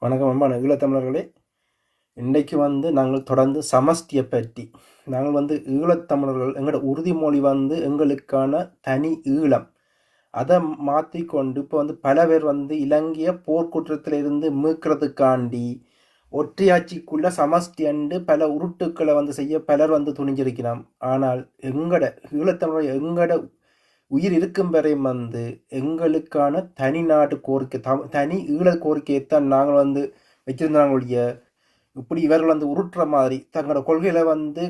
வணக்கம் அம்மா ஈழத்தமிழர்களே. இன்றைக்கு நாங்கள் தொடர்ந்து சமஷ்டியை பற்றி நாங்கள் ஈழத்தமிழர்கள் எங்களோட உறுதிமொழி எங்களுக்கான தனி ஈழம் அதை மாற்றிக்கொண்டு இப்போ பல பேர் இலங்கைய போர்க்குற்றத்திலிருந்து மீட்கிறதுக்காண்டி ஒற்றையாட்சிக்குள்ள சமஷ்டி அண்டு பல உருட்டுக்களை செய்ய பலர் துணிஞ்சிருக்கிறான். ஆனால் ஈழத்தமிழர் எங்கட உயிர் இருக்கும் வரை எங்களுக்கான தனி நாடு கோரிக்கை தனி ஈழ கோரிக்கையைத்தான் நாங்கள் வச்சிருந்தாங்களுடைய இப்படி இவர்கள் உருட்டுற மாதிரி தங்களோட கொள்கையில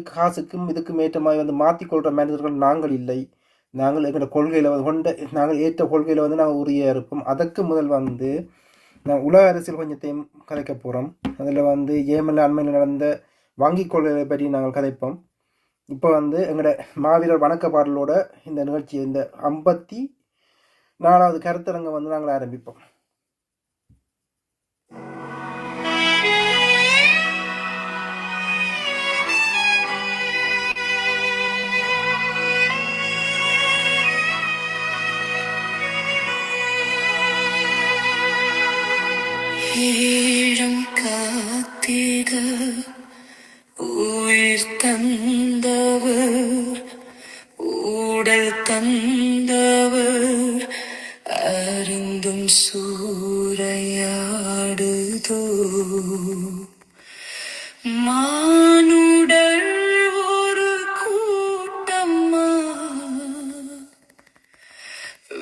காசுக்கும் இதுக்கும் ஏற்ற மாதிரி மாற்றிக்கொள்கிற மனிதர்கள் நாங்கள் இல்லை. நாங்கள் எங்களோட கொள்கையில கொண்ட நாங்கள் ஏற்ற கொள்கையில நாங்கள் உறுதியாக இருப்போம். அதற்கு முதல் நான் உலக அரசியல் கொஞ்சத்தையும் கதைக்க போகிறோம். அதில் ஏமனில் அண்மையில் நடந்த வங்கி கொள்கைகளை பற்றி நாங்கள் கதைப்போம். இப்போ எங்களோட மாவீரர் வணக்க பாடலோட இந்த நிகழ்ச்சி இந்த 54வது கருத்தரங்கம் நாங்கள் ஆரம்பிப்போம். ஈழம் காத்திட உயிர் தந்தவர் ஊடல் தந்தவர் அருந்தும் சூறையாடுதோ மானுடர் ஒரு கூட்டம்மா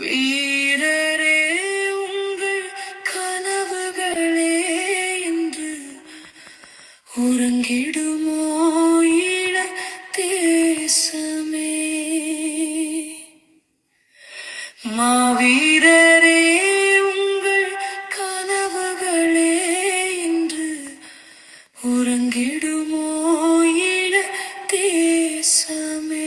வீரரே உங்கள் கனவுகளே என்று உறங்கிடுமோ ஈழ தேசமே மாவீரரே உங்கள் கனவுகளே என்று உறங்கிடுமோ ஈழ தேசமே.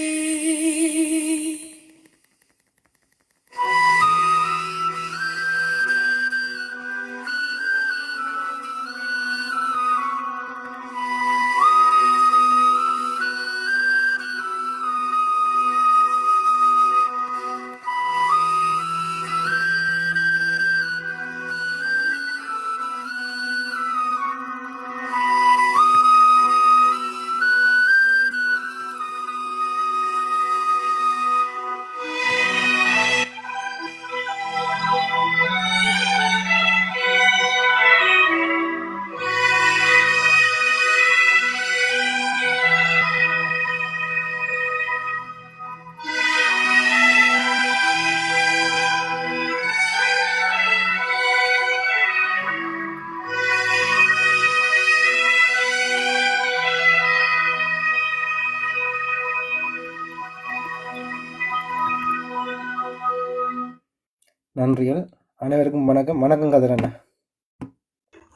நன்றிகள். அனைவருக்கும் வணக்கம். வணக்கம் கதிரண்ணா.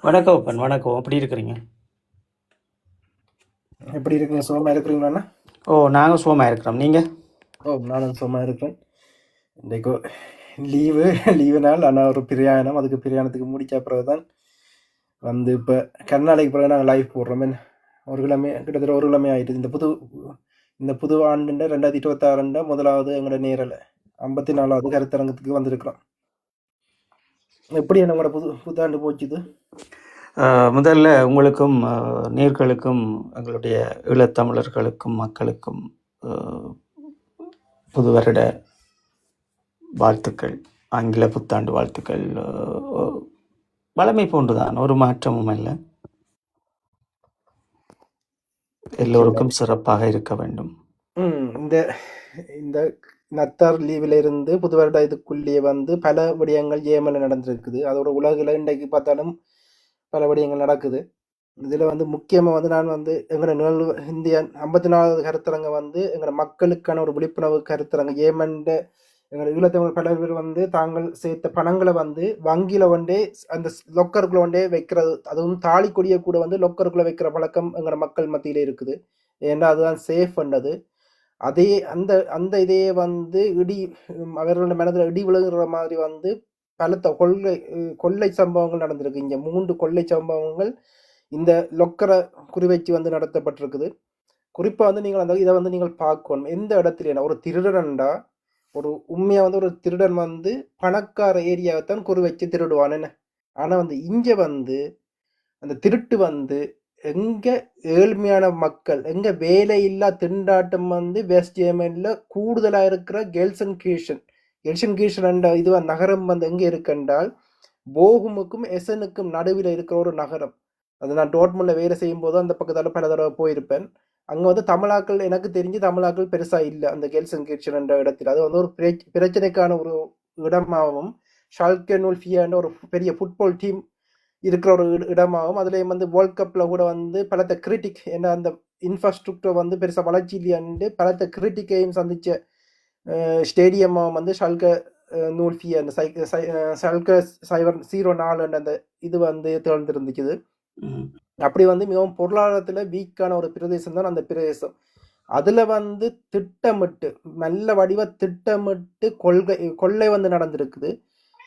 வணக்கம் அப்பன். வணக்கம். எப்படி இருக்கிறீங்க? எப்படி இருக்கீங்க? சுகமாக இருக்கிறீங்களாண்ணா? ஓ, நாங்கள் சுகமாக இருக்கிறோம். நீங்கள்? ஓ, நானும் சுகமாக இருக்கிறேன். இன்றைக்கு லீவு நாள். ஆனால் ஒரு பிரயாணம். அதுக்கு பிரயாணத்துக்கு முடிச்ச பிறகு தான் இப்போ கர்நாடகைக்கு பிறகு நாங்கள் லைவ் போடுறோம். ஒரு கிழமை கிட்டத்தட்ட ஒரு கிழமை ஆகிடுது. இந்த புது ஆண்டு 2026 முதலாவது எங்களோட நேரில் 54வது கருத்தரங்கத்துக்கு வந்திருக்கிறோம். எப்படி நம்மளோட புத்தாண்டு போச்சுது? முதல்ல உங்களுக்கும் நேர்களுக்கும் எங்களுடைய ஈழத்தமிழர்களுக்கும் மக்களுக்கும் புது வருட வாழ்த்துக்கள், ஆங்கில புத்தாண்டு வாழ்த்துக்கள். வளமை போன்றுதான், ஒரு மாற்றமும் இல்லை. எல்லோருக்கும் சிறப்பாக இருக்க வேண்டும். இந்த இந்த நத்தார் லீவில் இருந்து புது வருட இதுக்குள்ளேயே பல விடயங்கள் ஏமனில் நடந்திருக்குது. அதோட உலகில் இன்றைக்கு பார்த்தாலும் பல விடயங்கள் நடக்குது. இதில் முக்கியமாக நான் எங்களோட நிகழ்வு இந்திய 54வது கருத்தரங்க எங்களோட மக்களுக்கான ஒரு விழிப்புணர்வு கருத்தரங்க. ஏமன்ட எங்களோட ஈழத்தமிழ் பல பேர் தாங்கள் சேர்த்த பணங்களை வங்கியில் அந்த லொக்கருக்குள்ள வைக்கிறது, அதுவும் தாலி கொடியை கூட லொக்கருக்குள்ள வைக்கிற பழக்கம் எங்களோட மக்கள் மத்தியில் இருக்குது. ஏன்னா அதுதான் சேஃப் பண்ணது. அதே அந்த இதையே அவர்களோட மனதில் இடி விழுகிற மாதிரி பலத்த கொள்ளை சம்பவங்கள் நடந்திருக்கு. இங்கே 3 கொள்ளை சம்பவங்கள் இந்த லொக்கரை குறிவைச்சு நடத்தப்பட்டிருக்குது. குறிப்பாக நீங்கள் இதை நீங்கள் பார்க்கணும். எந்த இடத்துல ஒரு திருடன்டா, ஒரு உண்மையாக ஒரு திருடன் பணக்கார ஏரியாவைத்தான் குறி வச்சு திருடுவான். என்ன ஆனால் இங்கே அந்த திருட்டு வந்து எங்க ஏழ்மையான மக்கள், எங்க வேலையில்லா திண்டாட்டம் வந்து வெஸ்ட் ஜெர்மனில கூடுதலா இருக்கிற கெல்சன்கிர்ச்சன். கெல்சன்கிர்ச்சன் என்ற இது நகரம் வந்து எங்க இருக்குன்றால் போகுமுக்கும் எசனுக்கும் நடுவில் இருக்கிற ஒரு நகரம். அது நான் டோட்மண்ட்ல வேலை செய்யும் போது அந்த பக்கத்தால பல தடவை போயிருப்பேன். அங்க வந்து தமிழாக்கள் எனக்கு தெரிஞ்சு தமிழாக்கள் பெருசா இல்ல அந்த கெல்சன்கிர்ச்சன் என்ற இடத்தில். அது வந்து ஒரு பிரச்சனைக்கான ஒரு இடமாகவும் ஷால்கே 04 என்ற ஒரு பெரிய ஃபுட்பால் டீம் இருக்கிற ஒரு இடமாகவும் அதுலேயும் வந்து வேர்ல்ட் கப்பில் கூட வந்து பலத்த கிரிட்டிக் என்ற அந்த இன்ஃப்ராஸ்ட்ரக்சர் வந்து பெருசாக வளர்ச்சி இல்லையாண்டு பலத்த கிரிட்டிக்கையும் சந்தித்த ஸ்டேடியமாக வந்து ஷால்கே 04 அந்த ஷால்கே 04 அந்த இது வந்து திறந்திருந்துச்சு. அப்படி வந்து மிகவும் பொருளாதாரத்தில் வீக்கான ஒரு பிரதேசம் தான் அந்த பிரதேசம். அதுல வந்து திட்டமிட்டு நல்ல வடிவ திட்டமிட்டு கொள்ளை வந்து நடந்திருக்குது.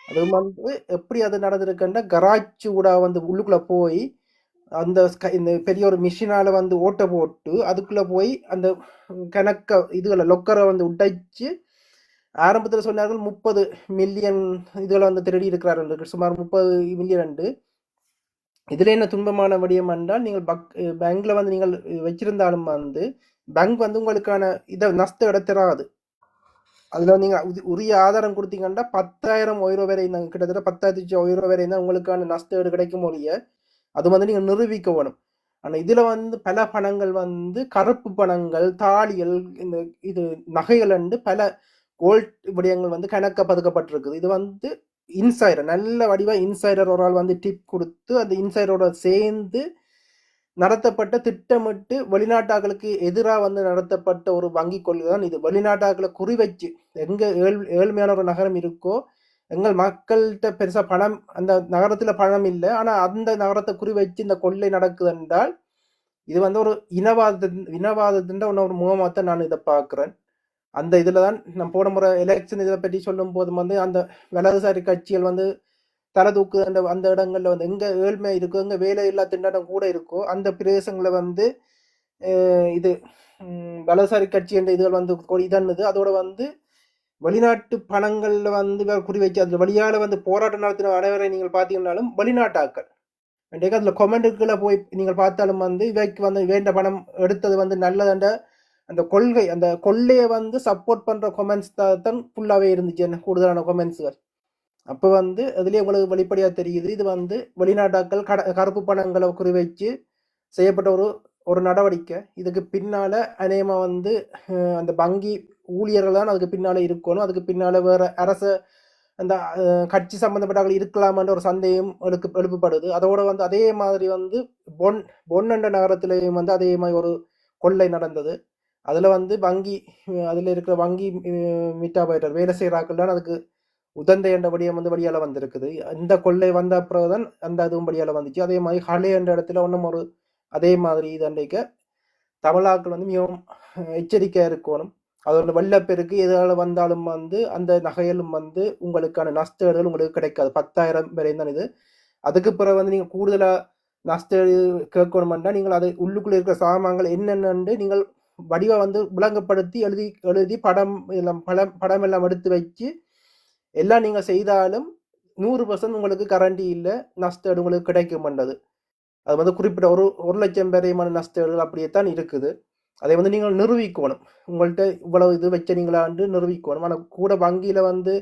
அது வந்து எப்படி அது நடந்திருக்குன்னா கராச்சி கூட வந்து உள்ளுக்குள்ள போய் அந்த இந்த பெரிய ஒரு மிஷினால வந்து ஓட்ட போட்டு அதுக்குள்ள போய் அந்த கணக்க இதுகளை லொக்கரை வந்து உடைச்சு ஆரம்பத்தில் சொன்னார்கள் 30 மில்லியன் இதுகளை வந்து திருடி இருக்கிறார்கள், சுமார் 30 மில்லியன். இதுல என்ன துன்பமான விடயம் என்றால் நீங்கள் பேங்க்ல வந்து நீங்கள் வச்சிருந்தாலும் வந்து பேங்க் வந்து உங்களுக்கான இதை நஷ்ட இடத்தராது. அதுல நீங்க உரிய ஆதாரம் கொடுத்தீங்கன்னா 10,000 euro வரை கிட்டத்தட்ட 10,000 euro வரை தான் உங்களுக்கான நஷ்ட ஈடு கிடைக்கும் ஒழிய அது வந்து நீங்க நிரூபிக்க வேணும். ஆனா இதுல வந்து பல பணங்கள் வந்து கருப்பு பணங்கள், தாலிகள், இந்த இது நகைகள் அண்டு பல கோல்ட் விடயங்கள் வந்து கணக்க பதுக்கப்பட்டிருக்குது. இது வந்து இன்சைடர் நல்ல வடிவா இன்சைடர் ஒரு ஆள் வந்து டிப் கொடுத்து அந்த இன்சைடரோட சேர்ந்து நடத்தப்பட்ட திட்டமிட்டு வெளிநாட்டாக்களுக்கு எதிராக வந்து நடத்தப்பட்ட ஒரு வங்கி கொள்கை தான் இது. வெளிநாட்டாக்களை குறிவச்சு எங்க ஏழ்மையான ஒரு நகரம் இருக்கோ, எங்கள் மக்கள்கிட்ட பெருசா பணம் அந்த நகரத்துல பணம் இல்லை, ஆனா அந்த நகரத்தை குறிவச்சு இந்த கொள்ளை நடக்குது என்றால் இது வந்து ஒரு இனவாதத்தின் ஒரு முகமாகத்தான் நான் இதை பார்க்கிறேன். அந்த இதுல தான் நான் போன முறை எலெக்ஷன் இதை பற்றி சொல்லும் போது வந்து அந்த வலதுசாரி கட்சிகள் வந்து தலை தூக்கு அந்த இடங்கள்ல வந்து எங்க ஏழ்மை இருக்கோ, எங்க வேலை இல்லா திண்டாட்டம் கூட இருக்கோ அந்த பிரதேசங்களை வந்து இது வலதுசாரி கட்சி என்ற இதுகள் வந்து இதன்னுது. அதோட வந்து வெளிநாட்டு பணங்கள்ல வந்து குறிவைச்சு அந்த வழியால வந்து போராட்டம் நடத்தின அனைவரை நீங்கள் பார்த்தீங்கன்னாலும் வெளிநாட்டாக்கள். அதுல கொமெண்ட்டுக்குள்ள போய் நீங்கள் பார்த்தாலும் வந்து இவைக்கு வந்து வேண்ட பணம் எடுத்தது வந்து நல்லதண்ட அந்த கொள்கை அந்த கொள்ளையை வந்து சப்போர்ட் பண்ற கொமெண்ட்ஸ் தான் ஃபுல்லாவே இருந்துச்சு, என்ன கூடுதலான கொமெண்ட்ஸ்கள். அப்போ வந்து அதுலேயே உங்களுக்கு வெளிப்படையாக தெரியுது இது வந்து வெளிநாட்டாக்கள் கருப்பு பணங்களை குறிவைச்சு செய்யப்பட்ட ஒரு நடவடிக்கை. இதுக்கு பின்னால அநேகமாக வந்து அந்த வங்கி ஊழியர்கள் தான் அதுக்கு பின்னால இருக்கணும். அதுக்கு பின்னால வேற அரச அந்த கட்சி சம்பந்தப்பட்டவர்கள் இருக்கலாமான்ற ஒரு சந்தேகம் எழுப்பப்படுது. அதோட வந்து அதே மாதிரி வந்து பொன் என்ற நகரத்திலேயும் வந்து அதே மாதிரி ஒரு கொள்ளை நடந்தது. அதுல வந்து வங்கி அதுல இருக்கிற வங்கி மீட்டாபைட்டர் வேலை செய்கிறாக்கள் தான் அதுக்கு உதந்தை என்ற வடிவம் வந்து வழியால வந்திருக்குது. இந்த கொள்ளை வந்த பிறகுதான் அந்த அதுவும் வழியால வந்துச்சு. அதே மாதிரி ஹலே என்ற இடத்துல ஒன்றும் ஒரு அதே மாதிரி இது அன்றைக்கு தமிழாக்கள் வந்து மிகவும் எச்சரிக்கையா இருக்கணும். அதோட வெள்ளப்பெருக்கு எதால வந்தாலும் வந்து அந்த நகையிலும் வந்து உங்களுக்கான நஷ்டங்கள் உங்களுக்கு கிடைக்காது. 10,000 வரை தான் இது. அதுக்கு பிறகு வந்து நீங்க கூடுதலா நஷ்ட கேட்கணும்னா நீங்கள் அது உள்ளுக்குள்ள இருக்கிற சாமான்கள் என்னென்னு நீங்கள் வடிவா வந்து விளங்கப்படுத்தி எழுதி படம் எல்லாம் எடுத்து வச்சு எல்லாம் நீங்க செய்தாலும் 100% உங்களுக்கு கரண்டி இல்லை, நஷ்டம் உங்களுக்கு கிடைக்கும்ன்றது. அது வந்து குறிப்பிட்ட ஒரு லட்சம் வரையுமான நஷ்டங்கள் அப்படியேத்தான் இருக்குது. அதை வந்து நீங்கள் நிரூபிக்கணும். உங்கள்கிட்ட இவ்வளவு இது வச்சீங்களான்னு நிரூபிக்கணும். ஆனால் கூட வங்கியில வந்து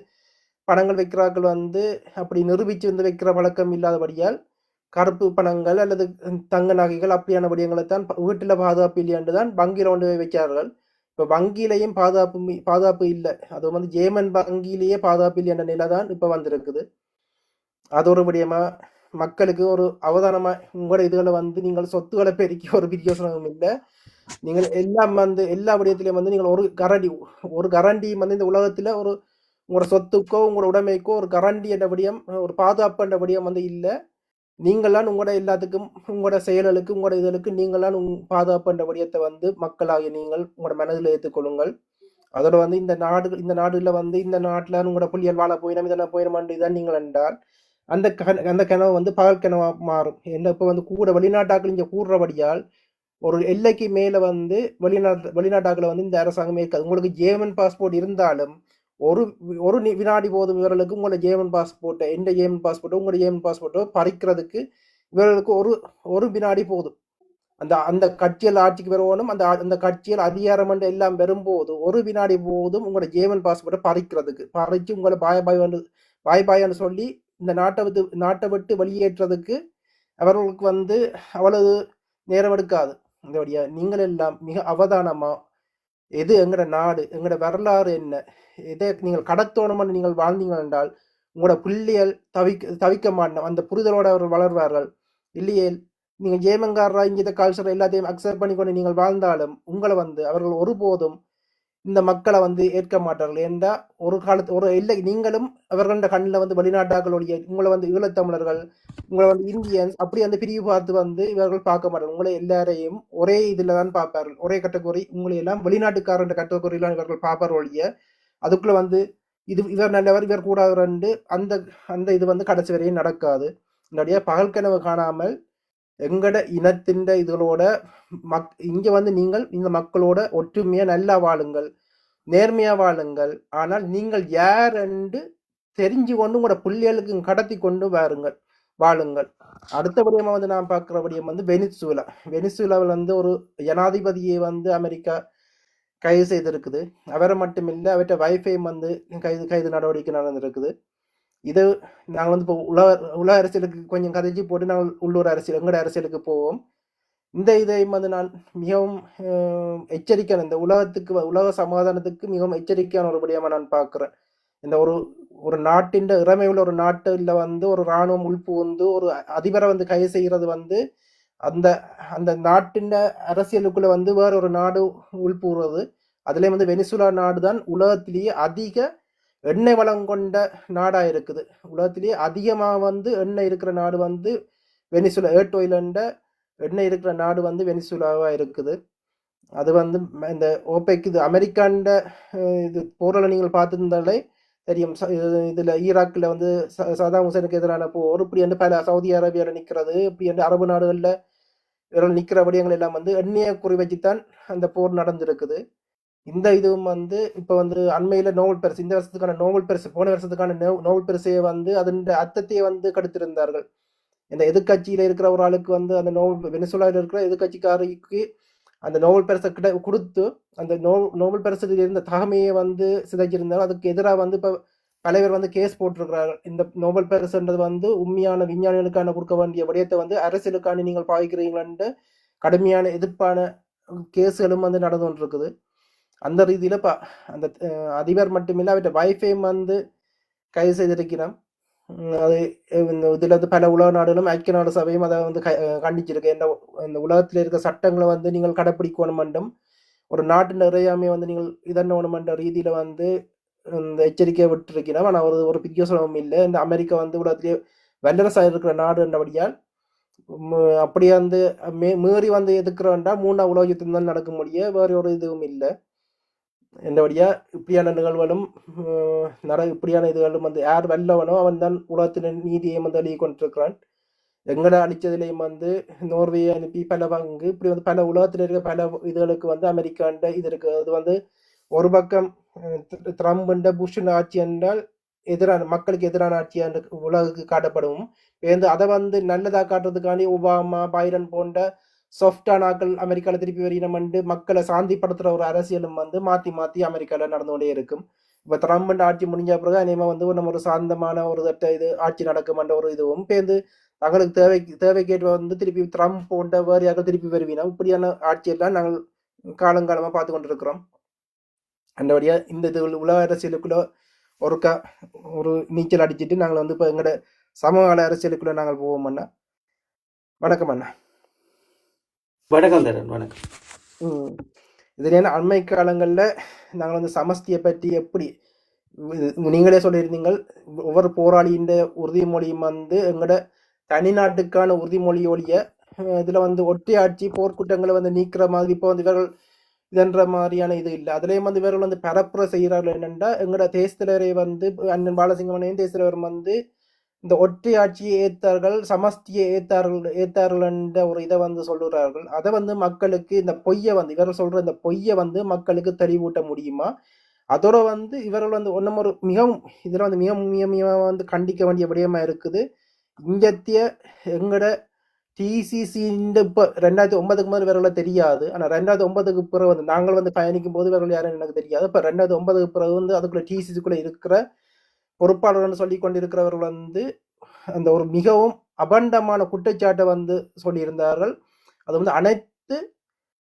பணங்கள் வைக்கிறார்கள் வந்து அப்படி நிரூபிச்சு வந்து வைக்கிற வழக்கம் இல்லாதபடியால் கருப்பு பணங்கள் அல்லது தங்க நகைகள் அப்படியான விடயங்களை தான் வீட்டில் பாதுகாப்பு இல்லையாண்டு தான் வங்கியில கொண்டு போய் வைக்கிறார்கள். இப்போ வங்கியிலையும் பாதுகாப்பு இல்லை. அது வந்து ஜேமன் வங்கியிலேயே பாதுகாப்பு இல்லை என்ற நிலை தான் இப்போ வந்திருக்குது. அது ஒரு விடயமா மக்களுக்கு ஒரு அவதானமா உங்களோட இதுகளை வந்து நீங்கள் சொத்துக்களை பெருக்கி ஒரு பிரியோசனமும் இல்லை. நீங்கள் எல்லாம் வந்து எல்லா விடயத்திலையும் வந்து நீங்கள் ஒரு கரண்டி வந்து இந்த உலகத்துல உங்களோட சொத்துக்கோ உங்களோட உடைமைக்கோ ஒரு கரண்டி என்ற விடயம் ஒரு பாதுகாப்பு என்ற விடயம் வந்து இல்லை. நீங்களாம் உங்களோட எல்லாத்துக்கும் உங்களோட செயல்களுக்கு உங்களோட இதழுக்கு நீங்களாம் பாதுகாப்பு என்ற விடயத்தை வந்து மக்களாகிய நீங்கள் உங்களோட மனதில் ஏற்றுக்கொள்ளுங்கள். அதோட வந்து இந்த நாடுல வந்து இந்த நாட்டுல உங்களோட புள்ளியல் வாழ போயிடும் இதெல்லாம் போயிடமாண்டு இதான் நீங்கள் என்றால் அந்த கனவு வந்து பகல் கனவா மாறும். என்ன இப்போ வந்து கூட வெளிநாட்டாக்கள் இங்கே கூடுறபடியால் ஒரு எல்லைக்கு மேல வந்து வெளிநாட்டாக்களை வந்து இந்த அரசாங்கமே இருக்காது. உங்களுக்கு ஜேர்மன் பாஸ்போர்ட் இருந்தாலும் ஒரு வினாடி போதும் இவர்களுக்கு உங்களோட ஜேர்மன் பாஸ்போர்ட்டை உங்களோட ஜேர்மன் பாஸ்போர்ட்டோ பறிக்கிறதுக்கு இவர்களுக்கு ஒரு ஒரு வினாடி போதும். அந்த அந்த கட்சியில் ஆட்சிக்கு வரணும், அந்த கட்சியில் அதிகாரம் எல்லாம் வரும்போது ஒரு வினாடி போதும் உங்களோட ஜேர்மன் பாஸ்போர்ட்டை பறிக்கிறதுக்கு, பறிச்சு உங்களை பாய் பாய்ன்னு சொல்லி இந்த நாட்டை விட்டு வெளியேற்றதுக்கு அவர்களுக்கு வந்து அவ்வளவு நேரம் எடுக்காது. இந்த வழியா நீங்கள் எல்லாம் மிக அவதானமா எது எங்கட நாடு, எங்கட வரலாறு என்ன, எதை நீங்கள் கடத்தோணும்னு நீங்கள் வாழ்ந்தீங்கள் என்றால் உங்களோட பிள்ளைகள் தவிக்க மாட்டோம். அந்த புரிதலோடு அவர்கள் வளர்வார்கள். இல்லையே நீங்கள் ஜேமங்காரா இங்கிட்ட கல்ச்சர் எல்லாத்தையும் அக்செப்ட் பண்ணிக்கொண்டு நீங்கள் வாழ்ந்தாலும் உங்களை வந்து அவர்கள் ஒருபோதும் இந்த மக்களை வந்து ஏற்க மாட்டார்கள். ஏண்டா ஒரு காலத்து ஒரு இல்லை நீங்களும் அவர்கள கண்ணில் வந்து வெளிநாட்டாக்களுடைய உங்களை வந்து ஈழத்தமிழர்கள், உங்களை வந்து இந்தியன்ஸ் அப்படி அந்த பிரிவு பார்த்து வந்து இவர்கள் பார்க்க மாட்டார்கள். உங்களை எல்லாரையும் ஒரே இதில் தான் பார்ப்பார்கள், ஒரே கேட்டகரி. உங்களை எல்லாம் வெளிநாட்டுக்காரன்ற கேட்டகரியிலாம் இவர்கள் பார்ப்பார்கள் ஒழிய அதுக்குள்ள வந்து இவர் நல்லவர் இவர் கூடாது அந்த அந்த இது வந்து கடைசி வரையும் நடக்காது. என்னுடைய பகல் கனவு காணாமல் எங்கட இனத்தின் இதோட இங்க வந்து நீங்கள் இந்த மக்களோட ஒற்றுமையா நல்லா வாழுங்கள், நேர்மையா வாழுங்கள். ஆனால் நீங்கள் யார் என்று தெரிஞ்சு கொண்டு உங்களோட பிள்ளைகளுக்கு கடத்தி கொண்டு வாழுங்கள். அடுத்தபடியமா வந்து நான் பார்க்கிறபடியும் வந்து வெனிசுலாவில் வந்து ஒரு ஜனாதிபதியை வந்து அமெரிக்கா கைது செய்திருக்குது. அவரை மட்டும் இல்லை, அவற்றை வைஃபையும் வந்து கைது நடவடிக்கை நடந்திருக்குது. இது நாங்கள் வந்து இப்போ உலக அரசியலுக்கு கொஞ்சம் கதைச்சி போட்டு நாங்கள் உள்ளூர் அரசியல் எங்கட அரசியலுக்கு போவோம். இந்த இதையும் வந்து நான் மிகவும் எச்சரிக்கையான இந்த உலக சமாதானத்துக்கு மிகவும் எச்சரிக்கையான ஒரு படியாக நான் பார்க்குறேன். இந்த ஒரு நாட்டின் இறமை உள்ள ஒரு நாட்டில் வந்து ஒரு இராணுவம் உள்புகுந்து ஒரு அதிபரை வந்து கைது செய்கிறது வந்து அந்த அந்த நாட்டின் அரசியலுக்குள்ள வந்து வேற ஒரு நாடு உள்புகிறது. அதுலேயே வந்து வெனிசுலா நாடு தான் உலகத்திலேயே அதிக எண்ணெய் வளம் கொண்ட நாடா இருக்குது. உலகத்திலேயே அதிகமாக வந்து எண்ணெய் இருக்கிற நாடு வந்து வெனிசுலா. ஏட்டோயிலண்ட எண்ணெய் இருக்கிற நாடு வந்து வெனிசுலாவா இருக்குது. அது வந்து இந்த ஓபெக் இது அமெரிக்காண்ட இது போரில் நீங்கள் பார்த்துருந்தாலே தெரியும். இதுல ஈராக்கில் வந்து சதாம் ஹுசேனுக்கு எதிரான போர் இப்படி வந்து பல சவுதி அரேபியாவில் நிற்கிறது, இப்படி வந்து அரபு நாடுகளில் இவர்கள் நிற்கிற விடயங்கள் எல்லாம் வந்து எண்ணெயை குறி வச்சுத்தான் அந்த போர் நடந்திருக்குது. இந்த இதுவும் வந்து இப்போ வந்து அண்மையில நோபல் பரிசு, இந்த வருஷத்துக்கான நோபல் பரிசு, போன வருஷத்துக்கான நோபல் பரிசையை வந்து அதன் அர்த்தத்தையே வந்து கெடுத்திருந்தார்கள். இந்த எதிர்கட்சியில இருக்கிற ஒரு ஆளுக்கு வந்து அந்த வெனிசுலாவில் இருக்கிற எதிர்கட்சிக்காரிக்கு அந்த நோபல் பரிசை கொடுத்து அந்த நோபல் பரிசில் இருந்த தகமையை வந்து சிதைச்சிருந்தார்கள். அதுக்கு எதிராக வந்து இப்போ பல பேர் வந்து கேஸ் போட்டிருக்கிறார்கள். இந்த நோபல் பரிசுன்றது வந்து உண்மையான விஞ்ஞானிகளுக்கான கொடுக்க வேண்டிய விடயத்தை வந்து அரசியலுக்கான நீங்கள் பாவிக்கிறீங்களான்ட்டு கடுமையான எதிர்ப்பான கேஸுகளும் வந்து நடந்து கொண்டிருக்குது. அந்த ரீதியில் அந்த அதிபர் மட்டுமில்லை அவற்றை வைஃபையும் வந்து கைது செய்திருக்கிறோம். அது இதில் வந்து பல உலக நாடுகளும் ஐக்கிய நாடு சபையும் அதை வந்து கண்டிச்சிருக்கு. இந்த உலகத்தில் இருக்க சட்டங்களை வந்து நீங்கள் கடைப்பிடிக்கணும் என்றும் ஒரு நாட்டின் இறையாமையை வந்து நீங்கள் இதன்னணும் என்ற ரீதியில் வந்து இந்த எச்சரிக்கையை விட்டுருக்கிறோம். ஆனால் ஒரு பிரியோசனமும் இல்லை. இந்த அமெரிக்கா வந்து உலகத்திலேயே வல்லரசாக இருக்கிற நாடு என்றபடியால் அப்படியே வந்து மீறி வந்து எதுக்குறோண்டா 3ஆம் உலக யுத்தம் தான் நடக்க முடியும், வேறு ஒரு இதுவும் இல்லை. என்றபடியா இப்படியான நிகழ்வுகளும் இப்படியான இதுகளும் வந்து யார் வெல்லவனோ அவன் தான் உலகத்தின் நீதியை வந்து எழுதி கொண்டிருக்கிறான். எங்கட அடித்ததுலேயும் வந்து நோர்வேயை அனுப்பி பல பங்கு இப்படி வந்து பல உலகத்தில் இருக்க பல இதுகளுக்கு வந்து அமெரிக்காண்ட இது இருக்கு. அது வந்து ஒரு பக்கம் ட்ரம்ப் புஷ் ஆட்சி என்றால் மக்களுக்கு எதிரான ஆட்சி என்று உலகுக்கு காட்டப்படும். அதை வந்து நல்லதா காட்டுறதுக்காண்டி ஒபாமா பைடன் போன்ற சாஃப்டான ஆக்கள் அமெரிக்காவில் திருப்பி வரையினம் வந்து மக்களை சாந்திப்படுத்துகிற ஒரு அரசியலும் வந்து மாற்றி மாற்றி அமெரிக்காவில் நடந்து கொண்டே இருக்கும். இப்போ ட்ரம்ப் ஆட்சி முடிஞ்ச பிறகு அநேகமாக வந்து நம்ம ஒரு சாந்தமான ஒரு இது ஆட்சி நடக்கும்ன்ற ஒரு இதுவும் பேருந்து தங்களுக்கு தேவைக்கேற்ற வந்து திருப்பி ட்ரம்ப் போன்ற வேறு யாரும் திருப்பி வருவினோம். இப்படியான ஆட்சியெல்லாம் நாங்கள் காலங்காலமாக பார்த்து கொண்டிருக்கிறோம். அந்தபடியாக இந்த இது உலக அரசியலுக்குள்ள ஒரு நீச்சல் அடிச்சுட்டு நாங்கள் வந்து இப்போ எங்களோட சமகால அரசியலுக்குள்ள நாங்கள் போவோம் அண்ணா. வணக்கம் அண்ணா. வணக்கம் தரன். வணக்கம். இதுல அண்மை காலங்களில் நாங்கள் வந்து சமஸ்தியை பற்றி எப்படி நீங்களே சொல்லியிருந்தீங்கள், ஒவ்வொரு போராளியின் உறுதிமொழியும் வந்து எங்களோட தனிநாட்டுக்கான உறுதிமொழியோடைய இதில் வந்து ஒற்றையாட்சி போர்க்குற்றங்களை வந்து நீக்கிற மாதிரி இப்போ வந்து இவர்கள் இதன்ற மாதிரியான இது இல்லை. அதுலேயும் வந்து இவர்கள் வந்து பரப்புரை செய்கிறார்கள். என்னென்னா எங்களோட தேசத்தலைவரை வந்து அண்ணன் பாலசிங்கமனையும் தேசத்தலைவர் வந்து இந்த ஒற்றையாட்சியை ஏற்றார்கள், சமஸ்தியை ஏற்றார்கள் என்ற ஒரு இதை வந்து சொல்லுகிறார்கள். அதை வந்து மக்களுக்கு இந்த பொய்யை வந்து இவர்கள் சொல்ற இந்த பொய்யை வந்து மக்களுக்கு தெளிவூட்ட முடியுமா? அதோட வந்து இவர்கள் வந்து ஒன்றும் ஒரு மிகவும் இதில் வந்து மிக வந்து கண்டிக்க வேண்டிய விடயமா இருக்குது. இங்கத்திய எங்களோட டிசிசி இந்த இப்போ 2009க்கு முதல் விரல தெரியாது. ஆனால் 2009க்கு பிறகு வந்து நாங்கள் வந்து பயணிக்கும் போது விரல் யாரும் எனக்கு தெரியாது. இப்போ 2009க்கு பிறகு வந்து அதுக்குள்ள டிசிசிக்குள்ளே இருக்கிற பொறுப்பாளர்னு சொல்லி கொண்டிருக்கிறவர்கள் வந்து அந்த ஒரு மிகவும் அபண்டமான குற்றச்சாட்டை வந்து சொல்லியிருந்தார்கள். அது வந்து அனைத்து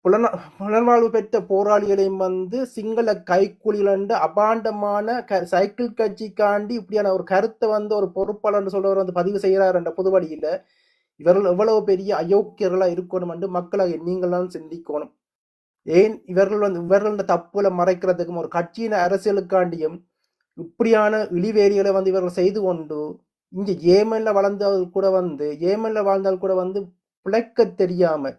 புலனாய்வு பெற்ற போராளிகளையும் வந்து சிங்கள கைக்கூலிகள் என்று அபாண்டமான சைக்கிள் கட்சிக்காண்டி இப்படியான ஒரு கருத்தை வந்து ஒரு பொறுப்பாளர் சொல்றவர் வந்து பதிவு செய்கிறார் என்ற பொதுவழியில் இவர்கள் எவ்வளவு பெரிய அயோக்கியர்களா இருக்கணும் என்று மக்களாக நீங்களாம் சிந்திக்கணும். ஏன் இவர்களோட தப்புகளை மறைக்கிறதுக்கும் ஒரு கட்சியின் அரசியலுக்காண்டியும் இப்படியான இழிவேரிகளை வந்து இவர்கள் செய்து கொண்டு இங்க ஏமன்ல வாழ்ந்தால் கூட வந்து பிழைக்க தெரியாம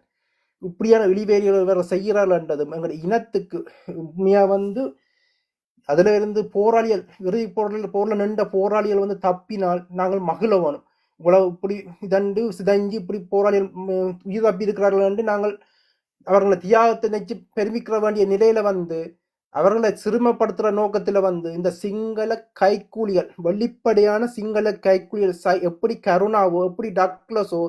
இப்படியான இழிவேரிகளை இவர்கள் செய்கிறார்கள் என்றதும் எங்களுடைய இனத்துக்கு உண்மையா வந்து அதுல இருந்து போராளிகள் இறுதி போரில் நின்ற போராளிகள் வந்து தப்பினால் நாங்கள் மகிழ வேணும். இவ்வளவு இப்படி இதண்டு சிதஞ்சு இப்படி போராளிகள் உயிர் தப்பி இருக்கிறார்கள் என்று நாங்கள் அவர்களை தியாகத்தை நினைச்சு பெருமிக்கிற வேண்டிய நிலையில வந்து அவர்களை சிறுமப்படுத்துற நோக்கத்துல வந்து இந்த சிங்கள கைக்கூலிகள் வெளிப்படையான சிங்கள கைக்கூலிகள் எப்படி கருணாவோ எப்படி டக்ளஸோ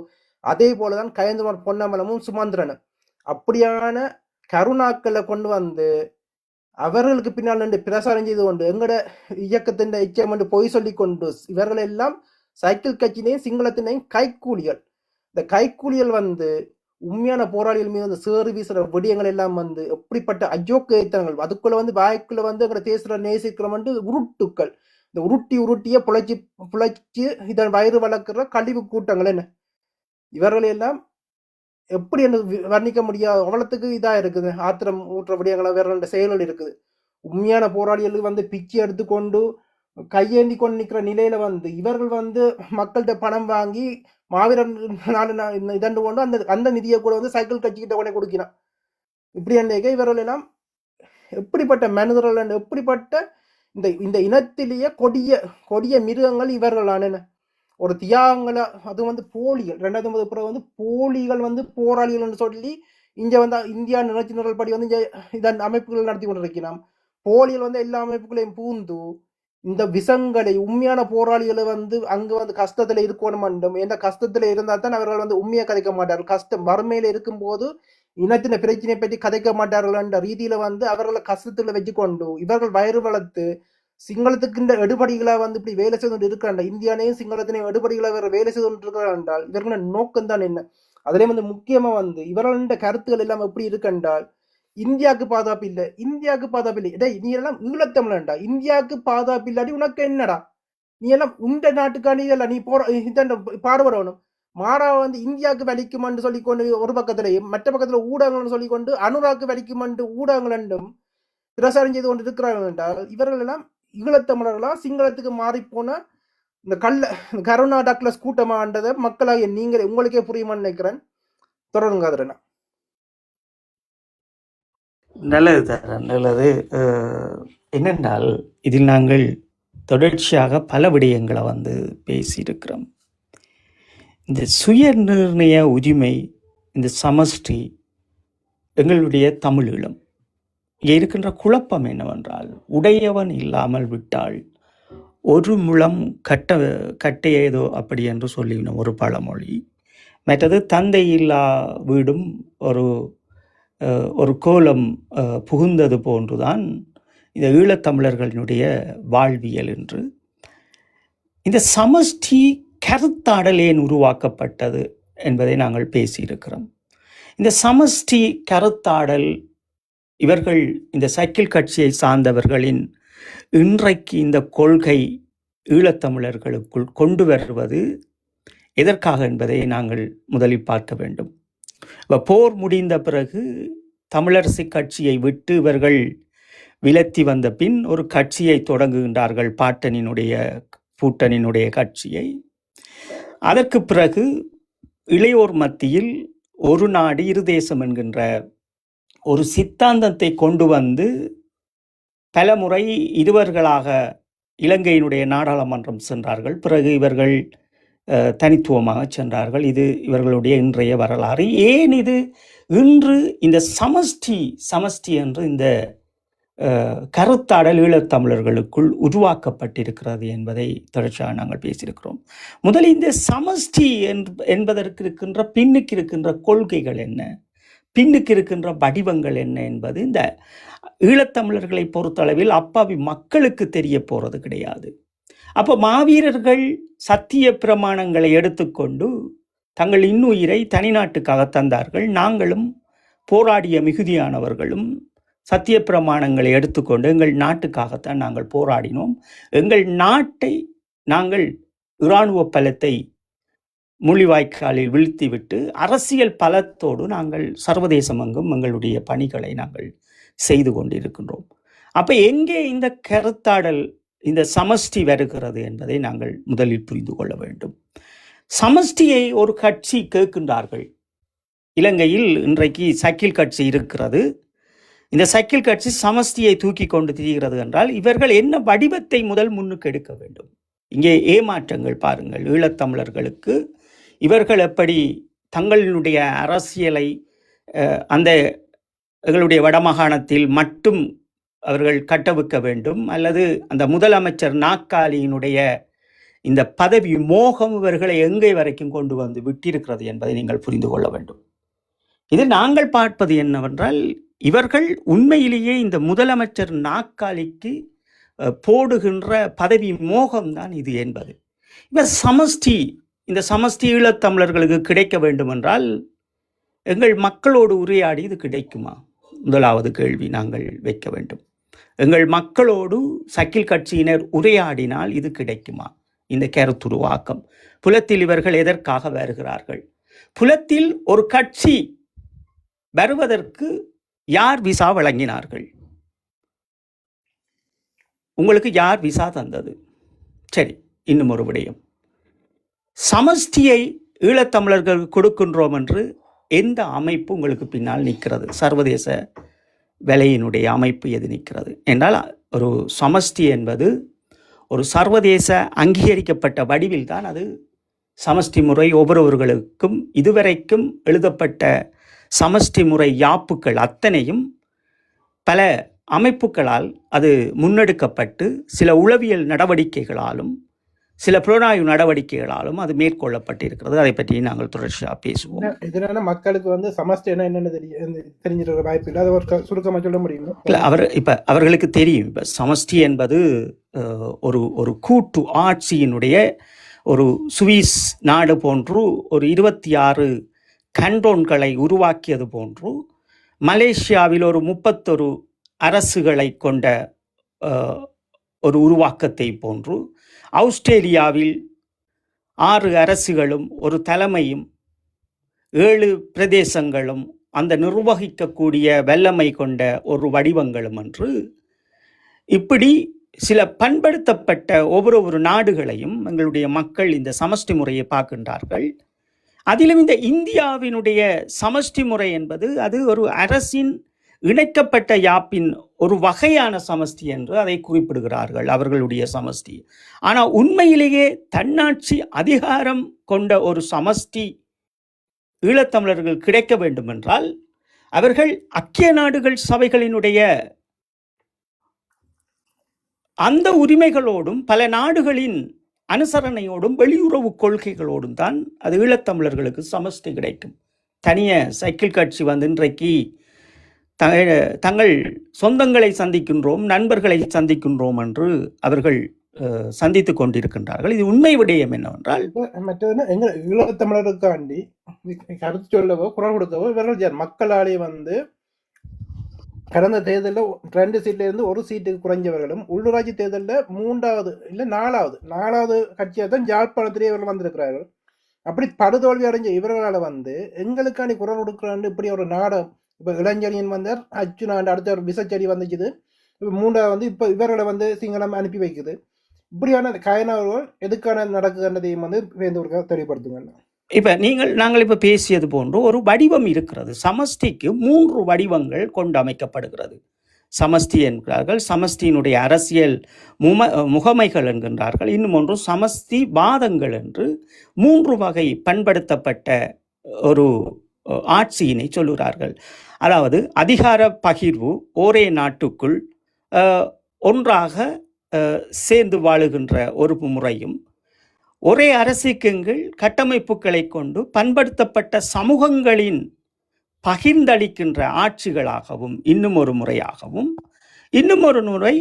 அதே போலதான் கயந்தமார் பொன்னமலமும் சுமந்திரனும் அப்படியான கருணாக்களை கொண்டு வந்து அவர்களுக்கு பின்னால் நின்று பிரசாரம் செய்து கொண்டு எங்கட இயக்கத்தின் இச்சம் என்று பொய் சொல்லி கொண்டு இவர்கள் எல்லாம் சைக்கிள் கட்சியினையும் சிங்களத்தினையும் கைக்கூலிகள். இந்த கைக்கூலிகள் வந்து உண்மையான போராளிகள் மீது வந்து சேறு வீசுற விடயங்கள் எல்லாம் வந்து எப்படிப்பட்ட அஜோக்கியத்தனங்கள் அதுக்குள்ள வந்து வாய்க்குள்ள வந்து எங்களை தேசுற நேசிக்கிறோம் வந்து உருட்டுக்கள். இந்த உருட்டிய புழைச்சி இதன் வயிறு வளர்க்குற கழிவு கூட்டங்கள் என்ன இவர்கள் எல்லாம் எப்படி என்று வர்ணிக்க முடியாது. அவ்வளவுக்கு இதா இருக்குது ஆத்திரம் ஊற்ற விடயங்களா வேற செயல்கள் இருக்குது. உண்மையான போராளிகளுக்கு வந்து பிச்சை எடுத்துக்கொண்டு கையேந்தி கொண்டு நிற்கிற நிலையில வந்து இவர்கள் வந்து மக்கள்கிட்ட பணம் வாங்கி மாவீரன் இதண்டு கொண்டு அந்த நிதியை கூட வந்து சைக்கிள் கட்சிக்கிட்ட கொண்டே கொடுக்கிறான். இப்படி அன்றைக்கு இவர்கள் எல்லாம் எப்படிப்பட்ட மனிதர்கள் எப்படிப்பட்ட இந்த இனத்திலேயே கொடிய மிருகங்கள் இவர்களான ஒரு தியாகங்களை அது வந்து போலிகள் 2009 பிறகு வந்து போலிகள் வந்து போராளிகள் சொல்லி இங்க வந்து இந்தியா நிகழ்ச்சி நிரல் படி வந்து இதன் அமைப்புகள் நடத்தி கொண்டிருக்கிறான். போலிகள் வந்து எல்லா அமைப்புகளையும் பூந்து இந்த விஷங்களை உண்மையான போராளிகளை வந்து அங்க வந்து கஷ்டத்துல இருக்கணும் வேண்டும். எந்த கஷ்டத்துல இருந்தா தான் அவர்கள் வந்து உண்மையை கதைக்க மாட்டார்கள். கஷ்டம் வறுமையில இருக்கும் போது இனத்தின பிரச்சனையை பற்றி கதைக்க மாட்டார்கள் என்ற ரீதியில வந்து அவர்களை கஷ்டத்துல வச்சுக்கொண்டு இவர்கள் வயிறு வளர்த்து சிங்களத்துக்கு இந்த எடுபடிகளை வந்து இப்படி வேலை செய்து கொண்டு இருக்கிறாண்டா இந்தியானையும் சிங்களத்தினையும் எடுபடிகளை வேற வேலை செய்து கொண்டு இருக்கிறார் என்றால் இவர்களோட நோக்கம் தான் என்ன? அதிலே வந்து முக்கியமா வந்து இவர்களோட கருத்துக்கள் எல்லாம் எப்படி இருக்கென்றால் இந்தியாவுக்கு பாதுகாப்பு இல்லை இடை நீ எல்லாம் ஈழத்தமிழன்டா இந்தியாவுக்கு பாதுகாப்பு இல்லாடி உனக்கு என்னடா நீ எல்லாம் உண்ட நாட்டுக்காண்டி இதெல்லாம் நீ பாடுபடணும். மாறா வந்து இந்தியாவுக்கு வலிக்குமென்று சொல்லிக்கொண்டு ஒரு பக்கத்திலையும் மற்ற பக்கத்துல ஊடகங்கள்னு சொல்லிக்கொண்டு அனுராக்கு வலிக்குமென்று ஊடகங்கள் என்றும் பிரசாரம் செய்து கொண்டு இருக்கிறார்கள் என்றால் இவர்கள் எல்லாம் ஈழத்தமிழர்களா சிங்களத்துக்கு மாறி போன இந்த கருணா டக்ளஸ் கூட்டமான்றதை மக்களாகிய நீங்களே உங்களுக்கே புரியுமான்னு நினைக்கிறேன். தொடருங்க அதில் நல்லது தரேன். நல்லது. என்னென்றால் இதில் நாங்கள் தொடர்ச்சியாக பல விடயங்களை வந்து பேசியிருக்கிறோம். இந்த சுய நிர்ணய உரிமை, இந்த சமஷ்டி, எங்களுடைய தமிழீழம் இங்கே இருக்கின்ற குழப்பம் என்னவென்றால் உடையவன் இல்லாமல் விட்டால் ஒரு முழம் கட்டையதோ அப்படி என்று சொல்லினோம் ஒரு பழமொழி. மற்றது தந்தை இல்லா வீடும் ஒரு கோலம் புகுந்தது போன்றுதான் இந்த ஈழத்தமிழர்களினுடைய வாழ்வியல் என்று. இந்த சமஷ்டி கருத்தாடல் ஏன் உருவாக்கப்பட்டது என்பதை நாங்கள் பேசியிருக்கிறோம். இந்த சமஷ்டி கருத்தாடல் இவர்கள் இந்த சைக்கிள் கட்சியை சார்ந்தவர்களின் இன்றைக்கு இந்த கொள்கை ஈழத்தமிழர்களுக்குள் கொண்டு வருவது எதற்காக என்பதை நாங்கள் முதலில் பார்க்க வேண்டும். போர் முடிந்த பிறகு தமிழரசு கட்சியை விட்டு இவர்கள் விலத்தி வந்த பின் ஒரு கட்சியை தொடங்குகின்றார்கள், பூட்டனினுடைய கட்சியை. அதற்கு பிறகு இளையோர் மத்தியில் ஒரு நாடு இரு தேசம் என்கின்ற ஒரு சித்தாந்தத்தை கொண்டு வந்து பலமுறை இருவர்களாக இலங்கையினுடைய நாடாளுமன்றம் சென்றார்கள். பிறகு இவர்கள் தனித்துவமாக சென்றார்கள். இது இவர்களுடைய இன்றைய வரலாறு. ஏன் இது இன்று இந்த சமஷ்டி என்று இந்த கருத்தாடல் ஈழத்தமிழர்களுக்குள் உருவாக்கப்பட்டிருக்கிறது என்பதை தொடர்ச்சியாக நாங்கள் பேசியிருக்கிறோம். முதலில் இந்த சமஷ்டி என்பதற்கு இருக்கின்ற பின்னுக்கு இருக்கின்ற கொள்கைகள் என்ன, பின்னுக்கு இருக்கின்ற வடிவங்கள் என்ன என்பது இந்த ஈழத்தமிழர்களை பொறுத்தளவில் அப்பாவி மக்களுக்கு தெரிய போகிறது கிடையாது. அப்போ மாவீரர்கள் சத்திய பிரமாணங்களை எடுத்துக்கொண்டு தங்கள் இன்னுயிரை தனிநாட்டுக்காக தந்தார்கள். நாங்களும் போராடிய மிகுதியானவர்களும் சத்திய பிரமாணங்களை எடுத்துக்கொண்டு எங்கள் நாட்டுக்காகத்தான் நாங்கள் போராடினோம். எங்கள் நாட்டை நாங்கள் இராணுவ பலத்தை முள்ளிவாய்க்காலில் வீழ்த்திவிட்டு அரசியல் பலத்தோடு நாங்கள் சர்வதேசம் எங்கும் எங்களுடைய பணிகளை நாங்கள் செய்து கொண்டிருக்கின்றோம். அப்போ எங்கே இந்த கருத்தாடல், இந்த சமஷ்டி வருகிறது என்பதை நாங்கள் முதலில் புரிந்து கொள்ள வேண்டும். சமஷ்டியை ஒரு கட்சி கேட்கின்றார்கள். இலங்கையில் இன்றைக்கு சக்கில் கட்சி இருக்கிறது. இந்த சக்கில் கட்சி சமஷ்டியை தூக்கி கொண்டு திரிகிறது என்றால் இவர்கள் என்ன வடிவத்தை முதல் முன்னுக்கு எடுக்க வேண்டும்? இங்கே ஏமாற்றங்கள் பாருங்கள். ஈழத்தமிழர்களுக்கு இவர்கள் எப்படி தங்களுடைய அரசியலை அந்த எங்களுடைய வடமாகாணத்தில் மட்டும் அவர்கள் கட்டவிக்க வேண்டும், அல்லது அந்த முதலமைச்சர் நாற்காலியினுடைய இந்த பதவி மோகம் இவர்களை எங்கே வரைக்கும் கொண்டு வந்து விட்டிருக்கிறது என்பதை நீங்கள் புரிந்து கொள்ள வேண்டும். இது நாங்கள் பார்ப்பது என்னவென்றால், இவர்கள் உண்மையிலேயே இந்த முதலமைச்சர் நாற்காலிக்கு போடுகின்ற பதவி மோகம்தான் இது என்பது. இவர் சமஷ்டி, இந்த சமஷ்டி ஈழத்தமிழர்களுக்கு கிடைக்க வேண்டும் என்றால் எங்கள் மக்களோடு உரையாடி இது கிடைக்குமா? முதலாவது கேள்வி நாங்கள் வைக்க வேண்டும். எங்கள் மக்களோடு சக்கில் கட்சியினர் உரையாடினால் இது கிடைக்குமா? இந்த கருத்துருவாக்கம் புலத்தில் இவர்கள் எதற்காக வருகிறார்கள்? புலத்தில் ஒரு கட்சி வருவதற்கு யார் விசா வழங்கினார்கள்? உங்களுக்கு யார் விசா தந்தது? சரி, இன்னும் ஒரு விடயம், சமஷ்டியை ஈழத்தமிழர்களுக்கு கொடுக்கின்றோம் என்று எந்த அமைப்பு உங்களுக்கு பின்னால் நிற்கிறது? சர்வதேச விலையினுடைய அமைப்பு எது நிற்கிறது என்றால், ஒரு சமஷ்டி என்பது ஒரு சர்வதேச அங்கீகரிக்கப்பட்ட வடிவில் தான் அது சமஷ்டி முறை. ஒவ்வொருவர்களுக்கும் இதுவரைக்கும் எழுதப்பட்ட சமஷ்டி முறை யாப்புக்கள் அத்தனையும் பல அமைப்புகளால் அது முன்னெடுக்கப்பட்டு சில உளவியல் நடவடிக்கைகளாலும் சில புலனாய்வு நடவடிக்கைகளாலும் அது மேற்கொள்ளப்பட்டிருக்கிறது. அதை பற்றி நாங்கள் தொடர்ச்சியாக பேசுவோம். இதனால மக்களுக்கு வந்து சமஷ்டி என்னென்ன தெரிஞ்சிருக்கிற வாய்ப்பு இல்லை. அதை ஒரு சுருக்கமாக சொல்ல முடியுமா? இல்லை, அவர்களுக்கு தெரியும். இப்போ சமஷ்டி என்பது ஒரு கூட்டு ஆட்சியினுடைய ஒரு சுவிஸ் நாடு போன்று ஒரு 26 கண்டோன்களை உருவாக்கியது போன்று, மலேசியாவில் ஒரு 31 அரசுகளை கொண்ட ஒரு உருவாக்கத்தை போன்று, ஆஸ்திரேலியாவில் 6 அரசுகளும் ஒரு தலைமையும் 7 பிரதேசங்களும் அந்த நிர்வகிக்கக்கூடிய வல்லமை கொண்ட ஒரு வடிவங்களும் என்று, இப்படி சில பண்படுத்தப்பட்ட ஒவ்வொரு நாடுகளையும் எங்களுடைய மக்கள் இந்த சமஷ்டி முறையை பார்க்கின்றார்கள். அதிலும் இந்த இந்தியாவினுடைய சமஷ்டி முறை என்பது அது ஒரு அரசின் இணைக்கப்பட்ட யாப்பின் ஒரு வகையான சமஷ்டி என்று அதை குறிப்பிடுகிறார்கள், அவர்களுடைய சமஷ்டி. ஆனால் உண்மையிலேயே தன்னாட்சி அதிகாரம் கொண்ட ஒரு சமஷ்டி ஈழத்தமிழர்கள் கிடைக்க வேண்டும் என்றால் அவர்கள் ஐக்கிய நாடுகள் சபைகளினுடைய அந்த உரிமைகளோடும் பல நாடுகளின் அனுசரணையோடும் வெளியுறவு கொள்கைகளோடும் தான் அது ஈழத்தமிழர்களுக்கு சமஷ்டி கிடைக்கும். தனிய சைக்கிள் கட்சி வந்து இன்றைக்கு தங்கள் சொந்தங்களை சந்திக்கின்றோம், நண்பர்களை சந்திக்கின்றோம் என்று அவர்கள் சந்தித்து கொண்டிருக்கின்றார்கள். இது உண்மை விடயம் என்னவென்றால், மற்றது எங்கள் ஈழத்தமிழருக்காண்டி கருத்து சொல்லவோ குரல் கொடுக்கவோ இவர்கள் மக்களாலே வந்து கடந்த தேர்தலில் 2 சீட்ல இருந்து 1 சீட்டுக்கு குறைஞ்சவர்களும், உள்ளூராட்சி தேர்தலில் 3வது இல்லை 4வது கட்சியாக தான் யாழ்ப்பாணத்திலே இவர்கள் வந்திருக்கிறார்கள். அப்படி படுதோல்வி அடைஞ்ச இவர்களால் வந்து எங்களுக்காண்டி குரல் கொடுக்குறான்னு இப்படி ஒரு நாடம். இப்போ இளைஞரின் வந்தார் அச்சுனாண்டு, அடுத்த ஒரு விசச்செடி வந்துச்சுது. இப்போ 3வது வந்து இப்போ இவர்களை வந்து சிங்களம் அனுப்பி வைக்குது. இப்படியான கயனவர்கள் எதுக்கான நடக்குதுன்றதையும் வந்து வேந்தூருக்கு தெளிவுபடுத்துங்க. இப்போ நாங்கள் இப்போ பேசியது போன்று ஒரு வடிவம் இருக்கிறது. சமஷ்டிக்கு 3 வடிவங்கள் கொண்டு அமைக்கப்படுகிறது. சமஷ்டி என்கிறார்கள், சமஷ்டியினுடைய அரசியல் முகமைகள் என்கின்றார்கள், இன்னும் ஒன்று சமஷ்டி வாதங்கள் என்று 3 வகை பண்படுத்தப்பட்ட ஒரு ஆட்சியினை சொல்லுகிறார்கள். அதாவது அதிகார பகிர்வு, ஒரே நாட்டுக்குள் ஒன்றாக சேர்ந்து வாழுகின்ற ஒரு முறையும், ஒரே அரசுக்கு கட்டமைப்புகளை கொண்டு பண்படுத்தப்பட்ட சமூகங்களின் பகிர்ந்தளிக்கின்ற ஆட்சிகளாகவும் இன்னும் ஒரு முறையாகவும், இன்னும் ஒரு முறை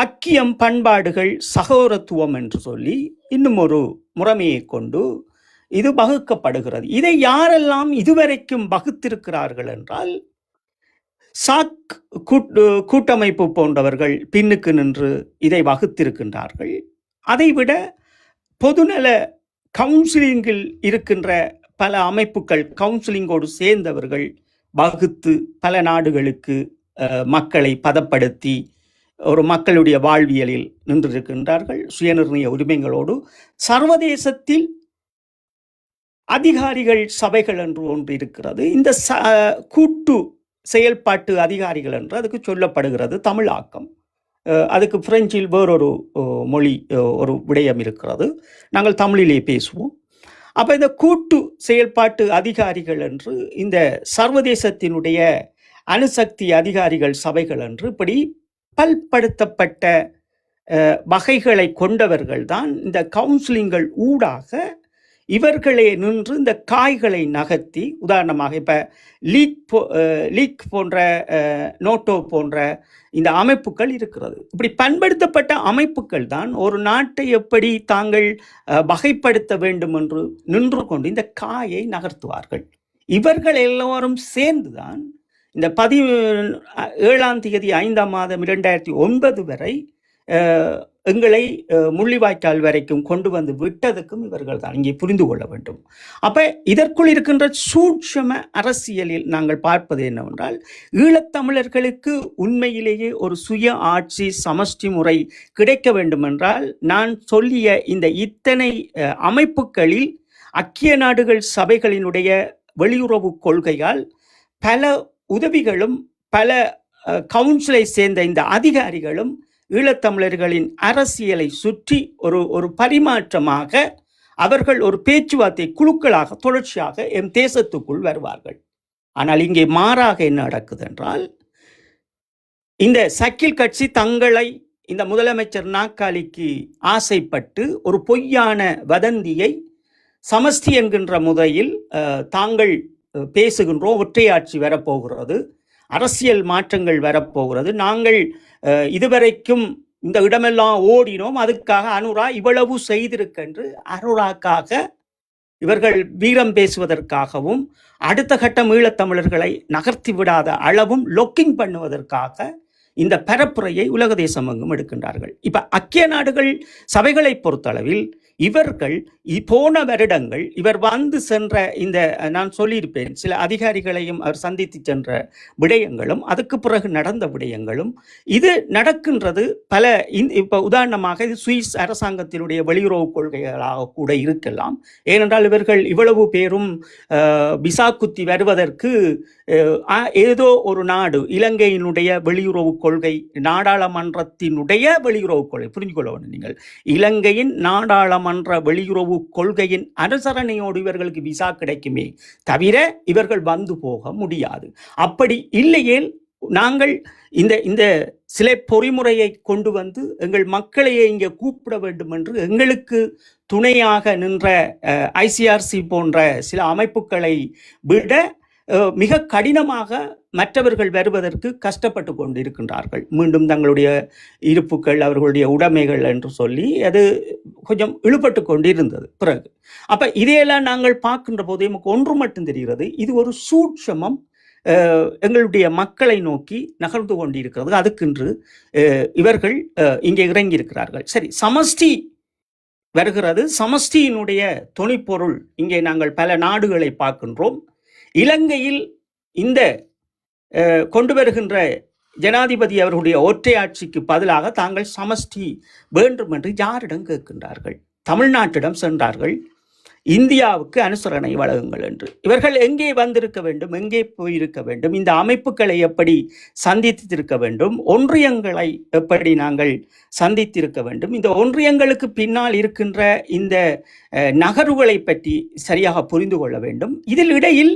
அக்கியம், பண்பாடுகள், சகோதரத்துவம் என்று சொல்லி இன்னும் ஒரு முறைமையை கொண்டு இது வகுக்கப்படுகிறது. இதை யாரெல்லாம் இதுவரைக்கும் வகுத்திருக்கிறார்கள் என்றால், சாக் கூட்டமைப்பு போன்றவர்கள் பின்னுக்கு நின்று இதை வகுத்திருக்கின்றார்கள். அதைவிட பொதுநல கவுன்சிலிங்கில் இருக்கின்ற பல அமைப்புகள், கவுன்சிலிங்கோடு சேர்ந்தவர்கள் வகுத்து பல நாடுகளுக்கு மக்களை பதப்படுத்தி ஒரு மக்களுடைய வாழ்வியலில் நின்றிருக்கின்றார்கள். சுயநிர்ணய உரிமைகளோடு சர்வதேசத்தில் அதிகாரிகள் சபைகள் என்று ஒன்று இருக்கிறது. இந்த கூட்டு செயல்பாட்டு அதிகாரிகள் என்று அதுக்கு சொல்லப்படுகிறது தமிழாக்கம். அதுக்கு பிரெஞ்சில் வேறொரு மொழி ஒரு விடயம் இருக்கிறது. நாங்கள் தமிழிலே பேசுவோம். அப்போ இந்த கூட்டு செயல்பாட்டு அதிகாரிகள் என்று இந்த சர்வதேசத்தினுடைய அணுசக்தி அதிகாரிகள் சபைகள் என்று இப்படி பல்படுத்தப்பட்ட வகைகளை கொண்டவர்கள் தான் இந்த கவுன்சிலிங்கள் ஊடாக இவர்களே நின்று இந்த காய்களை நகர்த்தி, உதாரணமாக இப்போ லீக் போன்ற நோட்டோ போன்ற இந்த அமைப்புகள் இருக்கிறது. இப்படி பண்படுத்தப்பட்ட அமைப்புகள் தான் ஒரு நாட்டை எப்படி தாங்கள் வகைப்படுத்த வேண்டும் என்று நின்று கொண்டு இந்த காயை நகர்த்துவார்கள். இவர்கள் எல்லோரும் சேர்ந்துதான் இந்த 17ஆம் தேதி 5ஆம் மாதம் 2009 வரை எங்களை முள்ளிவாய்க்கால் வரைக்கும் கொண்டு வந்து விட்டதுக்கும் இவர்கள் தான். இங்கே புரிந்து கொள்ள வேண்டும். அப்ப இதற்குள் இருக்கின்ற சூட்சம அரசியலில் நாங்கள் பார்ப்பது என்னவென்றால், ஈழத்தமிழர்களுக்கு உண்மையிலேயே ஒரு சுய ஆட்சி சமஷ்டி முறை கிடைக்க வேண்டும் என்றால், நான் சொல்லிய இந்த இத்தனை அமைப்புகளில் ஐக்கிய நாடுகள் சபைகளினுடைய வெளியுறவு கொள்கையால் பல உதவிகளும் பல கவுன்சிலை சேர்ந்த இந்த அதிகாரிகளும் ஈழத்தமிழர்களின் அரசியலை சுற்றி ஒரு பரிமாற்றமாக அவர்கள் ஒரு பேச்சுவார்த்தை குழுக்களாக தொடர்ச்சியாக எம் தேசத்துக்குள் வருவார்கள். ஆனால் இங்கே மாறாக என்ன நடக்குது என்றால், இந்த சக்கில் கட்சி தங்களை இந்த முதலமைச்சர் நாற்காலிக்கு ஆசைப்பட்டு ஒரு பொய்யான வதந்தியை சமஷ்டி என்கின்ற முறையில் தாங்கள் பேசுகின்றோம், ஒற்றையாட்சி வரப்போகிறது, அரசியல் மாற்றங்கள் வரப்போகிறது, நாங்கள் இதுவரைக்கும் இந்த இடமெல்லாம் ஓடினோம், அதுக்காக அனுரா இவ்வளவு செய்திருக்கென்று அனுராக்காக இவர்கள் வீரம் பேசுவதற்காகவும் அடுத்த கட்டம் ஈழத்தமிழர்களை நகர்த்தி விடாத அளவும் லொக்கிங் பண்ணுவதற்காக இந்த பரப்புரையை உலக தேசம் எங்கும் எடுக்கின்றார்கள். இப்ப ஐக்கிய நாடுகள் சபைகளை பொறுத்தளவில் இவர்கள் போன வருடங்கள் இவர் வந்து சென்ற இந்த நான் சொல்லியிருப்பேன் சில அதிகாரிகளையும் அவர் சந்தித்து சென்ற விடயங்களும் அதுக்கு பிறகு நடந்த விடயங்களும் இது நடக்கின்றது பல. இப்போ உதாரணமாக இது சுவிஸ் அரசாங்கத்தினுடைய வெளியுறவு கொள்கைகளாக கூட இருக்கலாம். ஏனென்றால் இவர்கள் இவ்வளவு பேரும் விசா குத்தி வருவதற்கு ஏதோ ஒரு நாடு, இலங்கையினுடைய வெளியுறவு கொள்கை, நாடாளுமன்றத்தினுடைய வெளியுறவு கொள்கை, புரிஞ்சு கொள்ள வேண்டும் நீங்கள், இலங்கையின் நாடாளுமன்ற வெளியுறவு கொள்கையின் அனுசரணையோடு இவர்களுக்கு விசா கிடைக்குமே தவிர இவர்கள் வந்து போக முடியாது. அப்படி இல்லையேல் நாங்கள் இந்த சில பொறிமுறையை கொண்டு வந்து எங்கள் மக்களையே இங்கே கூப்பிட வேண்டும் என்று எங்களுக்கு துணையாக நின்ற ஐசிஆர்சி போன்ற சில அமைப்புகளை விட மிக கடினமாக மற்றவர்கள் வருவதற்கு கஷ்டப்பட்டு கொண்டு இருக்கின்றார்கள். மீண்டும் தங்களுடைய இருப்புகள், அவர்களுடைய உடைமைகள் என்று சொல்லி அது கொஞ்சம் இழுபட்டு கொண்டு இருந்தது பிறகு. அப்ப இதையெல்லாம் நாங்கள் பார்க்கின்ற போது நமக்கு ஒன்று மட்டும் தெரிகிறது, இது ஒரு சூட்சமம் எங்களுடைய மக்களை நோக்கி நகர்ந்து கொண்டிருக்கிறது. அதுக்கென்று இவர்கள் இங்கே இறங்கி இருக்கிறார்கள். சரி, சமஷ்டி வருகிறது. சமஷ்டியினுடைய துணைப்பொருள் இங்கே நாங்கள் பல நாடுகளை பார்க்கின்றோம். இலங்கையில் இந்த கொண்டு வருகின்ற ஜனாதிபதி அவர்களுடைய ஒற்றையாட்சிக்கு பதிலாக தாங்கள் சமஷ்டி வேண்டும் என்று யாரிடம் கேட்கின்றார்கள்? தமிழ்நாட்டிடம் சென்றார்கள், இந்தியாவுக்கு அனுசரணை வழங்குங்கள் என்று. இவர்கள் எங்கே வந்திருக்க வேண்டும், எங்கே போயிருக்க வேண்டும், இந்த அமைப்புகளை எப்படி சந்தித்திருக்க வேண்டும், ஒன்றியங்களை எப்படி நாங்கள் சந்தித்திருக்க வேண்டும், இந்த ஒன்றியங்களுக்கு பின்னால் இருக்கின்ற இந்த நகர்வுகளை பற்றி சரியாக புரிந்து கொள்ள வேண்டும். இதில் இடையில்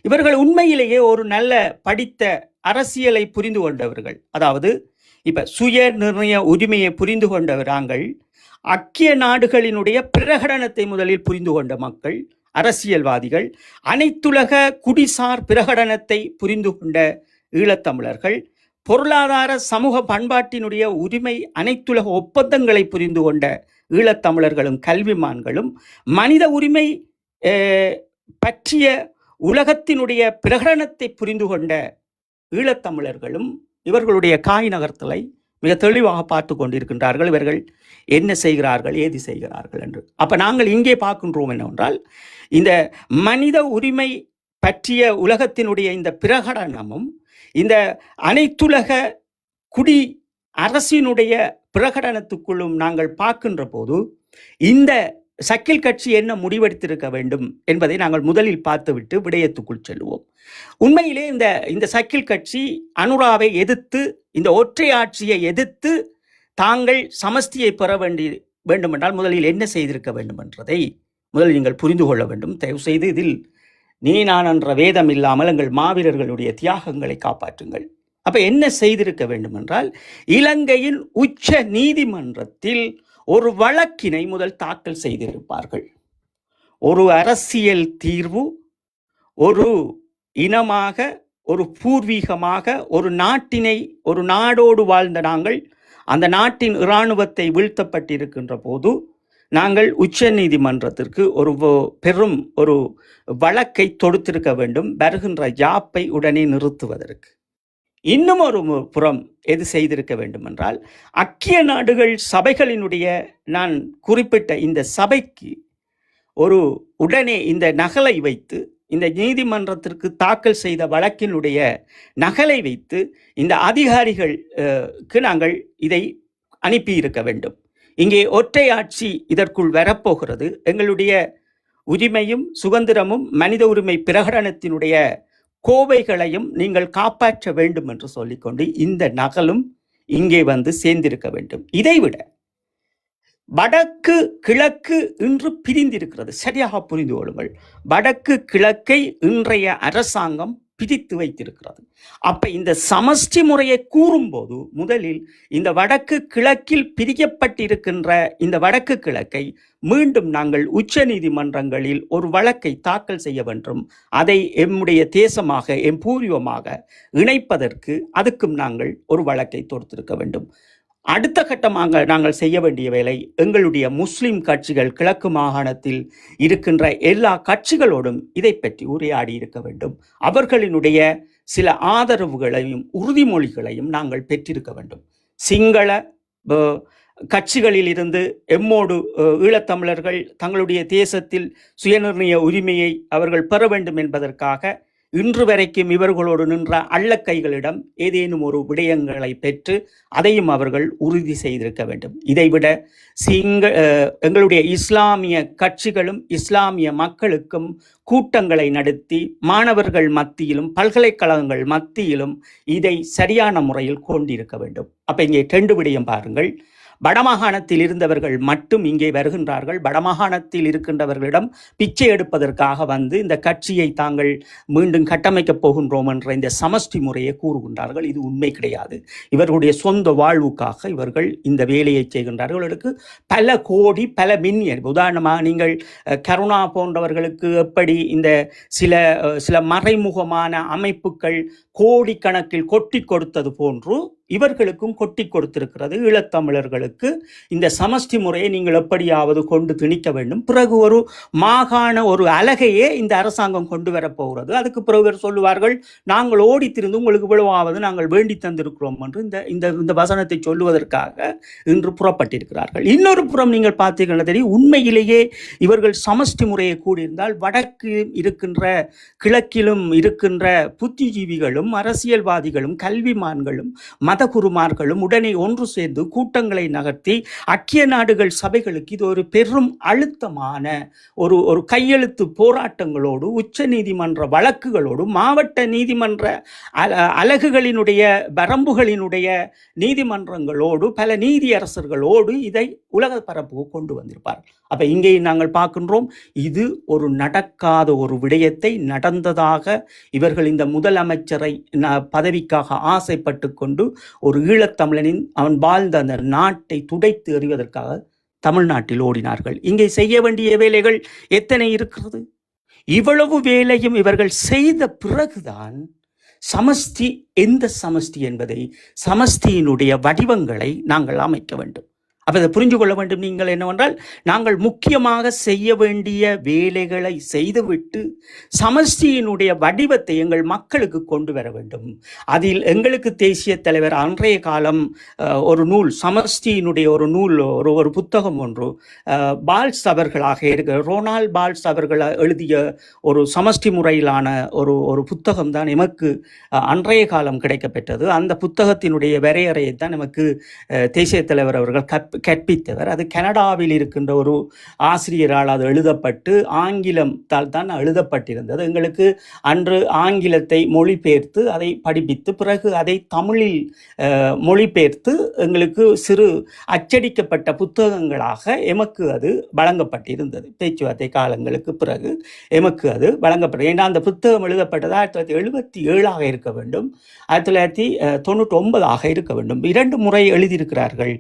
இவர்கள் உண்மையிலேயே ஒரு நல்ல படித்த அரசியலை புரிந்து கொண்டவர்கள். அதாவது இப்ப சுய நிர்ணய உரிமையை புரிந்து கொண்ட நாங்கள் ஐக்கிய நாடுகளினுடைய பிரகடனத்தை முதலில் புரிந்து கொண்ட மக்கள், அரசியல்வாதிகள், அனைத்துலக குடிசார் பிரகடனத்தை புரிந்து கொண்ட ஈழத்தமிழர்கள், பொருளாதார சமூக பண்பாட்டினுடைய உரிமை அனைத்துலக ஒப்பந்தங்களை புரிந்து கொண்ட ஈழத்தமிழர்களும் கல்விமான்களும், மனித உரிமை பற்றிய உலகத்தினுடைய பிரகடனத்தை புரிந்து கொண்ட ஈழத்தமிழர்களும் இவர்களுடைய காய் நகர்த்தலை மிக தெளிவாக பார்த்து கொண்டிருக்கின்றார்கள். இவர்கள் என்ன செய்கிறார்கள், ஏது செய்கிறார்கள் என்று. அப்ப நாங்கள் இங்கே பார்க்கின்றோம் என்னவென்றால், இந்த மனித உரிமை பற்றிய உலகத்தினுடைய இந்த பிரகடனமும் இந்த அனைத்துலக குடி அரசினுடைய பிரகடனத்துக்குள்ளும் நாங்கள் பார்க்கின்ற போது இந்த சக்கில் கட்சி என்ன முடிவெடுத்திருக்க வேண்டும் என்பதை நாங்கள் முதலில் பார்த்துவிட்டு விடயத்துக்குள் செல்வோம். உண்மையிலே இந்த சக்கில் கட்சி அனுராவை எதிர்த்து, இந்த ஒற்றை ஆட்சியை எதிர்த்து தாங்கள் சமஸ்தியை பெற வேண்டுமென்றால் முதலில் என்ன செய்திருக்க வேண்டும் என்றதை முதலில் நீங்கள் புரிந்து கொள்ள வேண்டும். தயவு செய்து இதில் நீ நான் என்ற வேதம் இல்லாமல் எங்கள் மாவீரர்களுடைய தியாகங்களை காப்பாற்றுங்கள். அப்ப என்ன செய்திருக்க வேண்டும் என்றால், இலங்கையின் உச்ச நீதிமன்றத்தில் ஒரு வழக்கினை முதல் தாக்கல் செய்திருப்பார்கள். ஒரு அரசியல் தீர்வு, ஒரு இனமாக, ஒரு பூர்வீகமாக, ஒரு நாட்டினை, ஒரு நாடோடு வாழ்ந்த நாங்கள் அந்த நாட்டின் இராணுவத்தை வீழ்த்தப்பட்டிருக்கின்ற போது நாங்கள் உச்ச நீதிமன்றத்திற்கு ஒரு பெரும் ஒரு வழக்கை தொடுத்திருக்க வேண்டும், வருகின்ற யாப்பை உடனே நிறுத்துவதற்கு. இன்னும் ஒரு புறம் எது செய்திருக்க வேண்டும் என்றால், ஐக்கிய நாடுகள் சபைகளினுடைய நான் குறிப்பிட்ட இந்த சபைக்கு ஒரு உடனே இந்த நகலை வைத்து, இந்த நீதிமன்றத்திற்கு தாக்கல் செய்த வழக்கினுடைய நகலை வைத்து இந்த அதிகாரிகளுக்கு நாங்கள் இதை அனுப்பியிருக்க வேண்டும். இங்கே ஒற்றை ஆட்சி இதற்குள் வரப்போகிறது, எங்களுடைய உரிமையும் சுதந்திரமும் மனித உரிமை பிரகடனத்தினுடைய கோவைகளையும் நீங்கள் காப்பாற்ற வேண்டும் என்று சொல்லிக்கொண்டு இந்த நகலும் இங்கே வந்து சேர்ந்திருக்க வேண்டும். இதைவிட வடக்கு கிழக்கு இன்று பிரிந்திருக்கிறது. சரியாக புரிந்து கொள்ளுங்கள். வடக்கு கிழக்கை இன்றைய அரசாங்கம் பிரித்து வைத்திருக்கிறது. அப்ப இந்த சமஷ்டி முறையை கூறும்போது முதலில் இந்த வடக்கு கிழக்கில் பிரிக்கப்பட்டிருக்கின்ற இந்த வடக்கு கிழக்கை மீண்டும் நாங்கள் உச்ச நீதிமன்றங்களில் ஒரு வழக்கை தாக்கல் செய்ய வேண்டும். அதை எம்முடைய தேசமாக, எம் பூர்வமாக இணைப்பதற்கு அதுக்கும் நாங்கள் ஒரு வழக்கை தொடுத்திருக்க வேண்டும். அடுத்த கட்டமாக நாங்கள் செய்ய வேண்டிய வேலை, எங்களுடைய முஸ்லிம் கட்சிகள், கிழக்கு மாகாணத்தில் இருக்கின்ற எல்லா கட்சிகளோடும் இதை பற்றி உரையாடி இருக்க வேண்டும். அவர்களினுடைய சில ஆதரவுகளையும் உறுதிமொழிகளையும் நாங்கள் பெற்றிருக்க வேண்டும். சிங்கள கட்சிகளில் இருந்து எம்மோடு ஈழத்தமிழர்கள் தங்களுடைய தேசத்தில் சுயநிர்ணய உரிமையை அவர்கள் பெற வேண்டும் என்பதற்காக இன்று வரைக்கும் இவர்களோடு நின்ற அள்ளக்கைகளிடம் ஏதேனும் ஒரு விடயங்களை பெற்று அதையும் அவர்கள் உறுதி செய்திருக்க வேண்டும். இதைவிட எங்களுடைய இஸ்லாமிய கட்சிகளும் இஸ்லாமிய மக்களுக்கும் கூட்டங்களை நடத்தி மாணவர்கள் மத்தியிலும் பல்கலைக்கழகங்கள் மத்தியிலும் இதை சரியான முறையில் கொண்டிருக்க வேண்டும். அப்ப இங்கே 2 விடயம் பாருங்கள். வடமாகாணத்தில் இருந்தவர்கள் மட்டும் இங்கே வருகின்றார்கள். வடமாகாணத்தில் இருக்கின்றவர்களிடம் பிச்சை எடுப்பதற்காக வந்து இந்த கட்சியை தாங்கள் மீண்டும் கட்டமைக்கப் போகின்றோம் என்ற இந்த சமஷ்டி முறையை கூறுகின்றார்கள். இது உண்மை கிடையாது. இவர்களுடைய சொந்த வாழ்வுக்காக இவர்கள் இந்த வேலையை செய்கின்றார்கள். இவர்களுக்கு பல கோடி, பல மில்லியன், உதாரணமாக நீங்கள் கருணா போன்றவர்களுக்கு எப்படி இந்த சில மறைமுகமான அமைப்புகள் கோடிக்கணக்கில் கொட்டி கொடுத்தது போன்று இவர்களுக்கும் கொட்டி கொடுத்திருக்கிறது. ஈழத்தமிழர்களுக்கு இந்த சமஷ்டி முறையை நீங்கள் எப்படியாவது கொண்டு திணிக்க வேண்டும். பிறகு ஒரு மாகாண ஒரு அலகையே இந்த அரசாங்கம் கொண்டு வரப்போகிறது. அதுக்கு பிறகு சொல்லுவார்கள், நாங்கள் ஓடி திரிந்து உங்களுக்கு இவ்வளவாவது நாங்கள் வேண்டி தந்திருக்கிறோம் என்று இந்த வசனத்தை சொல்லுவதற்காக இன்று புறப்பட்டிருக்கிறார்கள். இன்னொரு புறம் நீங்கள் பார்த்தீங்கன்னா தெரியும், உண்மையிலேயே இவர்கள் சமஷ்டி முறையை கூடியிருந்தால் வடக்கு இருக்கின்ற கிழக்கிலும் இருக்கின்ற புத்திஜீவிகளும் அரசியல்வாதிகளும் கல்விமான்களும் மதகுருமார்களும் உடனே ஒன்று சேர்ந்து கூட்டங்களை நகர்த்தி ஐக்கிய நாடுகள் சபைகளுக்கு இது ஒரு பெரும் அழுத்தமான ஒரு கையெழுத்து போராட்டங்களோடு, உச்ச நீதிமன்ற வழக்குகளோடு, மாவட்ட நீதிமன்ற அலகுகளினுடைய வரம்புகளினுடைய நீதிமன்றங்களோடு, பல நீதியரசர்களோடு இதை உலக பரப்புக்கு கொண்டு வந்திருப்பார். அப்ப இங்கே நாங்கள் பார்க்கின்றோம், இது ஒரு நடக்காத ஒரு விடயத்தை நடந்ததாக இவர்கள் இந்த முதலமைச்சரை பதவிக்காக ஆசைப்பட்டு கொண்டு ஒரு ஈழத்தமிழனின் அவன் வாழ்ந்த அந்த நாட்டை துடைத்து எறிவதற்காக தமிழ்நாட்டில் ஓடினார்கள். இங்கே செய்ய வேண்டிய வேலைகள் எத்தனை இருக்கிறது? இவ்வளவு வேலையும் இவர்கள் செய்த பிறகுதான் சமஷ்டி எந்த சமஷ்டி என்பதை, சமஷ்டியினுடைய வடிவங்களை நாங்கள் அமைக்க வேண்டும். அப்போ இதை புரிஞ்சு கொள்ள வேண்டும். நீங்கள் என்னவென்றால், நாங்கள் முக்கியமாக செய்ய வேண்டிய வேலைகளை செய்துவிட்டு சமஷ்டியினுடைய வடிவத்தை எங்கள் மக்களுக்கு கொண்டு வர வேண்டும். அதில் எங்களுக்கு தேசிய தலைவர் அன்றைய காலம் ஒரு நூல், சமஷ்டியினுடைய ஒரு நூல், ஒரு புத்தகம் ஒன்று பால்ஸ் அவர்களாக இருக்க ரொனால்ட் பால்ஸ் அவர்கள் எழுதிய ஒரு சமஷ்டி முறையிலான ஒரு புத்தகம் தான் எமக்கு அன்றைய காலம் கிடைக்கப்பெற்றது. அந்த புத்தகத்தினுடைய வரையறையை தான் நமக்கு தேசிய தலைவர் அவர்கள் கற்பித்தவர். அது கனடாவில் இருக்கின்ற ஒரு ஆசிரியரால் அது எழுதப்பட்டு ஆங்கிலத்தால் தான் எழுதப்பட்டிருந்தது. எங்களுக்கு அன்று ஆங்கிலத்தை மொழிபெயர்த்து அதை படிப்பித்து பிறகு அதை தமிழில் மொழிபெயர்த்து எங்களுக்கு சிறு அச்சடிக்கப்பட்ட புத்தகங்களாக எமக்கு அது வழங்கப்பட்டிருந்தது. பேச்சுவார்த்தை காலங்களுக்கு பிறகு எமக்கு அது வழங்கப்பட்டது. ஏன்னா அந்த புத்தகம் எழுதப்பட்டது 1977 இருக்க வேண்டும், 1999 இருக்க வேண்டும். 2 முறை எழுதியிருக்கிறார்கள்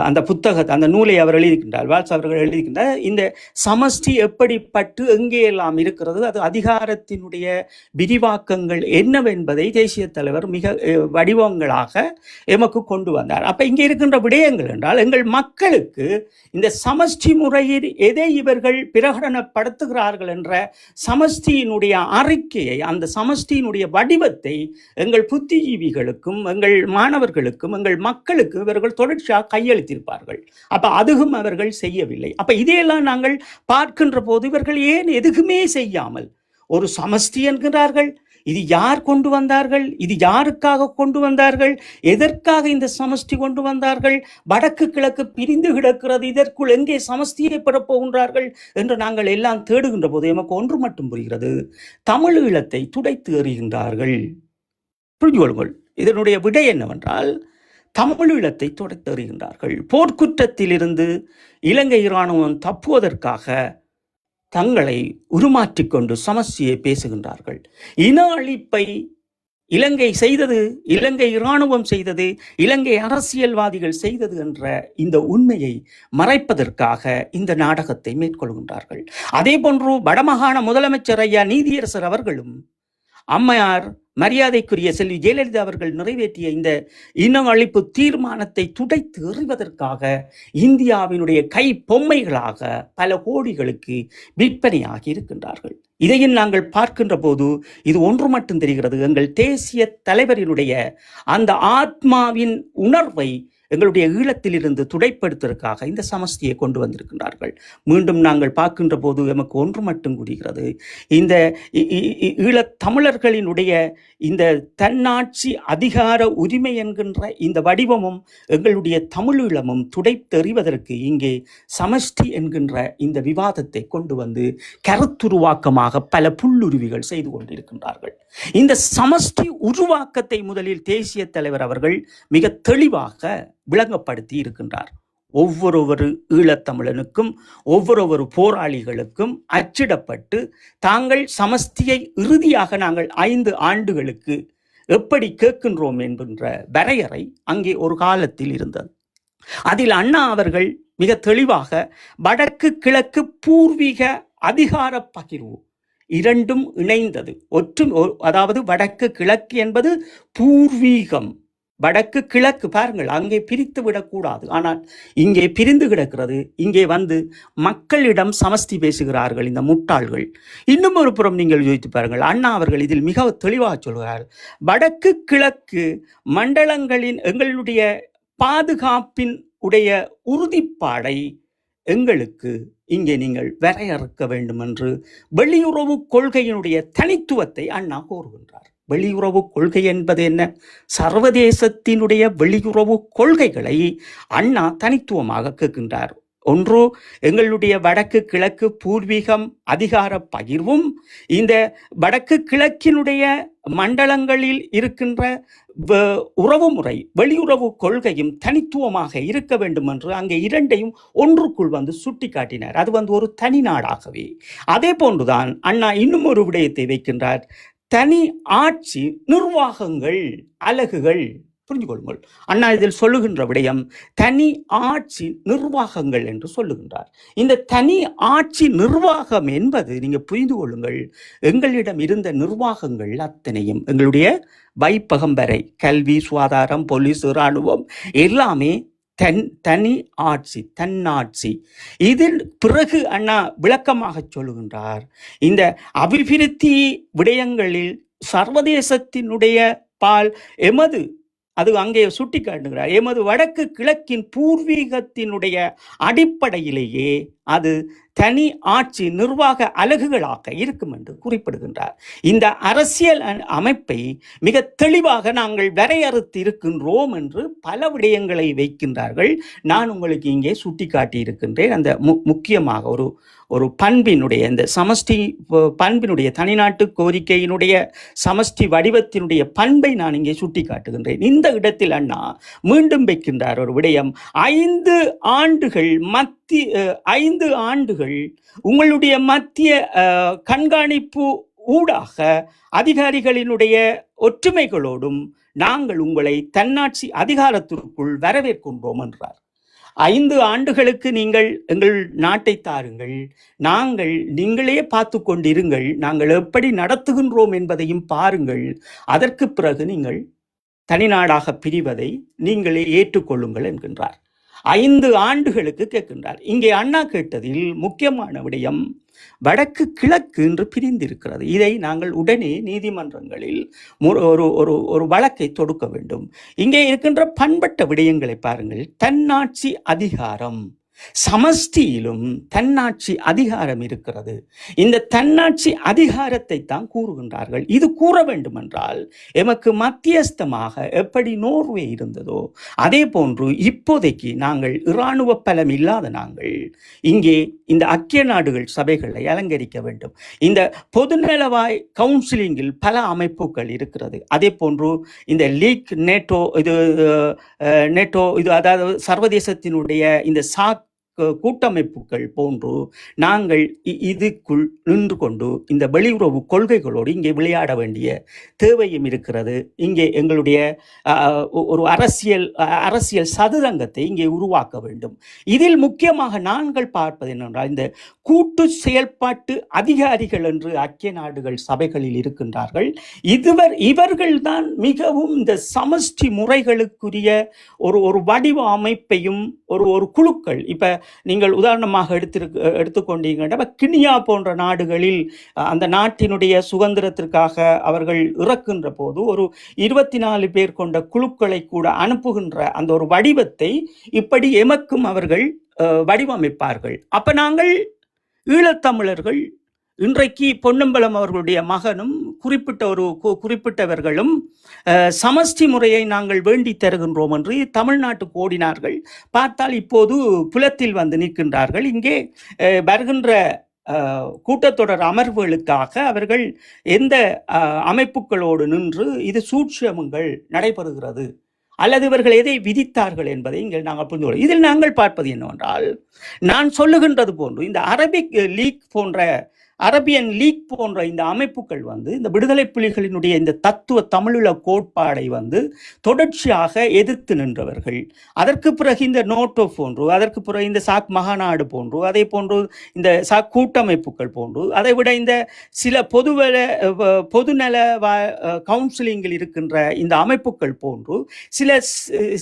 அந்த புத்தகத்தை, அந்த நூலை அவர் எழுதியிருக்கின்றார், வால்ஸ் அவர்கள் எழுதியிருக்கின்றார். இந்த சமஷ்டி எப்படிப்பட்டு எங்கேயெல்லாம் இருக்கிறது, அது அதிகாரத்தினுடைய விரிவாக்கங்கள் என்னவென்பதை தேசிய தலைவர் மிக வடிவங்களாக எமக்கு கொண்டு வந்தார். அப்போ இங்கே இருக்கின்ற விடயங்கள் என்றால், எங்கள் மக்களுக்கு இந்த சமஷ்டி முறையில் எதை இவர்கள் பிரகடனப்படுத்துகிறார்கள் என்ற சமஷ்டியினுடைய அறிக்கையை, அந்த சமஷ்டியினுடைய வடிவத்தை எங்கள் புத்திஜீவிகளுக்கும் எங்கள் மாணவர்களுக்கும் எங்கள் மக்களுக்கு இவர்கள் தொடர்ச்சியாக கையளித்திருப்பார்கள். அப்ப அதுவும் அவர்கள் செய்யவில்லை. அப்ப இதையெல்லாம் நாங்கள் பார்க்கின்ற போது இவர்கள் ஏன் எதுவுமே செய்யாமல் ஒரு சமஷ்டி என்கிறார்கள். இது யார் கொண்டு வந்தார்கள்? இது யாருக்காக கொண்டு வந்தார்கள்? எதற்காக இந்த சமஷ்டி கொண்டு வந்தார்கள்? வடக்கு கிழக்கு பிரிந்து கிடக்கிறது, இதற்குள் எங்கே சமஷ்டியை பெறப் போகின்றார்கள் என்று நாங்கள் எல்லாம் தேடுகின்ற போது எமக்கு ஒன்று மட்டும் புரிகிறது, தமிழ் ஈழத்தை துடைத்து எறிகின்றார்கள். புரிஞ்சு கொள்ளுங்கள். இதனுடைய விடை என்னவென்றால், தமிழீழத்தை துடைத்து எறிகின்றார்கள். போர்க்குற்றத்திலிருந்து இலங்கை இராணுவம் தப்புவதற்காக தங்களை உருமாற்றிக்கொண்டு சமஷ்டியை பேசுகின்றார்கள். இன அழிப்பை இலங்கை செய்தது, இலங்கை இராணுவம் செய்தது, இலங்கை அரசியல்வாதிகள் செய்தது என்ற இந்த உண்மையை மறைப்பதற்காக இந்த நாடகத்தை மேற்கொள்கின்றார்கள். அதே போன்று வடமாகாண முதலமைச்சர் ஐயா நீதியரசர் அவர்களும் அம்மையார் மரியாதைக்குரிய செல்வி ஜெயலலிதா அவர்கள் நிறைவேற்றிய இந்த இன அழிப்பு தீர்மானத்தை துடைத்து எறிவதற்காக இந்தியாவினுடைய கை பொம்மைகளாக பல கோடிகளுக்கு விற்பனையாகி இருக்கின்றார்கள். இதையும் நாங்கள் பார்க்கின்ற போது இது ஒன்று மட்டும் தெரிகிறது, எங்கள் தேசிய தலைவரினுடைய அந்த ஆத்மாவின் உணர்வை எங்களுடைய ஈழத்திலிருந்து துடைப்படுத்துவதற்காக இந்த சமஷ்டியை கொண்டு வந்திருக்கின்றார்கள். மீண்டும் நாங்கள் பார்க்கின்ற போது எமக்கு ஒன்று மட்டும் கூறுகிறது, இந்த ஈழத் தமிழர்களினுடைய இந்த தன்னாட்சி அதிகார உரிமை என்கின்ற இந்த வடிவமும் எங்களுடைய தமிழீழமும் துடைத்தெறிவதற்கு இங்கே சமஷ்டி என்கின்ற இந்த விவாதத்தை கொண்டு வந்து கருத்துருவாக்கமாக பல புல்லுருவிகள் செய்து கொண்டிருக்கின்றார்கள். இந்த சமஷ்டி உருவாக்கத்தை முதலில் தேசிய தலைவர் அவர்கள் மிக தெளிவாக விளங்கப்படுத்தி இருக்கின்றார். ஒவ்வொரு ஈழத்தமிழனுக்கும் ஒவ்வொரு போராளிகளுக்கும் அச்சிடப்பட்டு தாங்கள் சமஷ்டியை இறுதியாக நாங்கள் 5 ஆண்டுகளுக்கு எப்படி கேட்கின்றோம் என்கின்ற வரையறை அங்கே ஒரு காலத்தில் இருந்தது. அதில் அண்ணா அவர்கள் மிக தெளிவாக வடக்கு கிழக்கு பூர்வீக அதிகார பகிர்வு இரண்டும் இணைந்தது. அதாவது வடக்கு கிழக்கு என்பது பூர்வீகம், வடக்கு கிழக்கு பாருங்கள், அங்கே பிரித்து விடக்கூடாது. ஆனால் இங்கே பிரிந்து கிடக்கிறது. இங்கே வந்து மக்களிடம் சமஷ்டி பேசுகிறார்கள் இந்த முட்டாள்கள். இன்னும் ஒரு புறம் நீங்கள் யோசித்து பாருங்கள், அண்ணா அவர்கள் இதில் மிக தெளிவாக சொல்கிறார், வடக்கு கிழக்கு மண்டலங்களின் எங்களுடைய பாதுகாப்பின் உடைய உறுதிப்பாடை எங்களுக்கு இங்கே நீங்கள் வரையறுக்க வேண்டும் என்று வெளியுறவு கொள்கையினுடைய தனித்துவத்தை அண்ணா கோருகின்றார். வெளியுறவு கொள்கை என்பது என்ன? சர்வதேசத்தினுடைய வெளியுறவு கொள்கைகளை அண்ணா தனித்துவமாக கேட்கின்றார். ஒன்று, எங்களுடைய வடக்கு கிழக்கு பூர்வீகம் அதிகார பகிர்வும் இந்த வடக்கு கிழக்கினுடைய மண்டலங்களில் இருக்கின்ற உறவுமுறை வெளியுறவு கொள்கையும் தனித்துவமாக இருக்க வேண்டும் என்று அங்கே இரண்டையும் ஒன்றுக்குள் சுட்டி காட்டினார். அது ஒரு தனி நாடாகவே. அதே போன்றுதான் அண்ணா இன்னும் ஒரு விடயத்தை வைக்கின்றார். தனி ஆட்சி நிர்வாகங்கள் அலகுகள். புரிஞ்சு கொள்ளுங்கள், அண்ணா இதில் சொல்லுகின்ற விடயம் தனி ஆட்சி நிர்வாகங்கள் என்று சொல்லுகின்றார். இந்த தனி ஆட்சி நிர்வாகம் என்பது நீங்க புரிந்து கொள்ளுங்கள், எங்களிடம் இருந்த நிர்வாகங்கள் அத்தனையும் எங்களுடைய வைப்பகம் வரை கல்வி, சுகாதாரம், போலீஸ், இராணுவம் எல்லாமே தனி ஆட்சி, தன்னாட்சி. இதில் பிறகு அண்ணா விளக்கமாக சொல்லுகின்றார், இந்த அபிவிருத்தி விடயங்களில் சர்வதேசத்தினுடைய பால் எமது அது அங்கே சுட்டி காட்டுகிறார், எமது வடக்கு கிழக்கின் பூர்வீகத்தினுடைய அடிப்படையிலேயே அது தனி ஆட்சி நிர்வாக அலகுகளாக இருக்கும் என்று குறிப்பிடுகின்றார். இந்த அரசியல் அமைப்பை மிக தெளிவாக நாங்கள் வரையறுத்து இருக்கின்றோம் என்று பல விடயங்களை வைக்கின்றார்கள். நான் உங்களுக்கு இங்கே சுட்டி காட்டி இருக்கின்றேன். அந்த முக்கியமாக ஒரு பண்பினுடைய இந்த சமஷ்டி பண்பினுடைய தனிநாட்டு கோரிக்கையினுடைய சமஷ்டி வடிவத்தினுடைய பண்பை நான் இங்கே சுட்டி காட்டுகின்றேன். இந்த இடத்தில் அண்ணா மீண்டும் வைக்கின்றார் ஒரு விடயம். 5 ஆண்டுகள் உங்களுடைய மத்திய கண்காணிப்பு ஊடாக அதிகாரிகளினுடைய ஒற்றுமைகளோடும் நாங்கள் உங்களை தன்னாட்சி அதிகாரத்திற்குள் வரவேற்கின்றோம் என்றார். 5 ஆண்டுகளுக்கு நீங்கள் எங்கள் நாட்டை தாருங்கள், நீங்களே பார்த்து கொண்டிருங்கள், நாங்கள் எப்படி நடத்துகின்றோம் என்பதையும் பாருங்கள், அதற்கு பிறகு நீங்கள் தனிநாடாக பிரிவதை நீங்களே ஏற்றுக்கொள்ளுங்கள் என்கின்றார். 5 ஆண்டுகளுக்கு கேட்கின்றார். இங்கே அண்ணா கேட்டதில் முக்கியமான விடயம் வடக்கு கிழக்கு என்று பிரிந்திருக்கிறது. இதை நாங்கள் உடனே நீதிமன்றங்களில் ஒரு வழக்கை தொடுக்க வேண்டும். இங்கே இருக்கின்ற பண்பட்ட விடயங்களை பாருங்கள். தன்னாட்சி அதிகாரம், சமஷ்டியிலும் தன்னாட்சி அதிகாரம் இருக்கிறது. இந்த தன்னாட்சி அதிகாரத்தை தான் கூறுகின்றார்கள். இது கூற வேண்டும் என்றால் எமக்கு மத்தியஸ்தமாக எப்படி நோர்வே இருந்ததோ அதே போன்று இப்போதைக்கு நாங்கள் இராணுவ பலம் இல்லாத நாங்கள் இங்கே இந்த ஐக்கிய நாடுகள் சபைகளை அலங்கரிக்க வேண்டும். இந்த பொதுநலவாய் கவுன்சிலிங்கில் பல அமைப்புகள் இருக்கிறது. அதே போன்று இந்த லீக், நேட்டோ இது அதாவது சர்வதேசத்தினுடைய இந்த கூட்டமைப்புகள் போன்று நாங்கள் இதுக்குள் நின்று கொண்டு இந்த வெளியுறவு கொள்கைகளோடு இங்கே விளையாட வேண்டிய தேவையும் இருக்கிறது. இங்கே எங்களுடைய ஒரு அரசியல் சதுரங்கத்தை இங்கே உருவாக்க வேண்டும். இதில் முக்கியமாக நாங்கள் பார்ப்பது என்னென்றால் இந்த கூட்டு செயல்பாட்டு அதிகாரிகள் என்று ஐக்கிய நாடுகள் சபைகளில் இருக்கின்றார்கள். இவர்கள்தான் மிகவும் இந்த சமஷ்டி முறைகளுக்குரிய ஒரு வடிவ அமைப்பையும் ஒரு குழுக்கள். இப்ப நீங்கள் உதாரணமாக எடுத்துக்கொண்டீங்கன்னா கினியா போன்ற நாடுகளில் அந்த நாட்டினுடைய சுதந்திரத்திற்காக அவர்கள் இறக்கின்ற போது ஒரு 24 பேர் கொண்ட குழுக்களை கூட அனுப்புகின்ற அந்த ஒரு வடிவத்தை இப்படி எமக்கும் அவர்கள் வடிவமைப்பார்கள். அப்ப நாங்கள் ஈழத்தமிழர்கள் இன்றைக்கு பொன்னம்பலம் அவர்களுடைய மகனும் குறிப்பிட்டவர்களும் சமஷ்டி முறையை நாங்கள் வேண்டி தருகின்றோம் என்று தமிழ்நாட்டுக்கு ஓடினார்கள். பார்த்தால் இப்போது புலத்தில் நிற்கின்றார்கள். இங்கே வருகின்ற கூட்டத்தொடர் அமர்வுகளுக்காக அவர்கள் எந்த அமைப்புகளோடு நின்று இது சூட்சமங்கள் நடைபெறுகிறது அல்லது இவர்கள் எதை விதித்தார்கள் என்பதை இங்கே நாங்கள் புரிந்து கொள்ள. இதில் நாங்கள் பார்ப்பது என்னவென்றால், நான் சொல்லுகின்றது போன்று இந்த அரபியன் லீக் போன்ற இந்த அமைப்புகள் இந்த விடுதலை புலிகளினுடைய இந்த தத்துவ தமிழீழ கோட்பாடை தொடர்ச்சியாக எதிர்த்து நின்றவர்கள். அதற்கு பிறகு இந்த நோட்டோ போன்று, அதற்கு பிறகு இந்த சாக் மகாநாடு போன்று, அதே போன்று இந்த சாக் கூட்டமைப்புகள் போன்று, அதை விட இந்த சில பொதுநல கவுன்சிலிங்கில் இருக்கின்ற இந்த அமைப்புகள் போன்று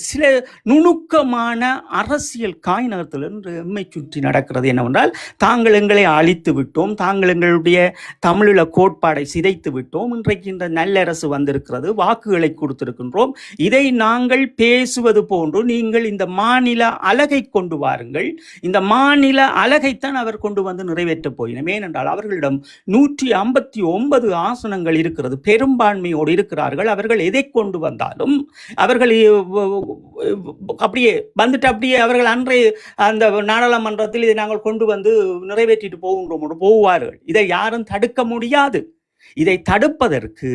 சில நுணுக்கமான அரசியல் காய் நகர்த்தல் எம்மை சுற்றி நடக்கிறது. என்னவென்றால், தாங்கள் எங்களை அழித்து விட்டோம், தாங்கள் எங்களுடைய தமிழீழ கோட்பாடை சிதைத்து விட்டோம், இன்றைக்கு இந்த நல்லரசு வந்திருக்கிறது, வாக்குகளை கொடுத்திருக்கின்றோம், இதை நாங்கள் பேசுவது போன்று நீங்கள் இந்த மாநில அலகை கொண்டு வாருங்கள். இந்த மாநில அலகைத்தான் அவர் கொண்டு நிறைவேற்றப் போயினோம். ஏனென்றால் அவர்களிடம் 159 ஆசனங்கள் இருக்கிறது, பெரும்பான்மையோடு இருக்கிறார்கள். அவர்கள் எதை கொண்டு வந்தாலும் அவர்கள் அப்படியே அவர்கள் அன்றைய அந்த நாடாளுமன்றத்தில் இதை நாங்கள் கொண்டு நிறைவேற்றிட்டு போகின்றோம் போவார்கள். இதை யாரும் தடுக்க முடியாது. இதை தடுப்பதற்கு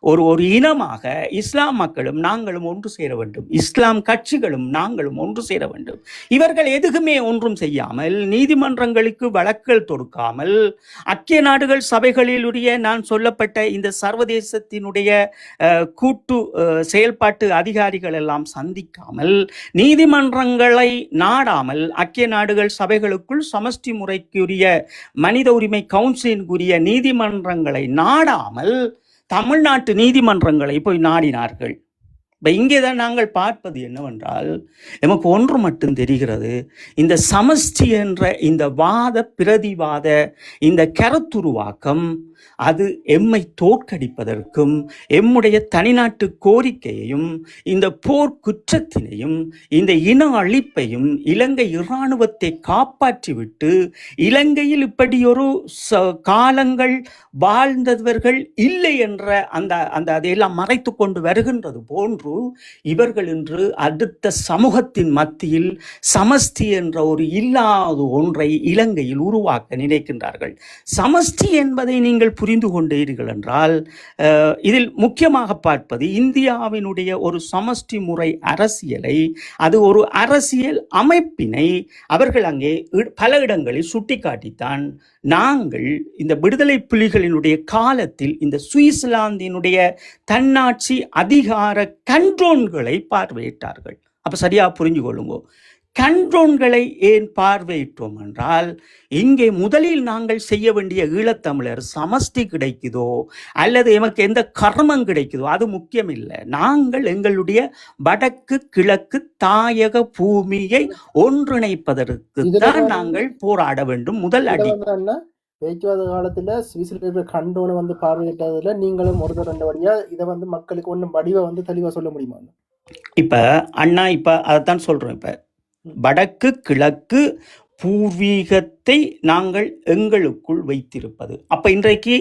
ஒரு ஒரு இனமாக இஸ்லாம் மக்களும் நாங்களும் ஒன்று சேர வேண்டும், இஸ்லாம் கட்சிகளும் நாங்களும் ஒன்று சேர வேண்டும். இவர்கள் எதுக்குமே ஒன்றும் செய்யாமல், நீதிமன்றங்களுக்கு வழக்குகள் தொடுக்காமல், ஐக்கிய நாடுகள் சபைகளிலுடைய நான் சொல்லப்பட்ட இந்த சர்வதேசத்தினுடைய கூட்டு செயல்பாட்டு அதிகாரிகள் எல்லாம் சந்திக்காமல், நீதிமன்றங்களை நாடாமல், ஐக்கிய நாடுகள் சபைகளுக்குள் சமஷ்டி முறைக்குரிய மனித உரிமை கவுன்சிலுக்குரிய நீதிமன்றங்களை நாடாமல் தமிழ்நாட்டு நீதிமன்றங்களை போய் நாடினார்கள். இப்போ இங்கே தான் நாங்கள் பார்ப்பது என்னவென்றால், நமக்கு ஒன்று மட்டும் தெரிகிறது, இந்த சமஷ்டி என்ற இந்த வாத பிரதிவாத இந்த கருத்துருவாக்கம் அது எம்மை தோற்கடிப்பதற்கும் எம்முடைய தனிநாட்டு கோரிக்கையையும் இந்த போர் குற்றத்தினையும் இந்த இன அழிப்பையும் இலங்கை இராணுவத்தை காப்பாற்றிவிட்டு இலங்கையில் இப்படி ஒரு காலங்கள் வாழ்ந்தவர்கள் இல்லை என்ற அந்த அந்த அதையெல்லாம் மறைத்து கொண்டு வருகின்றது போன்று இவர்கள் இன்று அடுத்த சமூகத்தின் மத்தியில் சமஷ்டி என்ற ஒரு இல்லாத ஒன்றை இலங்கையில் உருவாக்க நினைக்கின்றார்கள். சமஷ்டி என்பதை நீங்கள் புரிந்து கொண்டீர்கள் என்றால், இதில் முக்கியமாக பார்ப்பது இந்தியாவினுடைய ஒரு சமஷ்டி முறை அரசியலை, அது ஒரு அரசியல் அமைப்பினை அவர்கள் அங்கே பல இடங்களில் சுட்டிக்காட்டித்தான் நாங்கள் இந்த விடுதலை புலிகளினுடைய காலத்தில் இந்த சுவிட்சர்லாந்தினுடைய தன்னாட்சி அதிகார கண்ட்ரோல்களை பார்வையிட்டார்கள். அப்ப சரியா புரிஞ்சு கொள்ளுங்க. கண்ட்ரோன்களை ஏன் பார்வையிட்டோம் என்றால், இங்கே முதலில் நாங்கள் செய்ய வேண்டிய ஈழத்தமிழர் சமஷ்டி கிடைக்குதோ அல்லது எமக்கு எந்த கர்மம் கிடைக்குதோ அது முக்கியம் இல்லை. நாங்கள் எங்களுடைய வடக்கு கிழக்கு தாயக பூமியை ஒன்றிணைப்பதற்கு தான் நாங்கள் போராட வேண்டும். முதல் அடி பேச்சுவாத காலத்துல சுவிட்சர்லாந்து கண்டோனை வந்து பார்வையிட்டதுல நீங்களும் ஒரு ரெண்டு வழியா இதை வந்து மக்களுக்கு ஒன்றும் வடிவை வந்து தெளிவா சொல்ல முடியுமா? இப்ப அண்ணா இப்ப அதைத்தான் சொல்றோம். இப்ப வடக்கு கிழக்கு பூர்வீகத்தை நாங்கள் எங்களுக்குள் வைத்திருப்பது. அப்ப இன்றைக்கு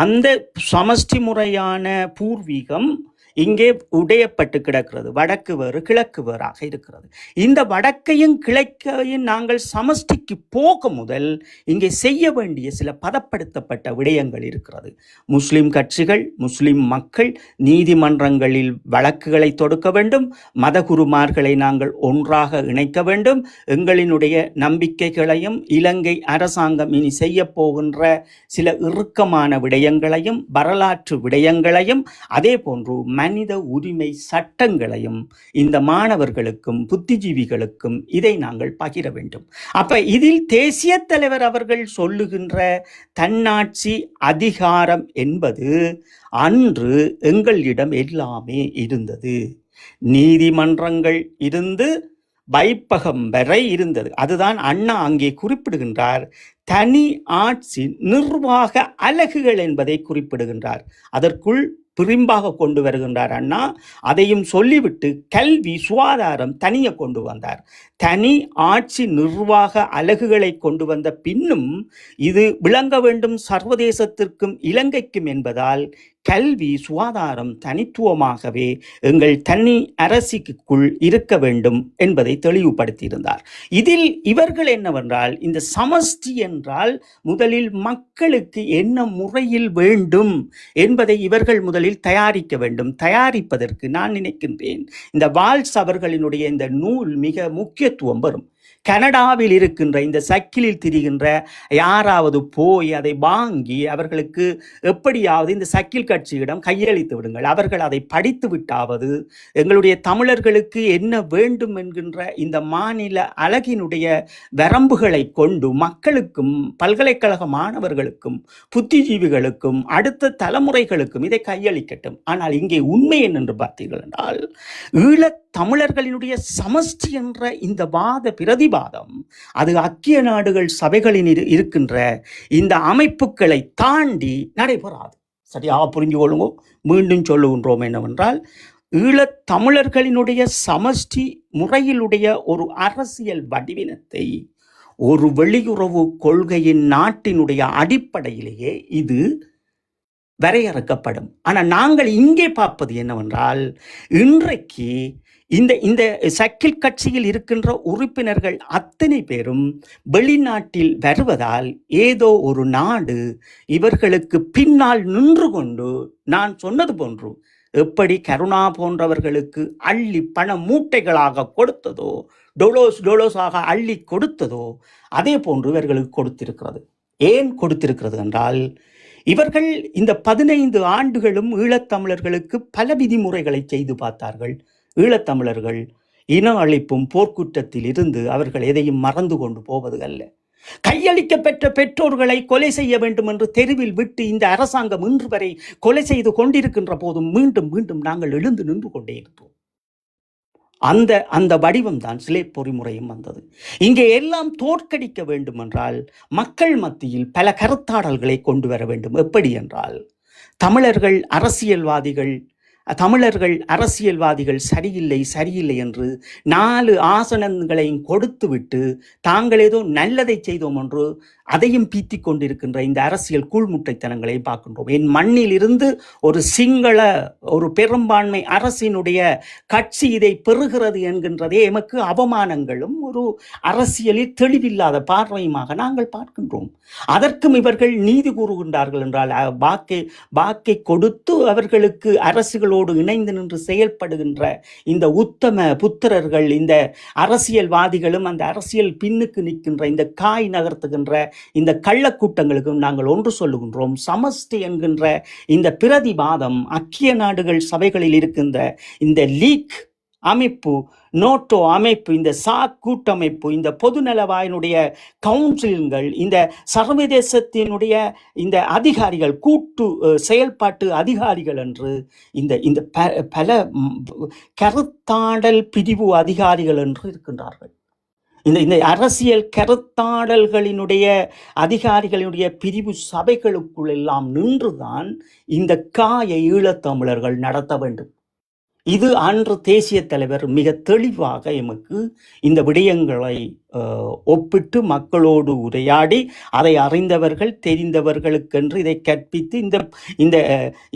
அந்த சமஷ்டி முறையான பூர்வீகம் இங்கே உடையப்பட்டு கிடக்கிறது. வடக்கு வேறு கிழக்கு வேறாக இருக்கிறது. இந்த வடக்கையும் கிழக்கையும் நாங்கள் சமஷ்டிக்கு போக முதல் இங்கே செய்ய வேண்டிய சில பதப்படுத்தப்பட்ட விடயங்கள் இருக்கிறது. முஸ்லிம் கட்சிகள், முஸ்லிம் மக்கள் நீதிமன்றங்களில் வழக்குகளை தொடுக்க வேண்டும். மதகுருமார்களை நாங்கள் ஒன்றாக இணைக்க வேண்டும். எங்களினுடைய நம்பிக்கைகளையும் இலங்கை அரசாங்கம் இனி செய்ய போகின்ற சில இறுக்கமான விடயங்களையும் வரலாற்று விடயங்களையும் அதே போன்று மனித உரிமை சட்டங்களையும் இந்த மாணவர்களுக்கும் புத்திஜீவிகளுக்கும் இதை நாங்கள் பகிர வேண்டும். அப்ப இதில் தேசிய தலைவர் அவர்கள் சொல்லுகின்ற தன்னாட்சி அதிகாரம் என்பது அன்று எங்களிடம் எல்லாமே இருந்தது. நீதிமன்றங்கள் இருந்து வைப்பகம் வரை இருந்தது. அதுதான் அண்ணா அங்கே குறிப்பிடுகின்றார். தனி ஆட்சி நிர்வாக அலகுகள் என்பதை குறிப்பிடுகின்றார். அதற்குள் பிரிம்பாக கொண்டு வருகின்றார் அண்ணா. அதையும் சொல்லிவிட்டு கல்வி சுகாதாரம் தனியே கொண்டு வந்தார். தனி ஆட்சி நிர்வாக அலகுகளை கொண்டு வந்த பின்னும் இது விளங்க வேண்டும் சர்வதேசத்திற்கும் இலங்கைக்கும் என்பதால் கல்வி சுகாதாரம் தனித்துவமாகவே எங்கள் தனி அரசுக்குள் இருக்க வேண்டும் என்பதை தெளிவுபடுத்தியிருந்தார். இதில் இவர்கள் என்னவென்றால், இந்த சமஷ்டி என்றால் முதலில் மக்களுக்கு என்ன முறையில் வேண்டும் என்பதை இவர்கள் முதலில் தயாரிக்க வேண்டும். தயாரிப்பதற்கு நான் நினைக்கின்றேன் இந்த வால்ஸ் அவர்களினுடைய இந்த நூல் மிக முக்கியத்துவம் வரும். கனடாவில் இருக்கின்ற இந்த சக்கிலில் திரிகின்ற யாராவது போய் அதை வாங்கி அவர்களுக்கு எப்படியாவது இந்த சக்கில் கட்சியிடம் கையளித்து விடுங்கள். அவர்கள் அதை படித்து விட்டாவது எங்களுடைய தமிழர்களுக்கு என்ன வேண்டும் என்கின்ற இந்த மாநில அழகினுடைய வரம்புகளை கொண்டு மக்களுக்கும் பல்கலைக்கழக மாணவர்களுக்கும் புத்திஜீவிகளுக்கும் அடுத்த தலைமுறைகளுக்கும் இதை கையளிக்கட்டும். ஆனால் இங்கே உண்மை என்னென்று பார்த்தீர்கள் என்றால், ஈழத் தமிழர்களினுடைய சமஷ்டி என்ற இந்த வாத பிரதிவாதம் அது ஐக்கிய நாடுகள் சபைகளில் இருக்கின்ற இந்த அமைப்புகளை தாண்டி நடைபெறாது. சரியா புரிஞ்சு கொள்ளுங்க. மீண்டும் சொல்லுகின்றோம் என்னவென்றால், ஈழத் தமிழர்களினுடைய சமஷ்டி முறையிலுடைய ஒரு அரசியல் வடிவினத்தை ஒரு வெளியுறவு கொள்கையின் நாட்டினுடைய அடிப்படையிலேயே இது வரையறுக்கப்படும். ஆனால் நாங்கள் இங்கே பார்ப்பது என்னவென்றால், இன்றைக்கு இந்த இந்த சக்கில் கட்சியில் இருக்கின்ற உறுப்பினர்கள் அத்தனை பேரும் வெளிநாட்டில் வருவதால் ஏதோ ஒரு நாடு இவர்களுக்கு பின்னால் நின்று கொண்டு, நான் சொன்னது போன்று எப்படி கருணா போன்றவர்களுக்கு அள்ளி பண மூட்டைகளாக கொடுத்ததோ, டொலோஸாக அள்ளி கொடுத்ததோ, அதே போன்று இவர்களுக்கு கொடுத்திருக்கிறது. ஏன் கொடுத்திருக்கிறது என்றால், இவர்கள் இந்த 15 ஆண்டுகளும் ஈழத்தமிழர்களுக்கு பல விதிமுறைகளை செய்து பார்த்தார்கள். ஈழத்தமிழர்கள் இன அழிப்பும் போர்க்குற்றத்தில் இருந்து அவர்கள் எதையும் மறந்து கொண்டு போவது அல்ல. கையளிக்கப்பெற்ற பெற்றோர்களை கொலை செய்ய வேண்டும் என்று தெருவில் விட்டு இந்த அரசாங்கம் இன்று வரை கொலை செய்து கொண்டிருக்கின்ற போதும் மீண்டும் மீண்டும் நாங்கள் எழுந்து நின்று கொண்டே இருப்போம். அந்த அந்த வடிவம் தான் சிலை பொறிமுறையும் வந்தது. இங்கே எல்லாம் தோற்கடிக்க வேண்டும் என்றால் மக்கள் மத்தியில் பல கருத்தாடல்களை கொண்டு வர வேண்டும். எப்படி என்றால், தமிழர்கள் அரசியல்வாதிகள் சரியில்லை என்று 4 ஆசனங்களையும் கொடுத்துவிட்டு தாங்கள் ஏதோ நல்லதை செய்தோம் என்று அதையும் பீத்தி கொண்டிருக்கின்ற இந்த அரசியல் கூழ்முட்டைத்தனங்களை பார்க்கின்றோம். என் மண்ணில் இருந்து ஒரு பெரும்பான்மை அரசினுடைய கட்சி இதை பெறுகிறது என்கின்றதே எமக்கு அவமானங்களும் ஒரு அரசியலில் தெளிவில்லாத பார்வையுமாக நாங்கள் பார்க்கின்றோம். அதற்கும் இவர்கள் நீதி கூறுகின்றார்கள் என்றால், வாக்கை கொடுத்து அவர்களுக்கு அரசுகளோடு இணைந்து நின்று செயல்படுகின்ற இந்த உத்தம புத்திரர்கள், இந்த அரசியல்வாதிகளும் அந்த அரசியல் பின்னுக்கு நிற்கின்ற இந்த காய் நகர்த்துகின்ற இந்த கள்ளக்கூட்டங்களுக்கும் நாங்கள் ஒன்று சொல்லுகின்றோம். சமஷ்டி என்கின்ற இந்த பிரதிவாதம் ஐக்கிய நாடுகள் சபைகளில் இருக்கின்ற இந்த லீக் அமைப்பு, நோட்டோ அமைப்பு, இந்த சாக் கூட்டமைப்பு, இந்த பொதுநலவாயினுடைய கவுன்சில்கள், இந்த சர்வதேசத்தினுடைய இந்த அதிகாரிகள், கூட்டு செயல்பாட்டு அதிகாரிகள் என்று இந்த பல கருத்தாடல் பிரிவு அதிகாரிகள் என்று இருக்கின்றார்கள். இந்த அரசியல் கருத்தாடல்களினுடைய அதிகாரிகளினுடைய பிரிவு சபைகளுக்குள் எல்லாம் நின்றுதான் இந்த காயை ஈழத்தமிழர்கள் நடத்த வேண்டும். இது அன்று தேசிய தலைவர் மிக தெளிவாக எமக்கு இந்த விடயங்களை ஒப்பிட்டு மக்களோடு உரையாடி அதை அறிந்தவர்கள் தெரிந்தவர்களுக்கென்று இதை கற்பித்து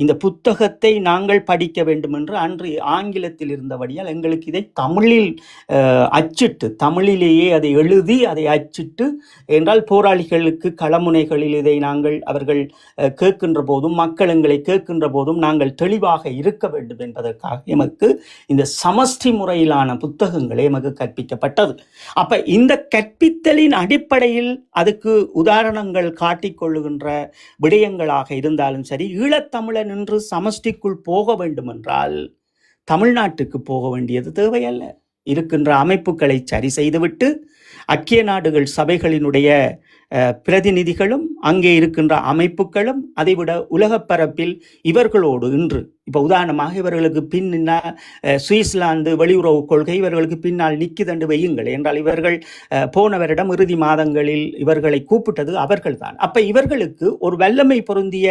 இந்த புத்தகத்தை நாங்கள் படிக்க வேண்டும் என்று அன்று ஆங்கிலத்தில் இருந்தபடியால் எங்களுக்கு இதை தமிழில் அச்சிட்டு, தமிழிலேயே அதை எழுதி அதை அச்சிட்டு, என்றால் போராளிகளுக்கு களமுனைகளில் இதை அவர்கள் கேட்கின்ற போதும், மக்கள் எங்களை கேட்கின்ற போதும் நாங்கள் தெளிவாக இருக்க வேண்டும் என்பதற்காக எமக்கு இந்த சமஷ்டி முறையிலான புத்தகங்களே எமக்கு கற்பிக்கப்பட்டது. அப்ப இந்த கற்பித்தலின் அடிப்படையில் அதுக்கு உதாரணங்கள் காட்டிக்கொள்ளுகின்ற விடயங்களாக இருந்தாலும் சரி, ஈழத்தமிழன் என்று சமஷ்டிக்குள் போக வேண்டும் என்றால் தமிழ்நாட்டுக்கு போக வேண்டியது தேவையல்ல. இருக்கின்ற அமைப்புகளை சரி செய்துவிட்டு ஐக்கிய நாடுகள் சபைகளினுடைய பிரதிநிதிகளும் அங்கே இருக்கின்ற அமைப்புகளும் அதைவிட உலகப் பரப்பில் இவர்களோடு இன்று இப்போ உதாரணமாக இவர்களுக்கு சுவிட்சர்லாந்து வெளியுறவு கொள்கை இவர்களுக்கு பின்னால் நிற்கிதண்டு வையுங்கள் என்றால், இவர்கள் போன வருடம் இறுதி மாதங்களில் இவர்களை கூப்பிட்டது அவர்கள்தான். அப்ப இவர்களுக்கு ஒரு வல்லமை பொருந்திய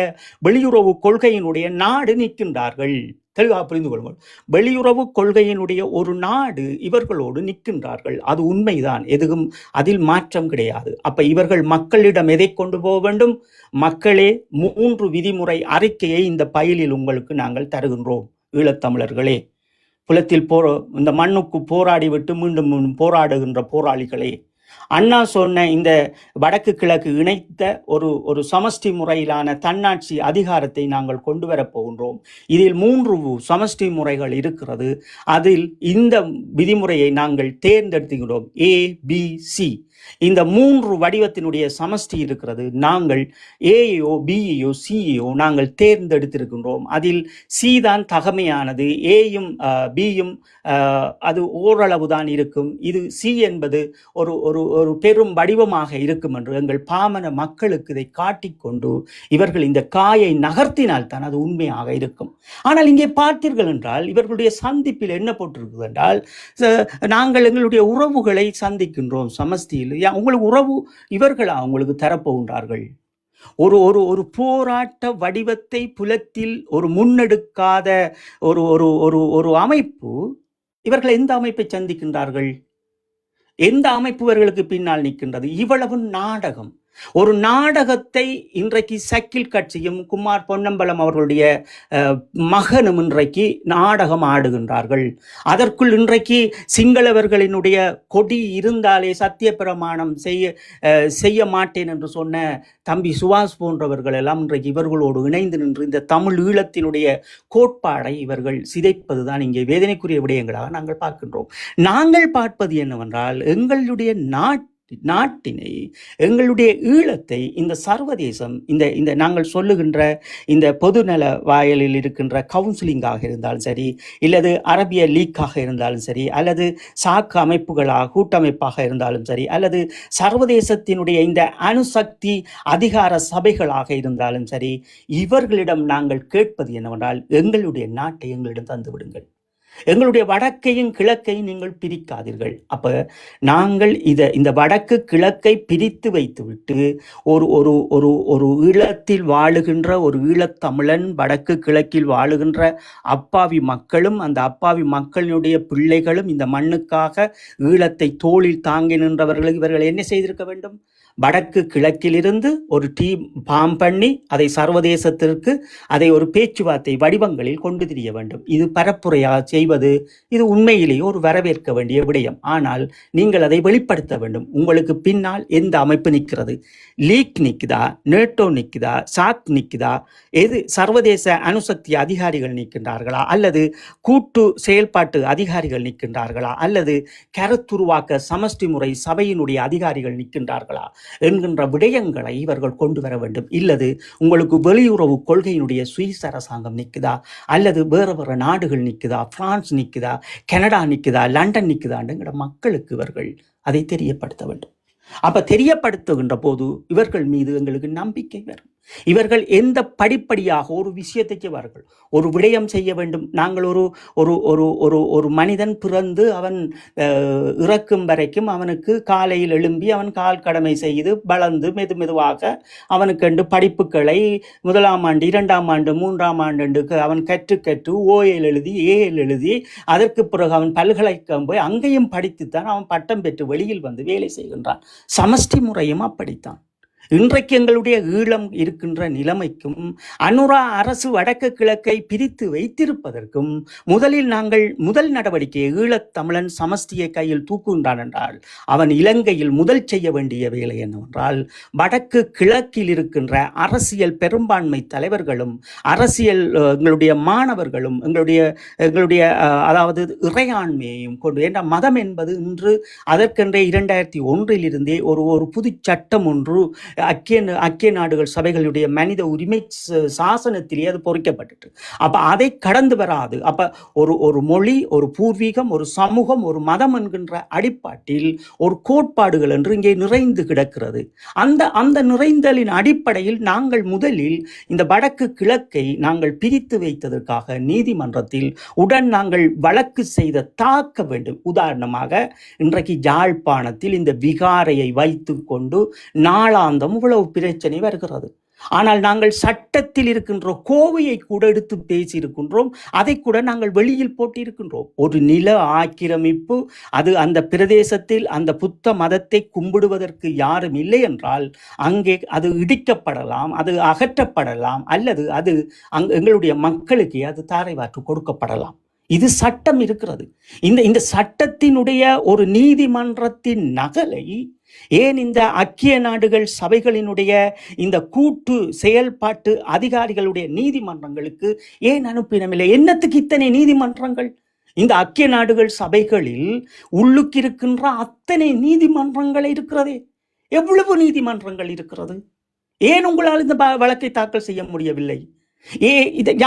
வெளியுறவு கொள்கையினுடைய நாடு நிற்கின்றார்கள். தெளிவாக புரிந்து கொள்ளுங்கள். வெளியுறவு கொள்கையினுடைய ஒரு நாடு இவர்களோடு நிற்கின்றார்கள். அது உண்மைதான், எதுவும் அதில் மாற்றம் கிடையாது. அப்ப இவர்கள் மக்களிடம் எதை கொண்டு போக வேண்டும்? மக்களே, 3 விதிமுறை அறிக்கையை இந்த பயிலில் உங்களுக்கு நாங்கள் தருகின்றோம். ஈழத்தமிழர்களே, புலத்தில் இந்த மண்ணுக்கு போராடிவிட்டு மீண்டும் போராடுகின்ற போராளிகளே, அண்ணா சொன்ன இந்த வடக்கு கிழக்கு இணைத்த ஒரு சமஷ்டி முறையிலான தன்னாட்சி அதிகாரத்தை நாங்கள் கொண்டு வரப் போகின்றோம். இதில் 3 சமஷ்டி முறைகள் இருக்கிறது. அதில் இந்த விதிமுறையை நாங்கள் தேர்ந்தெடுத்துகிறோம். ABC இந்த 3 வடிவத்தினுடைய சமஷ்டி இருக்கிறது. நாங்கள் ஏயோ பியோ சியோ நாங்கள் தேர்ந்தெடுத்திருக்கின்றோம். அதில் சி தான் தகமையானது, ஏயும் பியும் அது ஓரளவு தான் இருக்கும். இது சி என்பது ஒரு பெரும் வடிவமாக இருக்கும் என்று எங்கள் பாமன மக்களுக்கு இதை காட்டிக்கொண்டு இவர்கள் இந்த காயை நகர்த்தினால் தான் அது உண்மையாக இருக்கும். ஆனால் இங்கே பார்த்தீர்கள் என்றால் இவர்களுடைய சந்திப்பில் என்ன போட்டிருக்குது என்றால், நாங்கள் எங்களுடைய உறவுகளை சந்திக்கின்றோம் சமஷ்டியில். உங்களுக்கு உறவு இவர்களா உங்களுக்கு தரப்போகின்றார்கள்? ஒரு போராட்ட வடிவத்தை புலத்தில் ஒரு முன்னெடுக்காத ஒரு அமைப்பு, இவர்கள் எந்த அமைப்பை சந்திக்கின்றார்கள்? எந்த அமைப்பு இவர்களுக்கு பின்னால் நிற்கின்றது? இவ்வளவு நாடகம். ஒரு நாடகத்தை இன்றைக்கு சக்கில் கட்சியும் குமார் பொன்னம்பலம் அவர்களுடைய மகனும் இன்றைக்கு நாடகம் ஆடுகின்றார்கள். அதற்குள் இன்றைக்கு சிங்களவர்களினுடைய கொடி இருந்தாலே சத்திய பிரமாணம் செய்ய மாட்டேன் என்று சொன்ன தம்பி சுபாஷ் போன்றவர்கள் எல்லாம் இன்றைக்கு இவர்களோடு இணைந்து நின்று இந்த தமிழ் ஈழத்தினுடைய கோட்பாடை இவர்கள் சிதைப்பதுதான் இங்கே வேதனைக்குரிய விடயங்களாக நாங்கள் பார்க்கின்றோம். நாங்கள் பார்ப்பது என்னவென்றால் எங்களுடைய நாட்டினை, எங்களுடைய ஈழத்தை இந்த சர்வதேசம் இந்த நாங்கள் சொல்லுகின்ற இந்த பொதுநல வாயலில் இருக்கின்ற கவுன்சிலிங்காக இருந்தாலும் சரி, இல்லது அரபிய லீக்காக இருந்தாலும் சரி, அல்லது சாக்கு அமைப்புகளாக கூட்டமைப்பாக இருந்தாலும் சரி, அல்லது சர்வதேசத்தினுடைய இந்த அணுசக்தி அதிகார சபைகளாக இருந்தாலும் சரி, இவர்களிடம் நாங்கள் கேட்பது என்னவென்றால் எங்களுடைய நாட்டை எங்களிடம் தந்து விடுங்கள். எங்களுடைய வடக்கையும் கிழக்கையும் நீங்கள் பிரிக்காதீர்கள். அப்ப நாங்கள் இந்த வடக்கு கிழக்கை பிரித்து வைத்துவிட்டு ஒரு ஒரு ஒரு ஒரு ஈழத்தில் வாழுகின்ற ஒரு ஈழத்தமிழன், வடக்கு கிழக்கில் வாழுகின்ற அப்பாவி மக்களும் அந்த அப்பாவி மக்களுடைய பிள்ளைகளும் இந்த மண்ணுக்காக ஈழத்தை தோளில் தாங்கி நின்றவர்களுக்கு இவர்கள் என்ன செய்திருக்க வேண்டும்? வடக்கு கிழக்கிலிருந்து ஒரு டீம் பாம் பண்ணி அதை சர்வதேசத்திற்கு அதை ஒரு பேச்சுவார்த்தை வடிவங்களில் கொண்டு திரிய வேண்டும். இது பரப்புரையாக செய்வது இது உண்மையிலேயே ஒரு வரவேற்க வேண்டிய விடயம். ஆனால் நீங்கள் அதை வெளிப்படுத்த வேண்டும். உங்களுக்கு பின்னால் எந்த அமைப்பு நிற்கிறது? லீக் நிற்குதா? நேட்டோ நிற்குதா? சாக் நிற்குதா? எது சர்வதேச அணுசக்தி அதிகாரிகள் நிற்கின்றார்களா? அல்லது கூட்டு செயல்பாட்டு அதிகாரிகள் நிற்கின்றார்களா? அல்லது கருத்துருவாக்க சமஷ்டி முறை சபையினுடைய அதிகாரிகள் நிற்கின்றார்களா என்கின்ற விடயங்களை இவர்கள் கொண்டு வர வேண்டும். இல்லது உங்களுக்கு வெளியுறவு கொள்கையினுடைய சுவிஸ் அரசாங்கம் நிற்குதா? அல்லது வேறு நாடுகள் நிற்குதா? பிரான்ஸ் நிற்குதா? கனடா நிற்குதா? லண்டன் நிற்குதாண்டுங்கிற மக்களுக்கு இவர்கள் அதை தெரியப்படுத்த வேண்டும். அப்ப தெரியப்படுத்துகின்ற போது இவர்கள் மீது எங்களுக்கு நம்பிக்கை வரும். இவர்கள் எந்த படிப்படியாக ஒரு விஷயத்தை செய்வார்கள். ஒரு விடயம் செய்ய வேண்டும். நாங்கள் ஒரு ஒரு ஒரு ஒரு ஒரு மனிதன் பிறந்து அவன் இறக்கும் வரைக்கும் அவனுக்கு காலையில் எழும்பி அவன் கால் கடமை செய்து வளர்ந்து மெதுவாக அவனுக்கு படிப்புகளை 1ஆம் ஆண்டு 2ஆம் ஆண்டு 3ஆம் ஆண்டு அவன் கற்று ஓஎல் எழுதி ஏஎல் எழுதி அதற்கு பிறகு அவன் பல்கலைக்கழகம் போய் அங்கேயும் படித்துத்தான் அவன் பட்டம் பெற்று வெளியில் வந்து வேலை செய்கின்றான். சமஷ்டி முறையும் அப்படித்தான். இன்றைக்கு எங்களுடைய ஈழம் இருக்கின்ற நிலைமைக்கும் அனுரா அரசு வடக்கு கிழக்கை பிரித்து வைத்திருப்பதற்கும் முதல் நடவடிக்கை ஈழத்தமிழன் சமஷ்டியை கையில் தூக்குகின்றான் என்றால் அவன் இலங்கையில் முதல் செய்ய வேண்டிய வேலை என்னவென்றால் வடக்கு கிழக்கில் இருக்கின்ற அரசியல் பெரும்பான்மை தலைவர்களும் அரசியல் எங்களுடைய மாணவர்களும் எங்களுடைய அதாவது இறையாண்மையையும் கொண்டு, ஏன்னா மதம் என்பது இன்று அதற்கென்றே 2001 ஒரு புது சட்டம் ஒன்று ஐக்கிய நாடுகள் சபைகளுடைய மனித உரிமை சாசனத்திலே அது பொறிக்கப்பட்டு அப்ப அதை கடந்து வராது. அப்ப ஒரு மொழி, ஒரு பூர்வீகம், ஒரு சமூகம், ஒரு மதம் என்கின்ற அடிப்படையில் ஒரு கோட்பாடுகள் என்று இங்கே நிறைந்து கிடக்கிறது. அந்த நிறைந்தலின் அடிப்படையில் நாங்கள் முதலில் இந்த வடக்கு கிழக்கை நாங்கள் பிரித்து வைத்ததற்காக நீதிமன்றத்தில் நாங்கள் வழக்கு செய்த தாக்க வேண்டும். உதாரணமாக இன்றைக்கு யாழ்ப்பாணத்தில் இந்த விகாரையை வைத்து கொண்டு நாளாந்தம் இவ்வளவு பிரச்சனை வருகிறது. ஆனால் நாங்கள் சட்டத்தில் இருக்கின்ற கோவையை கூட எடுத்து பேசியிருக்கின்றோம். அதை கூட நாங்கள் வெளியில் போட்டிருக்கின்றோம். ஒரு நில ஆக்கிரமிப்பு, அது அந்த பிரதேசத்தில் அந்த புத்த மதத்தை கும்பிடுவதற்கு யாரும் இல்லை என்றால் அங்கே அது இடிக்கப்படலாம், அது அகற்றப்படலாம், அல்லது அது எங்களுடைய மக்களுக்கு அது தாரைவாற்று கொடுக்கப்படலாம். இது சட்டம் இருக்கிறது. இந்த சட்டத்தினுடைய ஒரு நீதிமன்றத்தின் நகலை ஏன் இந்த ஐக்கிய நாடுகள் சபைகளினுடைய இந்த கூட்டு செயல்பாட்டு அதிகாரிகளுடைய நீதிமன்றங்களுக்கு ஏன் அனுப்பினமில்லை? என்னத்துக்கு இத்தனை நீதிமன்றங்கள்? இந்த ஐக்கிய நாடுகள் சபைகளில் உள்ளுக்கு இருக்கின்ற அத்தனை நீதிமன்றங்கள் இருக்கிறதே. எவ்வளவு நீதிமன்றங்கள் இருக்கிறது? ஏன் உங்களால் இந்த வழக்கை தாக்கல் செய்ய முடியவில்லை?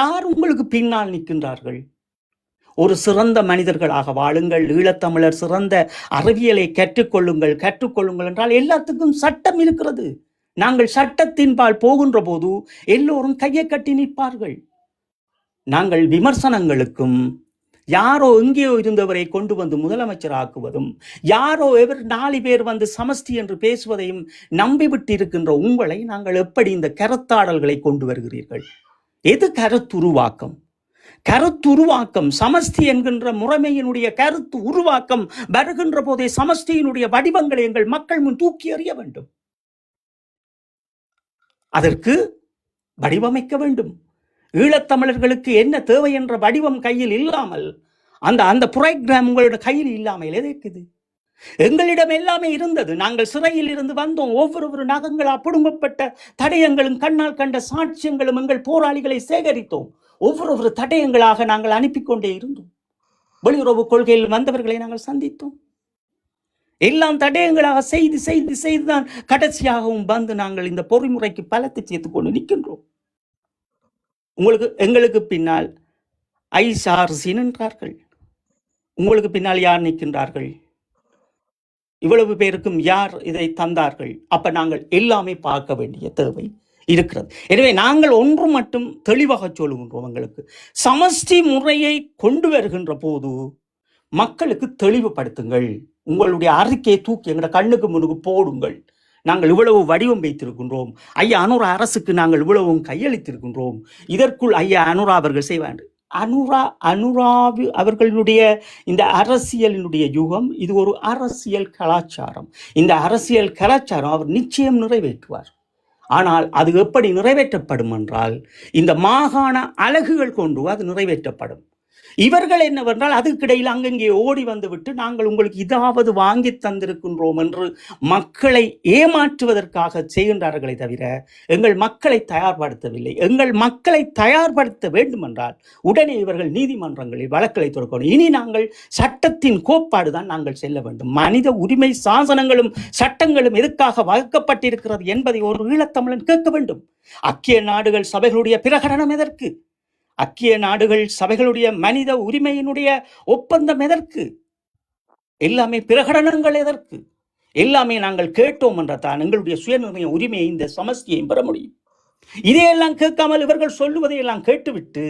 யார் உங்களுக்கு பின்னால் நிற்கின்றார்கள்? ஒரு சிறந்த மனிதர்களாக வாழுங்கள், ஈழத்தமிழர் சிறந்த அறிவியலை கற்றுக்கொள்ளுங்கள் என்றால் எல்லாத்துக்கும் சட்டம் இருக்கிறது. நாங்கள் சட்டத்தின்பால் போகின்ற போது எல்லோரும் கையை கட்டி நிற்பார்கள். நாங்கள் விமர்சனங்களுக்கும் யாரோ எங்கேயோ இருந்தவரை கொண்டு வந்து முதலமைச்சர் ஆக்குவதும், யாரோ 4 பேர் வந்து சமஷ்டி என்று பேசுவதையும் நம்பிவிட்டு இருக்கின்ற உங்களை நாங்கள் எப்படி இந்த கருத்தாடல்களை கொண்டு வருகிறீர்கள்? எது கருத்துருவாக்கம்? சமஷ்டி என்கின்ற முறைமையினுடைய கருத்து உருவாக்கம் வருகின்ற போதே சமஷ்டியினுடைய வடிவங்களை எங்கள் மக்கள் முன் தூக்கி எறிய வேண்டும். அதற்கு வடிவமைக்க வேண்டும். ஈழத்தமிழர்களுக்கு என்ன தேவை என்ற வடிவம் கையில் இல்லாமல், அந்த அந்த புரோகிராம் உங்களோட கையில் இல்லாமல் எதற்குது? எங்களிடம் எல்லாமே இருந்தது. நாங்கள் சிறையில் இருந்து வந்தோம். ஒவ்வொரு நகங்களா புடுங்கப்பட்ட தடயங்களும் கண்ணால் கண்ட சாட்சியங்களும் எங்கள் போராளிகளை சேகரித்தோம். ஒவ்வொரு தடயங்களாக நாங்கள் அனுப்பி கொண்டே இருந்தோம். வெளியுறவு கொள்கையில் வந்தவர்களை நாங்கள் சந்தித்தோம். எல்லாம் தடயங்களாக செய்து செய்து செய்துதான் கடைசியாகவும் வந்து நாங்கள் இந்த பொறிமுறைக்கு பலத்தை சேர்த்து கொண்டு நிற்கின்றோம். எங்களுக்கு பின்னால் ஐசார்சி நின்றார்கள். உங்களுக்கு பின்னால் யார் நிற்கின்றார்கள்? இவ்வளவு பேருக்கும் யார் இதை தந்தார்கள்? அப்ப நாங்கள் எல்லாமே பார்க்க வேண்டிய தேவை இருக்கிறது. எனவே நாங்கள் ஒன்று மட்டும் தெளிவாக சொல்லுகின்றோம். எங்களுக்கு சமஷ்டி முறையை கொண்டு வருகின்ற போது மக்களுக்கு தெளிவுபடுத்துங்கள். உங்களுடைய அறிக்கையை தூக்கி எங்களோட கண்ணுக்கு முன்னுக்கு போடுங்கள். நாங்கள் இவ்வளவு வடிவம் வைத்திருக்கின்றோம். ஐயா அனுரா அரசுக்கு நாங்கள் இவ்வளவும் கையளித்திருக்கின்றோம். இதற்குள் ஐயா அனுரா அவர்கள் செய்வாங்க. அனுராவி அவர்களுடைய இந்த அரசியலினுடைய யுகம், இது ஒரு அரசியல் கலாச்சாரம். இந்த அரசியல் கலாச்சாரம் அவர் நிச்சயம் நிறைவேற்றுவார். ஆனால் அது எப்படி நிறைவேற்றப்படும் என்றால், இந்த மாகாண அலகுகள் கொண்டு அது நிறைவேற்றப்படும். இவர்கள் என்னவென்றால் அதுக்கிடையில் அங்கங்கே ஓடி வந்துவிட்டு நாங்கள் உங்களுக்கு இதாவது வாங்கி தந்திருக்கின்றோம் என்று மக்களை ஏமாற்றுவதற்காக செய்கின்றார்களே தவிர எங்கள் மக்களை தயார்படுத்தவில்லை. எங்கள் மக்களை தயார்படுத்த வேண்டும் என்றால் உடனே இவர்கள் நீதிமன்றங்களில் வழக்குகளை தொடக்கணும். இனி நாங்கள் சட்டத்தின் கோட்பாடு தான் நாங்கள் செல்ல வேண்டும். மனித உரிமை சாசனங்களும் சட்டங்களும் எதுக்காக வகுக்கப்பட்டிருக்கிறது என்பதை ஒரு ஈழத்தமிழன் கேட்க வேண்டும். ஐக்கிய நாடுகள் சபைகளுடைய பிரகடனம் எதற்கு? ஐக்கிய நாடுகள் சபைகளுடைய மனித உரிமையினுடைய ஒப்பந்தம் எதற்கு? எல்லாமே பிரகடனங்கள் எதற்கு? எல்லாமே நாங்கள் கேட்டோம் என்றால் எங்களுடைய சுயநிர்ணய உரிமையை இந்த சமஷ்டியை பெற முடியும். இதையெல்லாம் கேட்காமல் இவர்கள் சொல்லுவதையெல்லாம் கேட்டுவிட்டு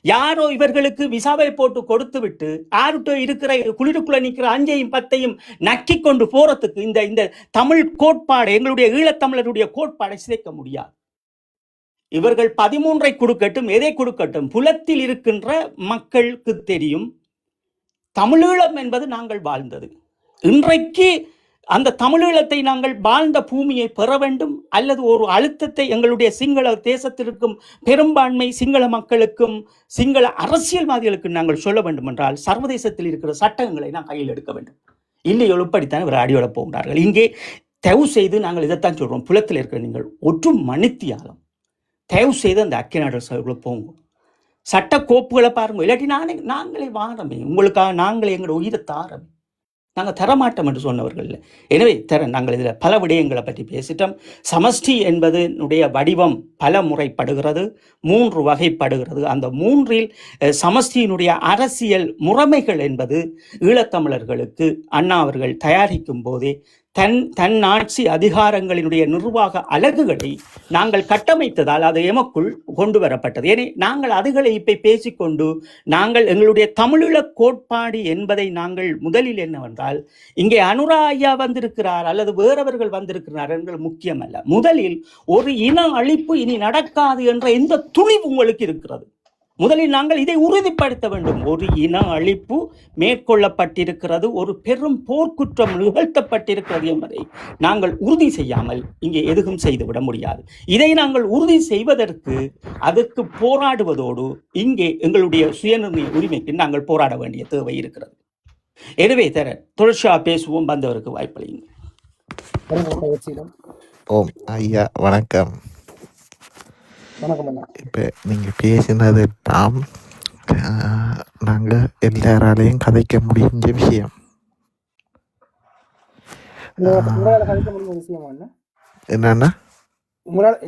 யாரோ இவர்களுக்கு விசாவை போட்டு கொடுத்து விட்டு யாருட்டோ இருக்கிற குளிருக்குள்ள நிற்கிற 5ஐயும் 10ஐயும் நக்கி கொண்டு போறதுக்கு இந்த தமிழ் கோட்பாடு, எங்களுடைய ஈழத்தமிழருடைய கோட்பாடை சிதைக்க முடியாது. இவர்கள் 13ஐ கொடுக்கட்டும், எதை கொடுக்கட்டும், புலத்தில் இருக்கின்ற மக்களுக்கு தெரியும் தமிழீழம் என்பது நாங்கள் வாழ்ந்தது. இன்றைக்கு அந்த தமிழீழத்தை நாங்கள் வாழ்ந்த பூமியை பெற வேண்டும், அல்லது ஒரு அழுத்தத்தை எங்களுடைய சிங்கள தேசத்திற்கும் பெரும்பான்மை சிங்கள மக்களுக்கும் சிங்கள அரசியல்வாதிகளுக்கும் நாங்கள் சொல்ல வேண்டும் என்றால் சர்வதேசத்தில் இருக்கிற சட்டங்களை நான் கையில் எடுக்க வேண்டும். இல்லையோ இப்படித்தான் இவர் அடியோட போகிறார்கள். இங்கே தயவு செய்து நாங்கள் இதைத்தான் சொல்றோம். புலத்தில் இருக்கிற நீங்கள் ஒற்றும் மணித்தியாலம் தயவு செய்து அந்த ஐக்கிய நாடுகள் சபைக்குள்ள போங்க. சட்ட கோப்புகளை பாருங்க. இல்லாட்டி நாங்களே வாரமே, உங்களுக்காக நாங்களே எங்களோட உயிரை தாரமே. நாங்கள் தரமாட்டோம் என்று சொன்னவர்கள் இல்லை. எனவே நாங்கள் இதில் பல விடயங்களை பற்றி பேசிட்டோம். சமஷ்டி என்பதனுடைய வடிவம் பல முறைப்படுகிறது, 3 வகைப்படுகிறது. அந்த 3இல் சமஷ்டியினுடைய அரசியல் முறைமைகள் என்பது ஈழத்தமிழர்களுக்கு அண்ணா அவர்கள் தயாரிக்கும் போதே தன் ஆட்சி அதிகாரங்களினுடைய நிர்வாக அலகுகளை நாங்கள் கட்டமைத்ததால் அது எமக்குள் கொண்டு வரப்பட்டது. ஏனே நாங்கள் அதுகளை இப்ப பேசிக்கொண்டு நாங்கள் எங்களுடைய தமிழீழ கோட்பாடு என்பதை நாங்கள் முதலில் என்னவென்றால் இங்கே அனுரா ஐயா வந்திருக்கிறார் அல்லது வேறவர்கள் வந்திருக்கிறார் என்பது முக்கியம் அல்ல. முதலில் ஒரு இன அழிப்பு இனி நடக்காது என்ற எந்த துணிவு உங்களுக்கு இருக்கிறது? முதலில் நாங்கள் இதை உறுதிப்படுத்த வேண்டும். ஒரு இன அழிப்பு மேற்கொள்ளப்பட்டிருக்கிறது, ஒரு பெரும் போர்க்குற்றம் நிகழ்த்தப்பட்டிருக்கிறது என்பதை நாங்கள் உறுதி செய்யாமல் இங்கே எதுவும் செய்துவிட முடியாது. இதை நாங்கள் உறுதி செய்வதற்கு அதற்கு போராடுவதோடு இங்கே எங்களுடைய சுயநிர்ணய உரிமைக்கு நாங்கள் போராட வேண்டிய தேவை இருக்கிறது. எனவே தொடர்ச்சியா பேசுவோம். வந்தவருக்கு வாய்ப்பளிங்க. ஓம் ஐயா வணக்கம். இப்போ நீங்கள் பேசினது எல்லாம் நாங்கள் எல்லாராலையும் கதைக்க முடிஞ்ச விஷயம். என்னன்னா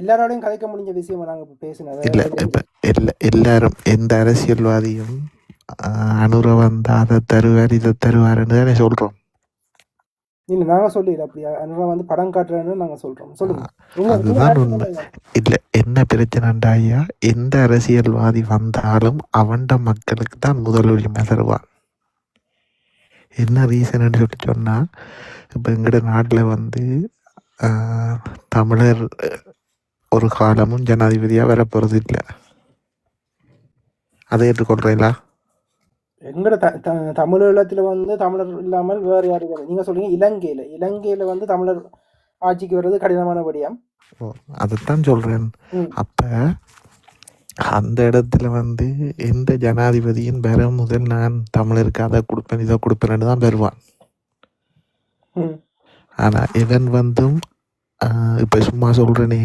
எல்லாரோடையும் கதைக்க முடிஞ்ச விஷயம் நாங்கள் பேசினது இல்லை. இப்போ எல்லாரும் எந்த அரசியல்வாதியும் அனுர வந்தா அதை தருவார் இதை தருவாருன்னு தானே சொல்கிறோம். இல்லை நாங்கள் சொல்லல, அப்படி அனுரா வந்து படம் காட்டுறேன்னு நாங்கள் சொல்கிறோம். சொல்லுங்க. அதுதான் உண்மை. இல்லை என்ன பிரச்சனைண்டா ஐயா, எந்த அரசியல்வாதி வந்தாலும் அவன்ட மக்களுக்கு தான் முதல் உரிமை தருவான். என்ன ரீசன் சொல்லி சொன்னால், இப்போ எங்கட நாட்டில் வந்து தமிழர் ஒரு காலமும் ஜனாதிபதியாக வரப்போகிறது இல்லை. அதை ஏற்றுக்கொள்றீங்களா? எங்கட தமிழீழத்தில் வந்து தமிழர் இல்லாமல் வேறு யாரும் இல்லை. நீங்கள் சொல்றீங்க இலங்கையில் வந்து தமிழர் ஆட்சிக்கு வர்றது கடினமான படியாம். ஓ, அதைத்தான் சொல்றேன். ம் அப்ப அந்த இடத்துல வந்து எந்த ஜனாதிபதியின் பெற முதல் நான் தமிழருக்கு அதை கொடுப்பேன் இதை கொடுப்பேன்னு தான் பெறுவான். ம் ஆனா இவன் வந்தும் இப்ப சும்மா சொல்றேனே,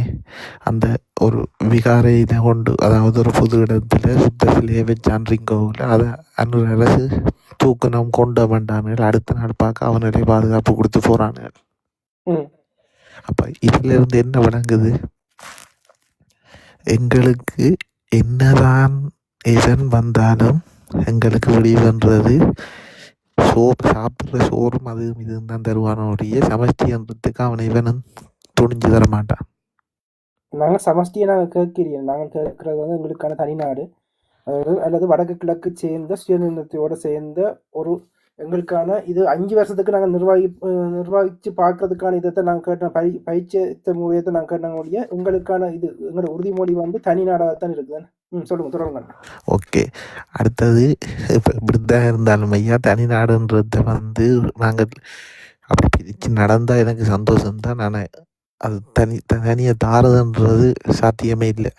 அந்த ஒரு விகார இதை கொண்டு, அதாவது ஒரு புது இடத்துல சுத்த சிலையை வச்சான்றிங்கோவில் அதை அன்னொரு அரசு தூக்கணம் கொண்டு வேண்டான்னு அடுத்த நாள் பார்க்க அவனுடைய பாதுகாப்பு கொடுத்து போறானு. ம் அப்ப இதுல இருந்து என்ன விளங்குது? எங்களுக்கு என்னதான் இவன் வந்தாலும் எங்களுக்கு வெளிவன்றது சோறு, சாப்பிட்ற சோறும் அதுவும் இதுவும் தான் தருவானோடைய சமஷ்டின்றதுக்கு அவன் இவனும் துணிஞ்சு தர மாட்டான். நாங்கள் சமஷ்டியை நாங்கள் கேட்கிறோம். நாங்கள் கேட்கறது வந்து எங்களுக்கான தனிநாடு, அல்லது வடக்கு கிழக்கு சேர்ந்த சுயநிர்ணயத்தோடு சேர்ந்த ஒரு எங்களுக்கான இது 5 வருஷத்துக்கு நாங்கள் நிர்வகித்து பார்க்கறதுக்கான இதை நாங்கள் கேட்டோம். பயிற்சி மூலியத்தை நாங்கள் கேட்டோம். எங்களுக்கான இது எங்களோட உறுதிமொழி வந்து தனிநாடாகத்தான் இருக்குதுன்னு சொல்லுங்க, தொடருங்க. ஓகே, அடுத்தது இப்போ இப்படிதான் இருந்தாலும் ஐயா, தனிநாடுன்றத வந்து நாங்கள் அப்படி பிரித்து நடந்தால் எனக்கு சந்தோஷம்தான். நான் அது தனியை தாரதுன்றது சாத்தியமே இல்லை.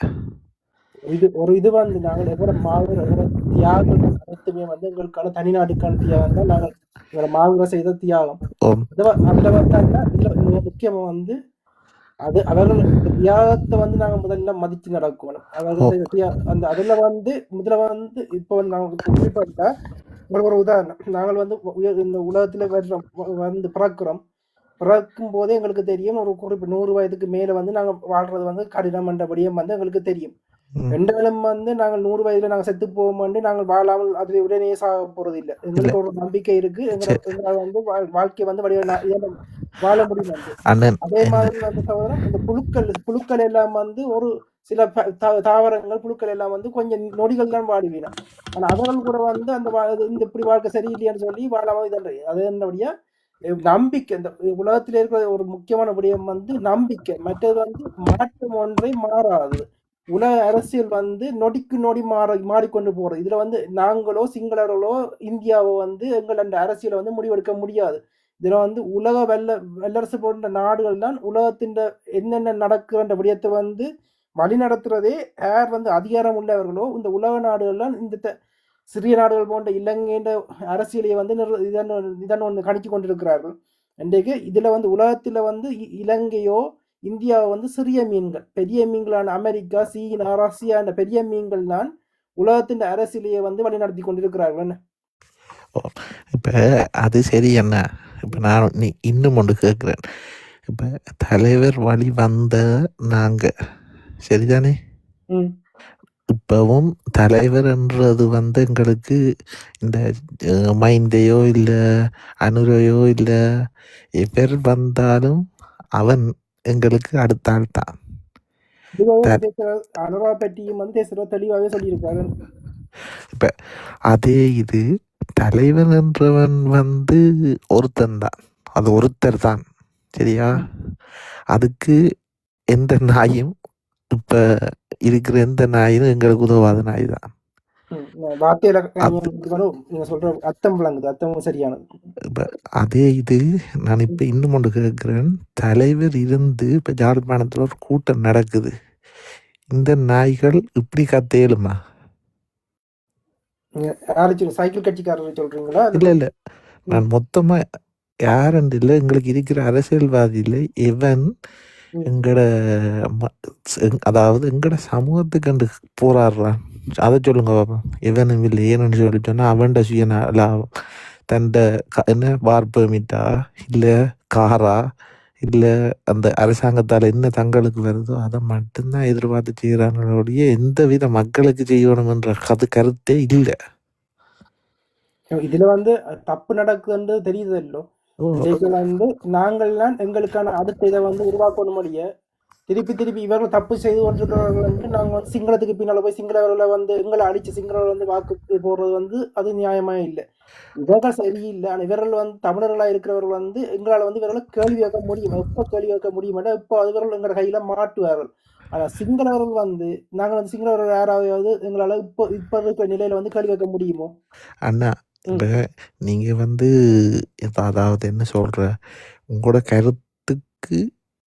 இது வந்து நாங்கள் எவ்வளோ தியாகம் அனைத்துமே வந்து எங்களுக்கான தனிநாட்டுக்கான தியாகம் தான். நாங்கள் எங்களை மாவீர செய்த தியாகம் அதில் வந்தாங்கன்னா இதில் முக்கியமாக வந்து அது அவர்கள் தியாகத்தை வந்து நாங்கள் முதல்ல மதித்து நடக்கணும். அவர்கள் அந்த அதில் வந்து முதல்ல வந்து இப்போ வந்து நாங்கள் குறிப்பிட்டா ஒரு உதாரணம், நாங்கள் வந்து இந்த உலகத்தில் வந்து பிறக்கும் போதே எங்களுக்கு தெரியும் ஒரு குறிப்பிட்ட 100 வயதுக்கு மேலே வந்து நாங்கள் வாழ்றது வந்து கடினம் என்றபடியும் வந்து எங்களுக்கு தெரியும். ரெண்டாலும் வந்து நாங்கள் 100 வயதுல நாங்கள் செத்து போவோம், நாங்கள் வாழாமல் அதில் உடனே சாக போறது இல்லை. எங்களுக்கு ஒரு நம்பிக்கை இருக்கு, எங்களால் வந்து வாழ்க்கை வந்து வாழ முடியும். அதே மாதிரி வந்து சகோதரன், இந்த புழுக்கள் எல்லாம் வந்து ஒரு சில தாவரங்கள் புழுக்கள் எல்லாம் வந்து கொஞ்சம் நொடிகள் தான் வாடுவீனா. ஆனா அவர்கள் கூட வந்து அந்த இந்த இப்படி வாழ்க்கை சரியில்லையான்னு சொல்லி வாழாம இதன்றி. அது என்னபடியா நம்பிக்கை. இந்த உலகத்தில் இருக்கிற ஒரு முக்கியமான விடயம் வந்து நம்பிக்கை. மற்றது வந்து மாற்றம் ஒன்றை மாறாது. உலக அரசியல் வந்து நொடிக்கு நொடி மாறிக்கொண்டு போறது. இதுல வந்து நாங்களோ சிங்களர்களோ இந்தியாவோ வந்து எங்கள் அந்த அரசியலை வந்து முடிவெடுக்க முடியாது. இதுல வந்து உலக வல்லரசு போன்ற நாடுகள் தான் உலகத்தின் என்னென்ன நடக்குற விடயத்தை வந்து வழி நடத்துறதே யார் வந்து அதிகாரம் உள்ளவர்களோ இந்த உலக நாடுகள்லாம் இந்த சிறிய நாடுகள் போன்ற இலங்கைன்ற அரசியலை வந்து இதன் ஒன்று கணிச்சு கொண்டிருக்கிறார்கள். இன்றைக்கு இதுல வந்து உலகத்துல வந்து இலங்கையோ இந்தியாவை வந்து சிறிய மீன்கள், பெரிய மீன்களான அமெரிக்கா, சீனா, ரஷ்யா என்ற பெரிய மீன்கள் தான் உலகத்தின் அரசியலையை வந்து வழிநடத்தி கொண்டிருக்கிறார்கள். இப்போ அது சரி என்ன, இப்போ நான் இன்னும் ஒன்று கேட்குறேன். இப்போ தலைவர் வழி வந்த நாங்கள் சரிதானே? இப்பவும் தலைவர்ன்றது வந்து எங்களுக்கு இந்த மைந்தையோ இல்லை அனுரையோ இல்லை எவர் வந்தாலும் அவன் எங்களுக்கு அடுத்த ஆள் தான். அனுரா பற்றியும் வந்து தெளிவாகவே சொல்லியிருக்காரு. இப்ப அதே இது தலைவன் என்றவன் வந்து ஒருத்தன் தான், அது ஒருத்தர் தான் சரியா? அதுக்கு எந்த நாயும் இப்ப இருக்கிற எந்த நாயும் எங்களுக்கு உதவாத நாய் தான். அதே இது நான் இப்ப இன்னும் ஒன்று கேட்கிறேன். தலைவர் இருந்து இப்ப யாழ்ப்பாணத்துல ஒரு கூட்டம் நடக்குது, இந்த நாய்கள் இப்படி கத்தேலுமா? சைக்கிள் கட்சிக்காரர் சொல்றீங்களா? இல்ல இல்ல, நான் மொத்தமா யாருன்னு இல்லை, எங்களுக்கு இருக்கிற அரசியல்வாதியில எவன் எங்கட அதாவது எங்கட சமூகத்துக்கு கண்டு போராடுறான் அதை சொல்லுங்க பாப்போம். எவனும் இல்லை ஏன்னு சொல்லி சொன்னா அவன்ட சுயநலம், தண்ட என்ன வார் பெர்மிட்டா இல்லை காரா இல்லை அந்த அரசாங்கத்தால் என்ன தங்களுக்கு வருதோ அதை மட்டும்தான் எதிர்பார்த்து செய்கிறாங்களுடைய எந்த வித மக்களுக்கு செய்யணும்ன்ற கருத்தே இல்லை. இதுல வந்து தப்பு நடக்குதுன்னு தெரியுது இல்லோ. வந்து நாங்கள்லாம் எங்களுக்கான அடுத்த இதை வந்து உருவாக்கணும் முடிய திருப்பி இவர்கள் தப்பு செய்து கொண்டிருக்கிறவர்கள் வந்து நாங்கள் வந்து சிங்களத்துக்கு பின்னால் போய் சிங்களவர்களை வந்து எங்களை அடிச்சு சிங்களவர்கள் வந்து வாக்கு போடுறது வந்து அது நியாயமா இல்லை. இவர்கள் சரியில்லை. ஆனால் இவர்கள் வந்து தமிழர்களாக இருக்கிறவர்கள் வந்து எங்களால் வந்து இவர்களை கேள்வி கேட்க முடியும். எப்போ கேள்வி கேட்க முடியுமாட்டா இப்போ அதுவர்கள் எங்களோட கையில மாட்டுவார்கள். ஆனால் சிங்களவர்கள் வந்து நாங்கள் வந்து சிங்களவர்கள் யாராவது எங்களால் இப்போ இருக்கிற நிலையில வந்து கேள்வி கேட்க முடியுமோ? அண்ணா இப்போ நீங்கள் வந்து அதாவது என்ன சொல்கிற, உங்களோட கருத்துக்கு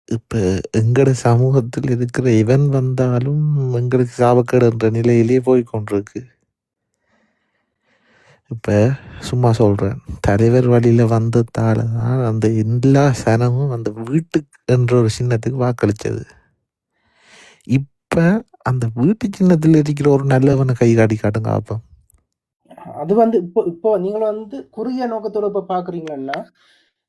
இப்ப எங்கட சமூகத்தில் இருக்கிற இவன் வந்தாலும் எங்களுக்கு சாபக்கேடு என்ற நிலையிலே போய் கொண்டிருக்கு. இப்ப சும்மா சொல்றேன், தலைவர் வழியில வந்ததால தான் அந்த எல்லா சனமும் அந்த வீட்டுக்கு என்ற ஒரு சின்னத்துக்கு வாக்களிச்சது. இப்ப அந்த வீட்டு சின்னத்தில் இருக்கிற ஒரு நல்லவனை கை காட்டி காட்டுங்க அப்ப. அது வந்து இப்போ நீங்கள் வந்து குறுகிய நோக்கத்தோட இப்போ பார்க்குறீங்கன்னா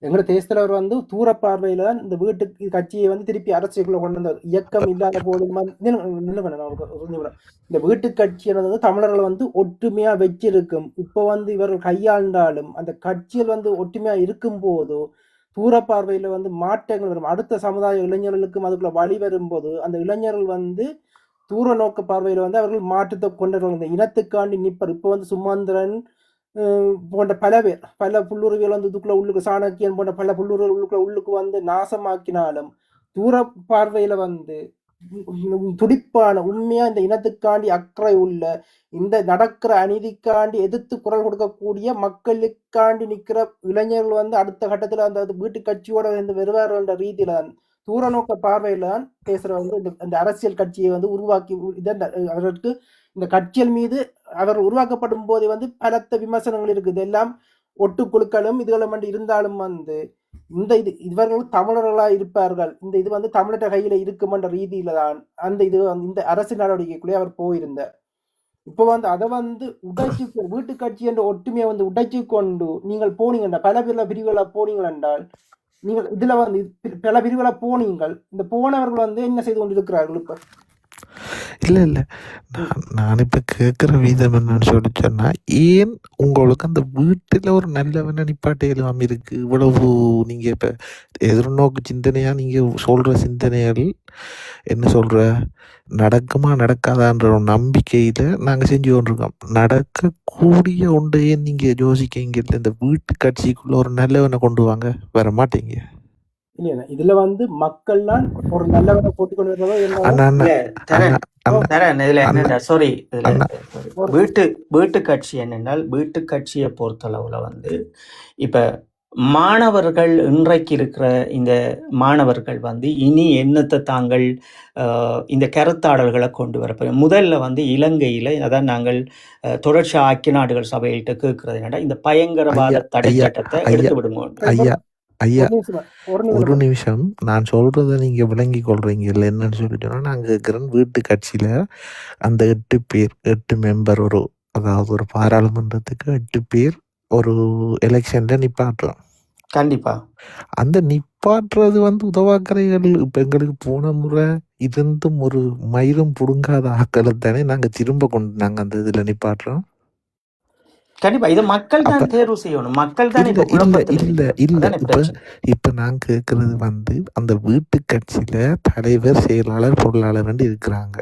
எங்களோட தேசத்தலைவர் வந்து தூர பார்வையில தான் இந்த வீட்டுக்கு கட்சியை வந்து திருப்பி அரசியலுக்குள்ள கொண்டு வந்தார். இயக்கம் இல்லாத போதும் இந்த வீட்டு கட்சி வந்து தமிழர்களை வந்து ஒற்றுமையா வச்சிருக்கும். இப்போ வந்து இவர்கள் கையாண்டாலும் அந்த கட்சியில் வந்து ஒற்றுமையா இருக்கும் போது தூர பார்வையில வந்து மாற்றங்கள் வரும். அடுத்த சமுதாய இளைஞர்களுக்கும் அதுக்குள்ள வழி வரும்போது அந்த இளைஞர்கள் வந்து தூர நோக்க பார்வையில வந்து அவர்கள் மாற்றத்தை கொண்டு வருவாங்க. இந்த இனத்துக்காண்டி நிற்பர். இப்போ வந்து சுமந்திரன் போன்ற பல பேர் பல புல்லுருவிகள் வந்து இதுக்குள்ள உள்ளுக்கு சாணக்கியன் போன்ற பல புல்லுருவிகள் உள்ளுக்கு வந்து நாசமாக்கினாலும் தூர பார்வையில வந்து துடிப்பான உண்மையா இந்த இனத்துக்காண்டி அக்கறை உள்ள இந்த நடக்கிற அநீதிக்காண்டி எதிர்த்து குரல் கொடுக்கக்கூடிய மக்களுக்காண்டி நிக்கிற இளைஞர்கள் வந்து அடுத்த கட்டத்துல அந்த வீட்டு கட்சியோட வந்து வருவார்கள் என்ற ரீதியில தான் தூர நோக்க பார்வையில தான் பேசுற வந்து இந்த அரசியல் கட்சியை வந்து உருவாக்கி அதற்கு இந்த கட்சிகள் மீது அவர் உருவாக்கப்படும் போதே வந்து பலத்த விமர்சனங்கள் இருக்குது. எல்லாம் ஒட்டுக்குழுக்களும் இதுகளும் வந்து இருந்தாலும் வந்து இந்த இவர்கள் தமிழர்களா இருப்பார்கள், இந்த இது வந்து தமிழக கையில இருக்குமென்ற ரீதியில தான் அந்த இது இந்த அரசு நடவடிக்கைக்குள்ளே அவர் போயிருந்தார். இப்போ வந்து அதை வந்து உடைச்சு வீட்டு கட்சி என்ற ஒற்றுமையை வந்து உடைச்சு கொண்டு நீங்கள் போனீங்கன்னா பல பிரிவுகளா போனீங்கள் என்றால் நீங்கள் இதுல வந்து பல பிரிவுகளா போனீங்கள். இந்த போனவர்கள் வந்து என்ன செய்து கொண்டு இருக்கிறார்கள்? இப்ப இல்ல நான் இப்ப கேட்கிற வீதம் என்னன்னு சொல்லி சொன்னா, ஏன் உங்களுக்கு அந்த வீட்டுல ஒரு நல்லவன நிப்பாட்டை எல்லாம் இருக்கு? இவ்வளவு நீங்க இப்ப எதிர்நோக்கு சிந்தனையா நீங்க சொல்ற சிந்தனைகள் என்ன சொல்ற நடக்குமா நடக்காதான்ற ஒரு நம்பிக்கையில நாங்க செஞ்சு கொண்டிருக்கோம். நடக்கக்கூடிய ஒன்றையே நீங்க யோசிக்கீங்க. இந்த வீட்டு கட்சிக்குள்ள ஒரு நல்லவனை கொண்டு வாங்க, வர மாட்டீங்க. இல்ல இதுல வந்து மக்கள்லாம் ஒரு நல்லவனை போட்டுக்கொண்டு வர்றதோ வீட்டு கட்சி என்னென்னால் வீட்டு கட்சியை பொறுத்தளவுல வந்து இப்ப மாணவர்கள் இன்றைக்கு இருக்கிற இந்த மாணவர்கள் வந்து இனி என்னத்தை தாங்கள் இந்த கருத்தாடல்களை கொண்டு வரப்போ முதல்ல வந்து இலங்கையில அதான் நாங்கள் தொடர்ச்சி ஐக்கிய நாடுகள் சபையிட்ட கேட்கறது என்னடா இந்த பயங்கரவாத தடை சட்டத்தை எடுத்து விடுங்க. ஐயா ஒரு நிமிஷம், நான் சொல்றத நீங்க விளங்கி கொள்றீங்க இல்லை என்னன்னு சொல்லிட்டோம்னா, நாங்க இருக்கிறோம் வீட்டு கட்சியில அந்த 8 மெம்பர் ஒரு அதாவது ஒரு பாராளுமன்றத்துக்கு 8 பேர் ஒரு எலெக்ஷன்ல நிப்பாட்டுறோம். கண்டிப்பா அந்த நிப்பாட்டுறது வந்து உதவாக்கரைகள் இப்ப எங்களுக்கு போன முறை இருந்தும் ஒரு மயிரும் புடுங்காத ஆக்களை தானே நாங்க திரும்ப கொண்டு நாங்க அந்த இதுல நிப்பாட்டுறோம். கண்டிப்பா இது மக்கள் தான் தேர்வு செய்யணும். மக்கள் தான் இப்ப நான் கேட்கறது வந்து அந்த வீட்டு கட்சியில தலைவர் செயலாளர் பொருளாளர் இருக்கிறாங்க.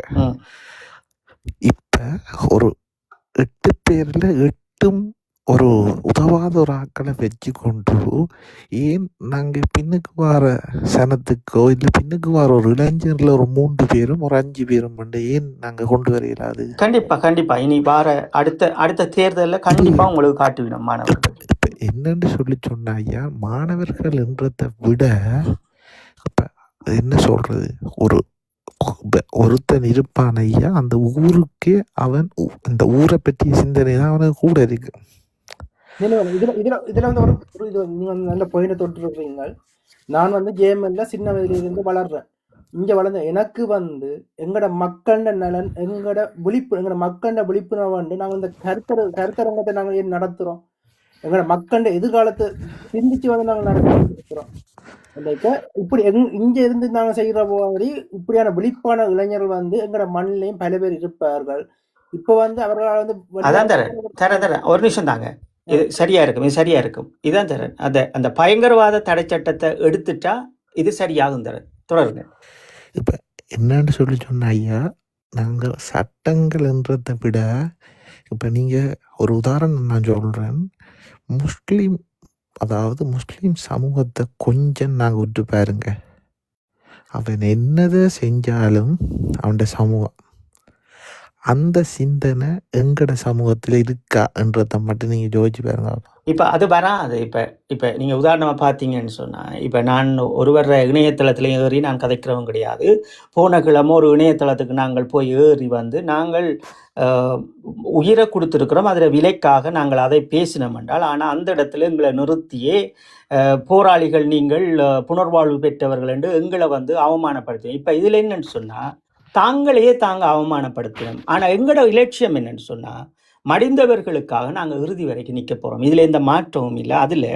இப்ப ஒரு 8 பேர்ல 8 ஒரு உதவாத ஒரு ஆக்களை வச்சு கொண்டு ஏன் நாங்க பின்னுக்கு வார சனத்துக்கோ இல்ல பின்னுக்கு வார ஒரு இளைஞர்ல ஒரு 3 பேரும் ஒரு 5 பேரும் ஏன் நாங்க கொண்டு வர இயலாது? கண்டிப்பா இனி வார அடுத்த தேர்தல்ல கண்டிப்பா உங்களுக்கு காட்டுவிடும் மாணவர்கள். இப்ப என்னன்னு சொல்லி சொன்னா ஐயா, மாணவர்கள் என்றதை விட இப்ப என்ன சொல்றது, ஒருத்தன் இருப்பான் ஐயா, அந்த ஊருக்கே அவன் இந்த ஊரை பற்றிய சிந்தனை தான் அவனுக்கு கூட இருக்கு. இதுல வந்து ஒரு இது நீங்க நல்ல பாயிண்ட் தொட்டிருக்கீங்க. நான் வந்து ஜேஎம்எல்ல சின்ன வயதிலிருந்து வளர்றேன். இங்க வளர்ந்த எனக்கு வந்து எங்கட மக்கள நலன் எங்கட மக்கள விழிப்புணர்வு வந்து நாங்க இந்த கருத்தரங்கத்தை நாங்க ஏன் நடத்துறோம்? எங்கட மக்கள எதிர்காலத்தை சிந்திச்சு வந்து நாங்க நடத்துறோம். இப்படி இங்க இருந்து நாங்க செய்யற மாதிரி இப்படியான விழிப்பான இளைஞர்கள் வந்து எங்கட மண்ணிலையும் பல பேர் இருப்பார்கள். இப்ப வந்து அவர்களால் வந்து ஒரு நிமிஷம் தாங்க, இது சரியா இருக்கும் இதான் தரேன். அந்த பயங்கரவாத தடை சட்டத்தை எடுத்துட்டா இது சரியாகும் தரேன். தொடருங்க. இப்ப என்னன்னு சொல்லி சொன்ன ஐயா, நாங்க சட்டங்கள் என்றதை விட இப்ப நீங்க ஒரு உதாரணம் நான் சொல்றேன். முஸ்லீம் சமூகத்தை கொஞ்சம் நாங்க விட்டு பாருங்க, அவன் என்னதை செஞ்சாலும் அவன் சமூகம் அந்த சிந்தனை எங்கட சமூகத்தில் இருக்கா என்றதை மட்டும் நீங்கள் யோசிச்சு பாருங்க. இப்போ அது வராது. இப்போ இப்போ நீங்கள் உதாரணமாக பார்த்தீங்கன்னு சொன்னால், இப்போ நான் ஒருவர் இணையதளத்தில் ஏறி நான் கதைக்கிறவங்க கிடையாது. போன கிழமை ஒரு இணையதளத்துக்கு நாங்கள் போய் ஏறி வந்து நாங்கள் உயிரை கொடுத்துருக்குறோம். அதில் விலைக்காக நாங்கள் அதை பேசினோம் என்றால், ஆனால் அந்த இடத்துல எங்களை நிறுத்தியே போராளிகள் நீங்கள் புனர்வாழ்வு பெற்றவர்கள் என்று எங்களை வந்து அவமானப்படுத்துவோம். இப்போ இதில் என்னன்னு சொன்னால், தாங்களே தாங்க அவமானப்படுத்தணும். ஆனால் எங்களோட இலட்சியம் என்னன்னு சொன்னால், மடிந்தவர்களுக்காக நாங்கள் இறுதி வரைக்கும் நிற்க போகிறோம். இதில் எந்த மாற்றமும் இல்லை. அதில்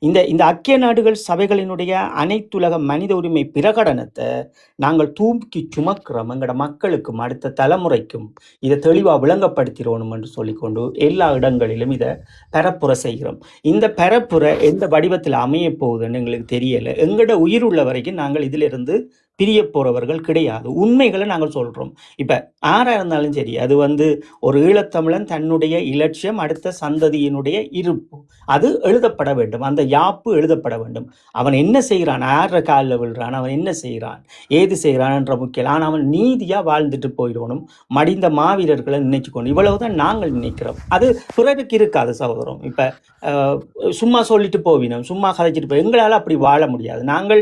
இந்த ஐக்கிய நாடுகள் சபைகளினுடைய அனைத்துலக மனித உரிமை பிரகடனத்தை நாங்கள் தூக்கி சுமக்கிறோம். எங்களோட மக்களுக்கும் அடுத்த தலைமுறைக்கும் இதை தெளிவாக விளங்கப்படுத்திடணும் என்று சொல்லிக்கொண்டு எல்லா இடங்களிலும் இதை பரப்புரை செய்கிறோம். இந்த பரப்புரை எந்த வடிவத்தில் அமைய போகுதுன்னு எங்களுக்கு தெரியலை. எங்களோட உயிர் உள்ள வரைக்கும் நாங்கள் இதிலிருந்து பிரிய போகிறவர்கள் கிடையாது. உண்மைகளை நாங்கள் சொல்கிறோம். இப்போ யாராக இருந்தாலும் சரி, அது வந்து ஒரு ஈழத்தமிழன் தன்னுடைய இலட்சியம் அடுத்த சந்ததியினுடைய இருப்பு அது எழுதப்பட வேண்டும். அந்த யாப்பு எழுதப்பட வேண்டும். அவன் என்ன செய்கிறான், யார காலில் விழுறான், அவன் என்ன செய்கிறான், ஏது செய்கிறான் என்ற முக்கியம். ஆனால் அவன் நீதியாக வாழ்ந்துட்டு போயிடணும். மடிந்த மாவீரர்களை நினைச்சுக்கணும். இவ்வளவுதான் நாங்கள் நினைக்கிறோம். அது பிறருக்கு இருக்காது சகோதரம். இப்போ சும்மா சொல்லிட்டு போவினோம், சும்மா கதைச்சிட்டு போய் எங்களால் அப்படி வாழ முடியாது. நாங்கள்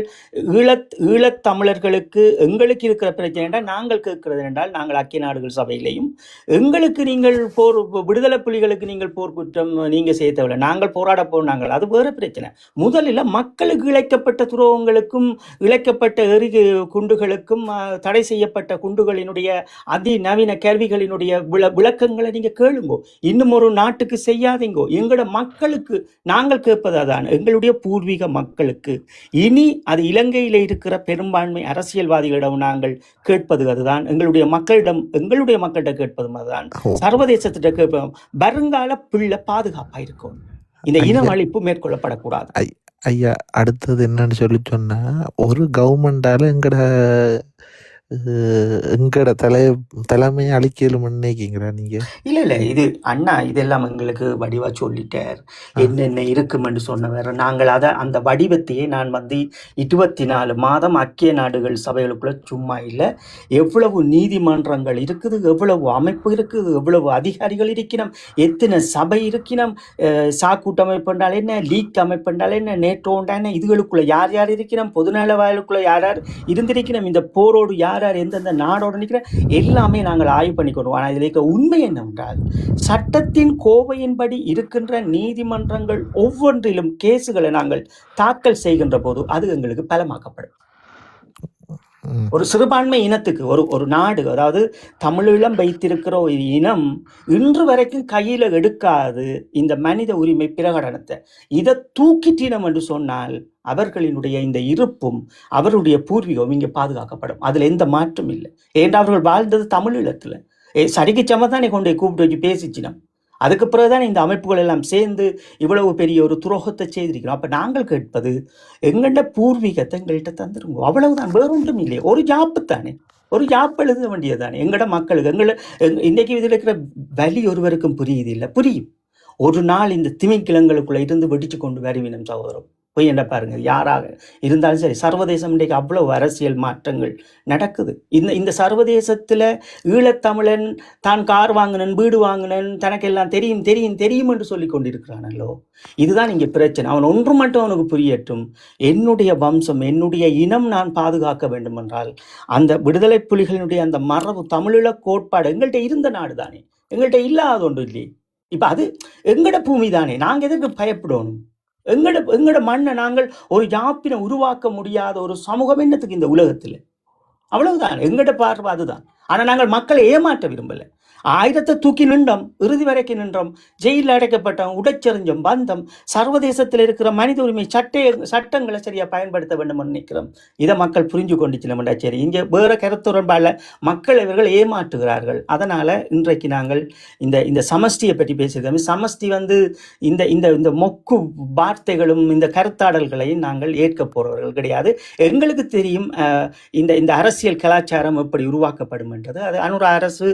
ஈழத்தமிழர்களுக்கு எங்களுக்கு இருக்கிற பிரச்சனை என்றால், நாங்கள் கேட்கிறது என்றால், நாங்கள் ஐக்கிய நாடுகள் சபையிலையும் எங்களுக்கு நீங்கள் விடுதலை புலிகளுக்கு நீங்கள் போர்க்குற்றம் நீங்கள் செய்ய தேவையில்லை, நாங்கள் போராட போனாங்கள், அது வேறு பிரச்சனை. முதலில் மக்களுக்கு இழைக்கப்பட்ட துரோகங்களுக்கும் இழைக்கப்பட்ட எரிகு குண்டுகளுக்கும் தடை செய்யப்பட்ட குண்டுகளினுடைய அதிநவீன கேள்விகளினுடைய விளக்கங்களை நீங்கள் கேளுங்கோ. இன்னும் ஒரு நாட்டுக்கு செய்யாதீங்கோ. எங்களோட மக்களுக்கு நாங்கள் கேட்பது அதான், எங்களுடைய பூர்வீக மக்களுக்கு. இனி அது இலங்கையில் இருக்கிற பெரும்பான்மை அரசியல்வாதிகளிடம் நாங்கள் கேட்பது அதுதான். எங்களுடைய மக்கள்கிட்ட கேட்பதும் அதுதான். சர்வதேசத்திட்ட கேட்போம். வருங்கால பிள்ளை பாதுகாப்பா இருக்கும். இந்த இன அழிப்பு மேற்கொள்ளப்படக்கூடாது. ஐயா, அடுத்தது என்னன்னு சொல்லி சொன்னா, ஒரு கவர்மெண்டால எங்கட தலைமையை அழிக்கலும் நினைக்கிறீங்களா நீங்க? இல்ல இது அண்ணா இதெல்லாம் எங்களுக்கு வடிவா சொல்லிட்டார். என்னென்ன இருக்குமென்று சொன்னவர். நாங்கள் அந்த வடிவத்தையே நான் வந்து 24 மாதம் ஐக்கிய நாடுகள் சபைகளுக்குள்ள சும்மா இல்லை. எவ்வளவு நீதிமன்றங்கள் இருக்குது, எவ்வளவு அமைப்பு இருக்குது, எவ்வளவு அதிகாரிகள் இருக்கணும், எத்தனை சபை இருக்கணும், சாக்கூட்டமைப்பு என்றால் என்ன, லீக் அமைப்பு என்றால் என்ன, நேட்டோ என்ன, இதுகளுக்குள்ள யார் யார் இருக்கணும், பொதுநல வாயிலுக்குள்ள யார் யார் இருந்திருக்கணும், இந்த போரோடு யார் யார் எந்தெந்த நாடோடு நிற்கிற எல்லாமே நாங்கள் ஆய்வு பண்ணிக்கொள்வோம். ஆனால் இதில் இருக்க உண்மை என்னவென்றால், சட்டத்தின் கோவையின்படி இருக்கின்ற நீதிமன்றங்கள் ஒவ்வொன்றிலும் கேசுகளை நாங்கள் தாக்கல் செய்கின்ற போது அது எங்களுக்கு பலமாக்கப்படும். ஒரு சிறுபான்மை இனத்துக்கு ஒரு நாடு, அதாவது தமிழீழம் வைத்திருக்கிற ஒரு இனம் இன்று வரைக்கும் கையில எடுக்காது இந்த மனித உரிமை பிரகடனத்தை. இதை தூக்கிட்டினம் என்று சொன்னால் அவர்களினுடைய இந்த இருப்பும் அவருடைய பூர்வீகம் இங்கே பாதுகாக்கப்படும். அதுல எந்த மாற்றம் இல்லை. ஏன்னா அவர்கள் வாழ்ந்தது தமிழீழத்துல. சரிக்கு சமத்தானே கொண்டு கூப்பிட்டு வச்சு பேசிச்சினோம். அதுக்கு பிறகுதான் இந்த அமைப்புகள் எல்லாம் சேர்ந்து இவ்வளவு பெரிய ஒரு துரோகத்தை செய்திருக்கிறோம். அப்ப நாங்கள் கேட்பது, எங்கள்ட பூர்வீகத்தை எங்கள்கிட்ட தந்துருங்க, அவ்வளவுதான், வேறொன்றும் இல்லையே. ஒரு ஜாப்பு தானே, ஒரு ஜாப் எழுத வேண்டியதானே எங்கட மக்களுக்கு. இன்னைக்கு இதில் இருக்கிற வலி ஒருவருக்கும் புரியுது இல்லை, புரியும். ஒரு நாள் இந்த திமிங்கிலங்களுக்குள்ள இருந்து வெடிச்சு கொண்டு வருவினம் சகோதரம். போய் என்ன பாருங்க, யாராக இருந்தாலும் சரி. சர்வதேசம் இன்றைக்கு அவ்வளவு அரசியல் மாற்றங்கள் நடக்குது. இந்த சர்வதேசத்துல ஈழத்தமிழன் தான் கார் வாங்கினன், வீடு வாங்கினன், தனக்கெல்லாம் தெரியும் தெரியும் தெரியும் என்று சொல்லி கொண்டிருக்கிறானல்லோ. இதுதான் இங்க பிரச்சனை. அவன் ஒன்று மட்டும் அவனுக்கு புரியட்டும், என்னுடைய வம்சம், என்னுடைய இனம் நான் பாதுகாக்க வேண்டும் என்றால் அந்த விடுதலை புலிகளினுடைய அந்த மரபு தமிழீழ கோட்பாடு எங்கள்கிட்ட இருந்த நாடு தானே, எங்கள்கிட்ட இல்லாத ஒன்று இல்லையே. இப்ப அது எங்கட பூமி தானே, நாங்க எதற்கு பயப்படணும்? எங்கட மண்ணை நாங்கள் ஒரு யாப்பினை உருவாக்க முடியாத ஒரு சமூகம் என்னத்துக்கு இந்த உலகத்துல? அவ்வளவுதான் எங்கட பார்வை, அதுதான். ஆனா நாங்கள் மக்களை ஏமாற்ற விரும்பல. ஆயுதத்தை தூக்கி நின்றோம், இறுதி வரைக்கும் நின்றோம், ஜெயிலில் அடைக்கப்பட்டோம், உடைச்செறிஞ்சோம், பந்தம். சர்வதேசத்தில் இருக்கிற மனித உரிமை சட்டங்களை சரியா பயன்படுத்த வேண்டும் நினைக்கிறோம். இதை மக்கள் புரிஞ்சு கொண்டுச்சுனோம்டா. சரி, இங்கே வேற கருத்துடன்பால மக்கள் இவர்கள் ஏமாற்றுகிறார்கள். அதனால இன்றைக்கு நாங்கள் இந்த சமஷ்டியை பற்றி பேசியிருக்கோம். சமஷ்டி வந்து இந்த மொக்கு வார்த்தைகளும் இந்த கருத்தாடல்களையும் நாங்கள் ஏற்க போறவர்கள் கிடையாது. எங்களுக்கு தெரியும் இந்த அரசியல் கலாச்சாரம் எப்படி உருவாக்கப்படும் என்றது. அது அனுர அரசு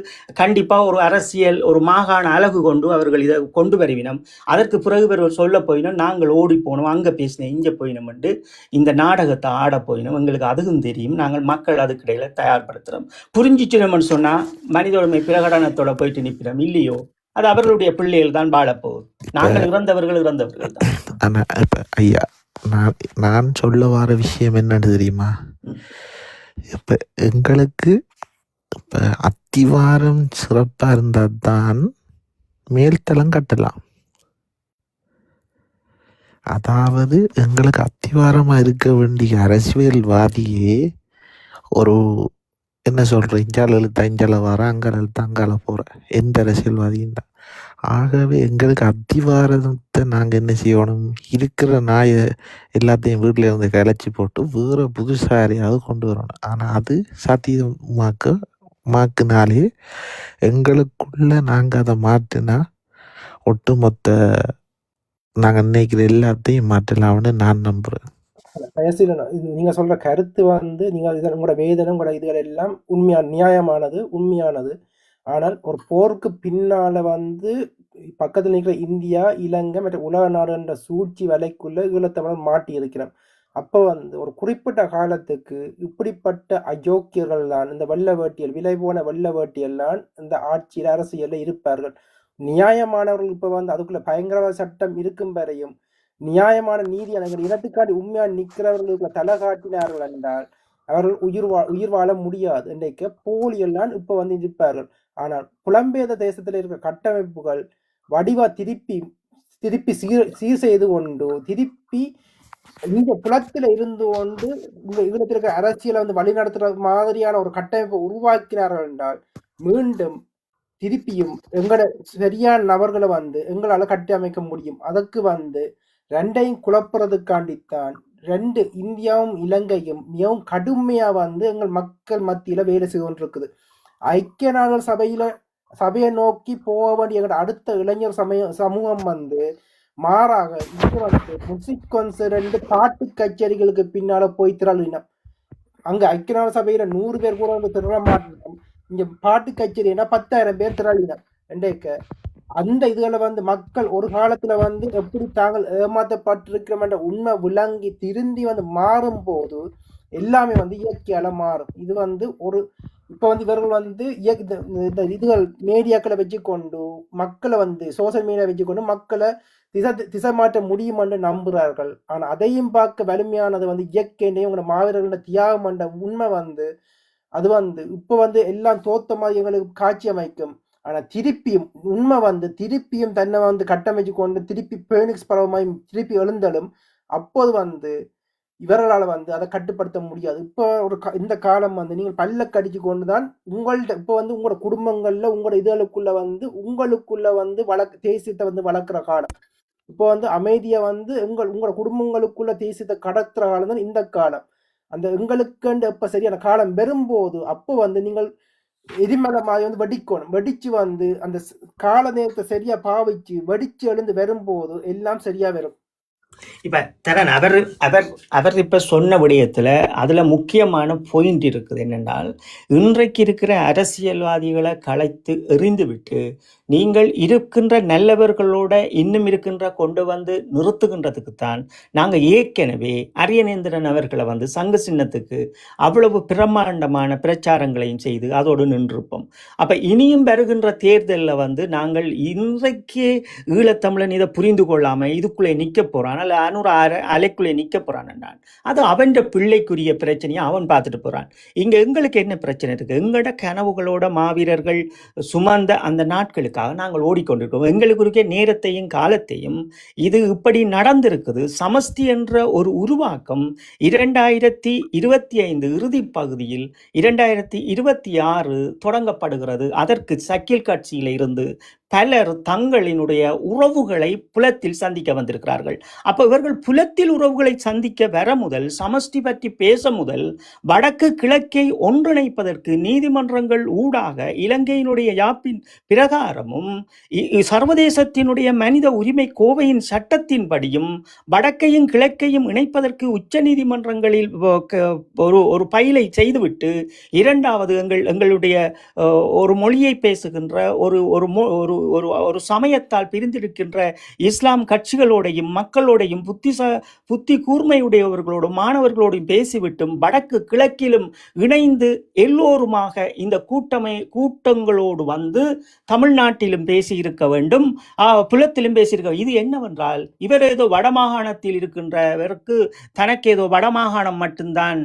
கண்டிப்பா ஒரு அரசியல் ஒரு மாகாண அழகு கொண்டு அவர்கள் இதை கொண்டு வருவினம். அதற்கு பிறகு இவர்கள் சொல்ல போயினோம், நாங்கள் ஓடி போனோம், அங்கே பேசினோம், இங்கே போயினோம் என்று இந்த நாடகத்தை ஆட போயினோம். எங்களுக்கு அதுவும் தெரியும், நாங்கள் மக்கள் அதுக்கிடையில தயார்படுத்துகிறோம். புரிஞ்சிச்சினோம்னு சொன்னால் மனித உரிமை பிரகடனத்தோட போயிட்டு நிற்கிறோம் இல்லையோ, அது அவர்களுடைய பிள்ளைகள் தான் வாழப்போகுது. நாங்கள் இறந்தவர்கள் தான். ஆனா இப்ப ஐயா, நான் சொல்ல வர விஷயம் என்னன்னு தெரியுமா? இப்ப எங்களுக்கு இப்ப அத்திவாரம் சிறப்பா இருந்தா தான் மேல்தளம் கட்டலாம். அதாவது எங்களுக்கு அத்திவாரமா இருக்க வேண்டிய அரசியல்வாதியே ஒரு என்ன சொல்ற, இஞ்சால எழுத்த இஞ்சால வர, அங்கால எழுத்த அங்கால போற எந்த அரசியல்வாதியும் தான். ஆகவே எங்களுக்கு அத்திவாரத்தை நாங்கள் என்ன செய்யணும், இருக்கிற நாயை எல்லாத்தையும் வீட்டில் இருந்து கலைச்சி போட்டு வேற புதுசாக யாரையாவது கொண்டு வரணும். ஆனால் அது சாத்தியமாக்குனாலே எங்களுக்குள்ள நாங்கள் அதை மாற்றினா ஒட்டுமொத்த நாங்கள் நினைக்கிற எல்லாத்தையும் மாற்றலாம்னு நான் நம்புகிறேன். இது நீங்கள் சொல்கிற கருத்து வந்து நீங்கள் இதில் உங்களோட வேதனை உங்களோட இதுகள் எல்லாம் நியாயமானது, உண்மையானது. ஆனால் ஒரு போருக்கு பின்னால் வந்து பக்கத்தில் நிற்கிற இந்தியா, இலங்கை மற்றும் உலக நாடுன்ற சூழ்ச்சி வலைக்குள்ளே ஈழத்தமிழர் மாட்டி இருக்கிறோம். அப்போ வந்து ஒரு குறிப்பிட்ட காலத்துக்கு இப்படிப்பட்ட அயோக்கியர்கள் தான், இந்த வெள்ள வேட்டியல், விலை போன வெள்ள வேட்டியெல்லாம் இந்த ஆட்சியில் அரசியலில் இருப்பார்கள். நியாயமானவர்கள் இப்போ வந்து அதுக்குள்ள பயங்கரவாத சட்டம் இருக்கும் வரையும் நியாயமான நீதி எங்கள் இனத்துக்காண்டி உண்மையாக நிற்கிறவர்களுக்கு தலை காட்டினார்கள் என்றால் அவர்கள் உயிர் வாழ முடியாது. இன்றைக்கு போலியெல்லாம் இப்போ வந்து இருப்பார்கள். ஆனால் புலம்பெயர்ந்த தேசத்தில் இருக்கிற கட்டமைப்புகள் வடிவா திருப்பி சீர் செய்து கொண்டு திருப்பி இந்த புலத்தில் இருந்து கொண்டு இந்த ஈழத்தில் இருக்கிற அரசியலை வந்து வழிநடத்துற மாதிரியான ஒரு கட்டமைப்பை உருவாக்கினார்கள் என்றால் மீண்டும் திருப்பியும் எங்களோட சரியான நபர்களை வந்து எங்களால் கட்டமைக்க முடியும். அதற்கு வந்து ரெண்டையும் குழப்புறதுக்காண்டித்தான் ரெண்டு இந்தியாவும் இலங்கையும் மிகவும் கடுமையா வந்து எங்கள் மக்கள் மத்தியில வேலை செய்து கொண்டிருக்குது. ஐக்கிய நாடுகள் சபையை நோக்கி போக வேண்டிய எங்களோட அடுத்த இளைஞர் சமூகம் வந்து மாறாக இது வந்து முசிக் கன்சர்ட் பாட்டு கச்சேரிகளுக்கு பின்னால போய் திரளினம். அங்க ஐக்கிய நாடு சபையில 100 பேர் கூட வந்து திரள மாட்டோம். இங்க பாட்டு கச்சேரினா 10,000 பேர் திரளினம். என்றைக்க அந்த இதுகளை வந்து மக்கள் ஒரு காலத்துல வந்து எப்படி தாங்கள் ஏமாற்றப்பட்டிருக்கிறோம் என்ற உண்மை விளங்கி திருந்தி வந்து மாறும் போது எல்லாமே வந்து இயற்கையால மாறும். இது வந்து ஒரு இப்ப வந்து இவர்கள் வந்து இந்த இதுகள் மீடியாக்களை வச்சுக்கொண்டு மக்களை வந்து சோசியல் மீடியா வச்சுக்கொண்டு மக்களை திசை மாற்ற முடியும் என்று நம்புகிறார்கள். ஆனா அதையும் பார்க்க வலிமையானது வந்து இயற்கையினையும் உங்களோட மாவீரர்களோட தியாகம் என்ற உண்மை வந்து அது வந்து இப்ப வந்து எல்லாம் தோத்த மாதிரி எங்களுக்கு காட்சி அமைக்கும். ஆனா திருப்பியும் உண்மை வந்து திருப்பியும் தன்னை வந்து கட்டமைச்சு கொண்டு திருப்பி பேனிக்ஸ் பரவமாய் திருப்பி எழுந்தாலும் அப்போது வந்து இவர்களால் வந்து அதை கட்டுப்படுத்த முடியாது. இப்போ இந்த காலம் வந்து நீங்கள் பல்ல கடிச்சு கொண்டுதான் உங்கள்கிட்ட இப்போ வந்து உங்களோட குடும்பங்கள்ல உங்களோட இதுகளுக்குள்ள வந்து உங்களுக்குள்ள வந்து தேசியத்தை வந்து வளர்க்குற காலம். இப்போ வந்து அமைதியை வந்து உங்களோட குடும்பங்களுக்குள்ள தேசியத்தை கடத்துற காலம் தான் இந்த காலம். அந்த எங்களுக்குண்டு எப்ப சரியான காலம் வரும்போது அப்போ வந்து நீங்கள் எரிமலை மாதிரி வந்து வெடிக்கணும். வெடிச்சு வந்து அந்த கால நேரத்தை சரியா பாவிச்சு வெடிச்சு எழுந்து வரும்போது எல்லாம் சரியா வரும். இப்ப தரன் அவர் இப்ப சொன்ன விடயத்துல அதுல முக்கியமான பாயிண்ட் இருக்குது. என்னென்றால் இன்றைக்கு இருக்கிற அரசியல்வாதிகளை களைத்து எறிந்து விட்டு நீங்கள் இருக்கின்ற நல்லவர்களோட இன்னும் இருக்கின்ற கொண்டு வந்து நிறுத்துகின்றதுக்குத்தான் நாங்கள் ஏற்கனவே அரியநேந்திரன் அவர்களை வந்து சங்க சின்னத்துக்கு அவ்வளவு பிரம்மாண்டமான பிரச்சாரங்களையும் செய்து அதோடு நின்றிருப்போம். அப்ப இனியும் வருகின்ற தேர்தலில் வந்து நாங்கள் இன்றைக்கு ஈழத்தமிழன் இதை புரிந்து கொள்ளாம இதுக்குள்ளே நிற்க போறான், அல்ல அலைக்குள்ளே நிற்க போறான் என்றான். அது அவன் பிள்ளைக்குரிய பிரச்சனையை அவன் பார்த்துட்டு போறான். இங்க எங்களுக்கு என்ன பிரச்சனை இருக்கு? எங்களோட கனவுகளோட மாவீரர்கள் சுமந்த அந்த நாட்களுக்காக நாங்கள் ஓடிக்கொண்டிருக்கோம். எங்களுக்கு இருக்க நேரத்தையும் காலத்தையும் இது இப்படி நடந்திருக்குது. சமஸ்தி என்ற ஒரு உருவாக்கம் 2025 இறுதி பகுதியில் 2026 தொடங்கப்படுகிறது. அதற்கு சக்கில் கட்சியில இருந்து பலர் தங்களினுடைய உறவுகளை புலத்தில் சந்திக்க வந்திருக்கிறார்கள். அப்ப இவர்கள் புலத்தில் உறவுகளை சந்திக்க வர முதல், சமஷ்டி பற்றி பேச முதல், வடக்கு கிழக்கை ஒன்றிணைப்பதற்கு நீதிமன்றங்கள் ஊடாக இலங்கையினுடைய யாப்பின் பிரகாரமும் சர்வதேசத்தினுடைய மனித உரிமை கோவையின் சட்டத்தின்படியும் வடக்கையும் கிழக்கையும் இணைப்பதற்கு உச்ச நீதிமன்றங்களில் ஒரு பயிலை செய்துவிட்டு, இரண்டாவது எங்களுடைய ஒரு மொழியை பேசுகின்ற ஒரு சமயத்தால் பிரிந்திருக்கின்ற இஸ்லாம் கட்சிகளோடையும் மக்களோடையும் புத்தி கூர்மையுடையவர்களோடும் மாணவர்களோடும் பேசிவிட்டும் வடக்கு கிழக்கிலும் இணைந்து எல்லோருமாக இந்த கூட்டங்களோடு வந்து தமிழ்நாட்டிலும் பேசியிருக்க வேண்டும், புலத்திலும் பேசியிருக்க. இது என்னவென்றால், இவர் ஏதோ வடமாகாணத்தில் இருக்கின்றவருக்கு தனக்கு ஏதோ வடமாகாணம் மட்டும்தான்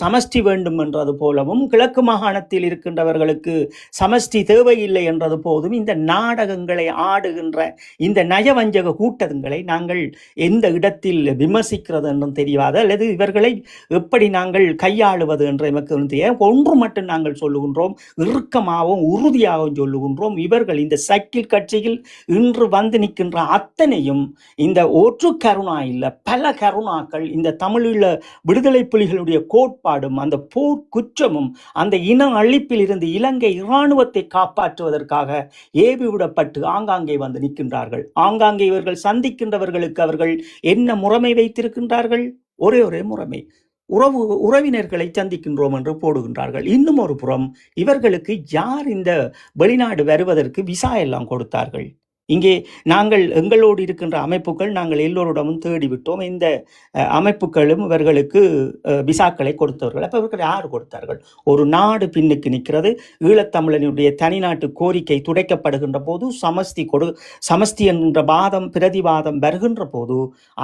சமஷ்டி வேண்டும் என்றது போலவும், கிழக்கு மாகாணத்தில் இருக்கின்றவர்களுக்கு சமஷ்டி தேவையில்லை என்றது போதும் இந்த நாடகங்களை ஆடுகின்ற இந்த நயவஞ்சக கூட்டங்களை நாங்கள் எந்த இடத்தில் விமர்சிக்கிறது என்றும் தெரியாது, அல்லது இவர்களை எப்படி நாங்கள் கையாளுவது என்று எமக்கு ஒன்று மட்டும் நாங்கள் சொல்லுகின்றோம், இறுக்கமாகவும் உறுதியாகவும் சொல்லுகின்றோம். இவர்கள் இந்த சைக்கிள் கட்சியில் இன்று வந்து நிற்கின்ற அத்தனையும் இந்த ஒற்று கருணா இல்ல, பல கருணாக்கள், இந்த தமிழீழ விடுதலை புலிகளுடைய கோட்பாடும் அந்த போர் குற்றமும் அந்த இன அழிப்பில் இருந்து இலங்கை இராணுவத்தை காப்பாற்றுவதற்காக ஏவி விடப்பட்டு ஆங்காங்கே வந்து நிற்கின்றார்கள். ஆங்காங்கே இவர்கள் சந்திக்கின்றவர்களுக்கு அவர்கள் என்ன முறைமை வைத்திருக்கின்றார்கள்? ஒரே முறைமை, உறவினர்களை சந்திக்கின்றோம் என்று போடுகின்றார்கள். இன்னும் ஒரு புறம் இவர்களுக்கு யார் இந்த வெளிநாடு வருவதற்கு விசா எல்லாம் கொடுத்தார்கள்? இங்கே நாங்கள் எங்களோடு இருக்கின்ற அமைப்புகள் நாங்கள் எல்லோரிடமும் தேடிவிட்டோம். இந்த அமைப்புகளும் இவர்களுக்கு விசாக்களை கொடுத்தவர்கள். அப்போ இவர்கள் யார் கொடுத்தார்கள்? ஒரு நாடு பின்னுக்கு நிற்கிறது. ஈழத்தமிழனுடைய தனிநாட்டு கோரிக்கை துடைக்கப்படுகின்ற போது, சமஷ்டி என்ற வாதம் பிரதிவாதம் வருகின்ற போது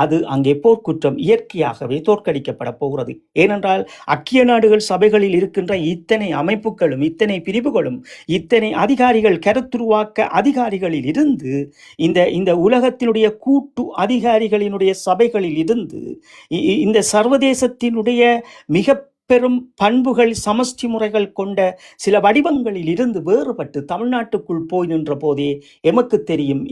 அது அங்கே போர்க்குற்றம் இயற்கையாகவே தோற்கடிக்கப்பட போகிறது. ஏனென்றால் ஐக்கிய நாடுகள் சபைகளில் இருக்கின்ற இத்தனை அமைப்புகளும் இத்தனை பிரிவுகளும் இத்தனை அதிகாரிகள் கருத்துருவாக்க அதிகாரிகளில் இருந்து இந்த உலகத்தினுடைய கூட்டு அதிகாரிகளினுடைய சபைகளில் இருந்து இந்த சர்வதேசத்தினுடைய மிக பெரும் பண்புகள் சமஷ்டி முறைகள் கொண்ட சில வடிவங்களில் இருந்து வேறுபட்டு தமிழ்நாட்டுக்குள் போய் நின்ற போதே எமக்கு தெரியும்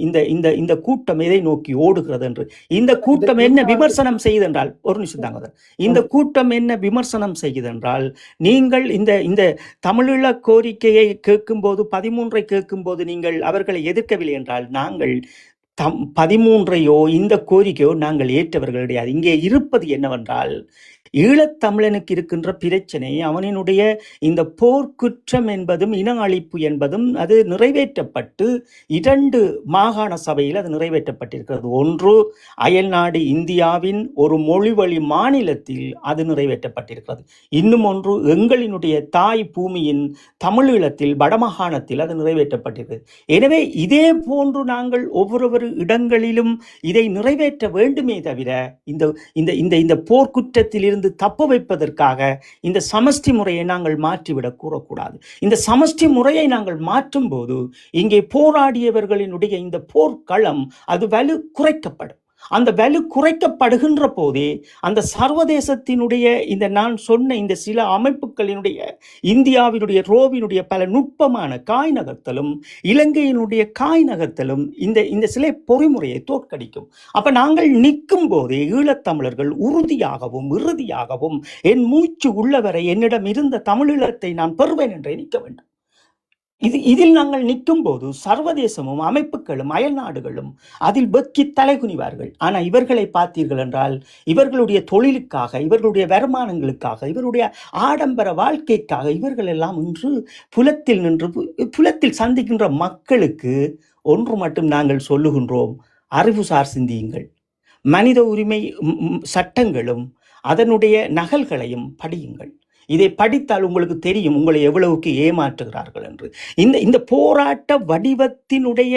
இந்த கூட்டம் எதை நோக்கி ஓடுகிறது என்று. இந்த கூட்டம் என்ன விமர்சனம் செய்தென்றால், ஒரு நிமிஷம் தாங்க, இந்த கூட்டம் என்ன விமர்சனம் செய்தென்றால், நீங்கள் இந்த தமிழீழ கோரிக்கையை கேட்கும்போது 13 கேட்கும்போது நீங்கள் அவர்களை எதிர்க்கவில்லை என்றால், நாங்கள் 13 இந்த கோரிக்கையோ நாங்கள் ஏற்றவர்கள் கிடையாது. இங்கே இருப்பது என்னவென்றால், ஈழத்தமிழனுக்கு இருக்கின்ற பிரச்சனை, அவனினுடைய இந்த போர்க்குற்றம் என்பதும் இன அழிப்பு என்பதும் அது நிறைவேற்றப்பட்டு 2 மாகாண சபையில் அது நிறைவேற்றப்பட்டிருக்கிறது. ஒன்று அயல்நாடு இந்தியாவின் ஒரு மொழிவழி மாநிலத்தில் அது நிறைவேற்றப்பட்டிருக்கிறது. இன்னும் ஒன்று எங்களினுடைய தாய் பூமியின் தமிழீழத்தில் வடமாகாணத்தில் அது நிறைவேற்றப்பட்டிருக்கிறது. எனவே இதே போன்று நாங்கள் ஒவ்வொரு இடங்களிலும் இதை நிறைவேற்ற வேண்டுமே தவிர இந்த போர்க்குற்றத்தில் இருந்து தப்ப வைப்பதற்காக இந்த சமஷ்டி முறையை நாங்கள் மாற்றிவிடக் கூறக்கூடாது. இந்த சமஷ்டி முறையை நாங்கள் மாற்றும் போது இங்கே போராடியவர்களினுடைய இந்த போர்க்களம் அது வலு குறைக்கப்படும். அந்த வலு குறைக்கப்படுகின்ற போதே அந்த சர்வதேசத்தினுடைய இந்த நான் சொன்ன இந்த சில அமைப்புகளினுடைய இந்தியாவினுடைய ரோவினுடைய பல நுட்பமான காய் நகர்த்தலும் இலங்கையினுடைய காய் நகர்த்தலும் இந்த சிலை பொறிமுறையை தோற்கடிக்கும். அப்ப நாங்கள் நிற்கும் போதே ஈழத்தமிழர்கள் உறுதியாகவும் இறுதியாகவும் என் மூச்சு உள்ளவரை என்னிடம் இருந்த தமிழீழத்தை நான் பெறுவேன் என்றே நிற்க வேண்டும். இதில் நாங்கள் நிற்கும் போது சர்வதேசமும் அமைப்புகளும் அயல் நாடுகளும் அதில் வெக்கி தலைகுனிவார்கள். ஆனால் இவர்களை பார்த்தீர்கள் என்றால், இவர்களுடைய தொழிலுக்காக, இவர்களுடைய வருமானங்களுக்காக, இவருடைய ஆடம்பர வாழ்க்கைக்காக இவர்கள் எல்லாம் இன்று புலத்தில் நின்று புலத்தில் சந்திக்கின்ற மக்களுக்கு ஒன்று மட்டும் நாங்கள் சொல்லுகின்றோம்: அறிவுசார் சிந்தியுங்கள். மனித உரிமை சட்டங்களும் அதனுடைய நகல்களையும் படியுங்கள். இதை படித்தால் உங்களுக்கு தெரியும் உங்களை எவ்வளவுக்கு ஏமாற்றுகிறார்கள் என்று. இந்த போராட்ட வடிவத்தினுடைய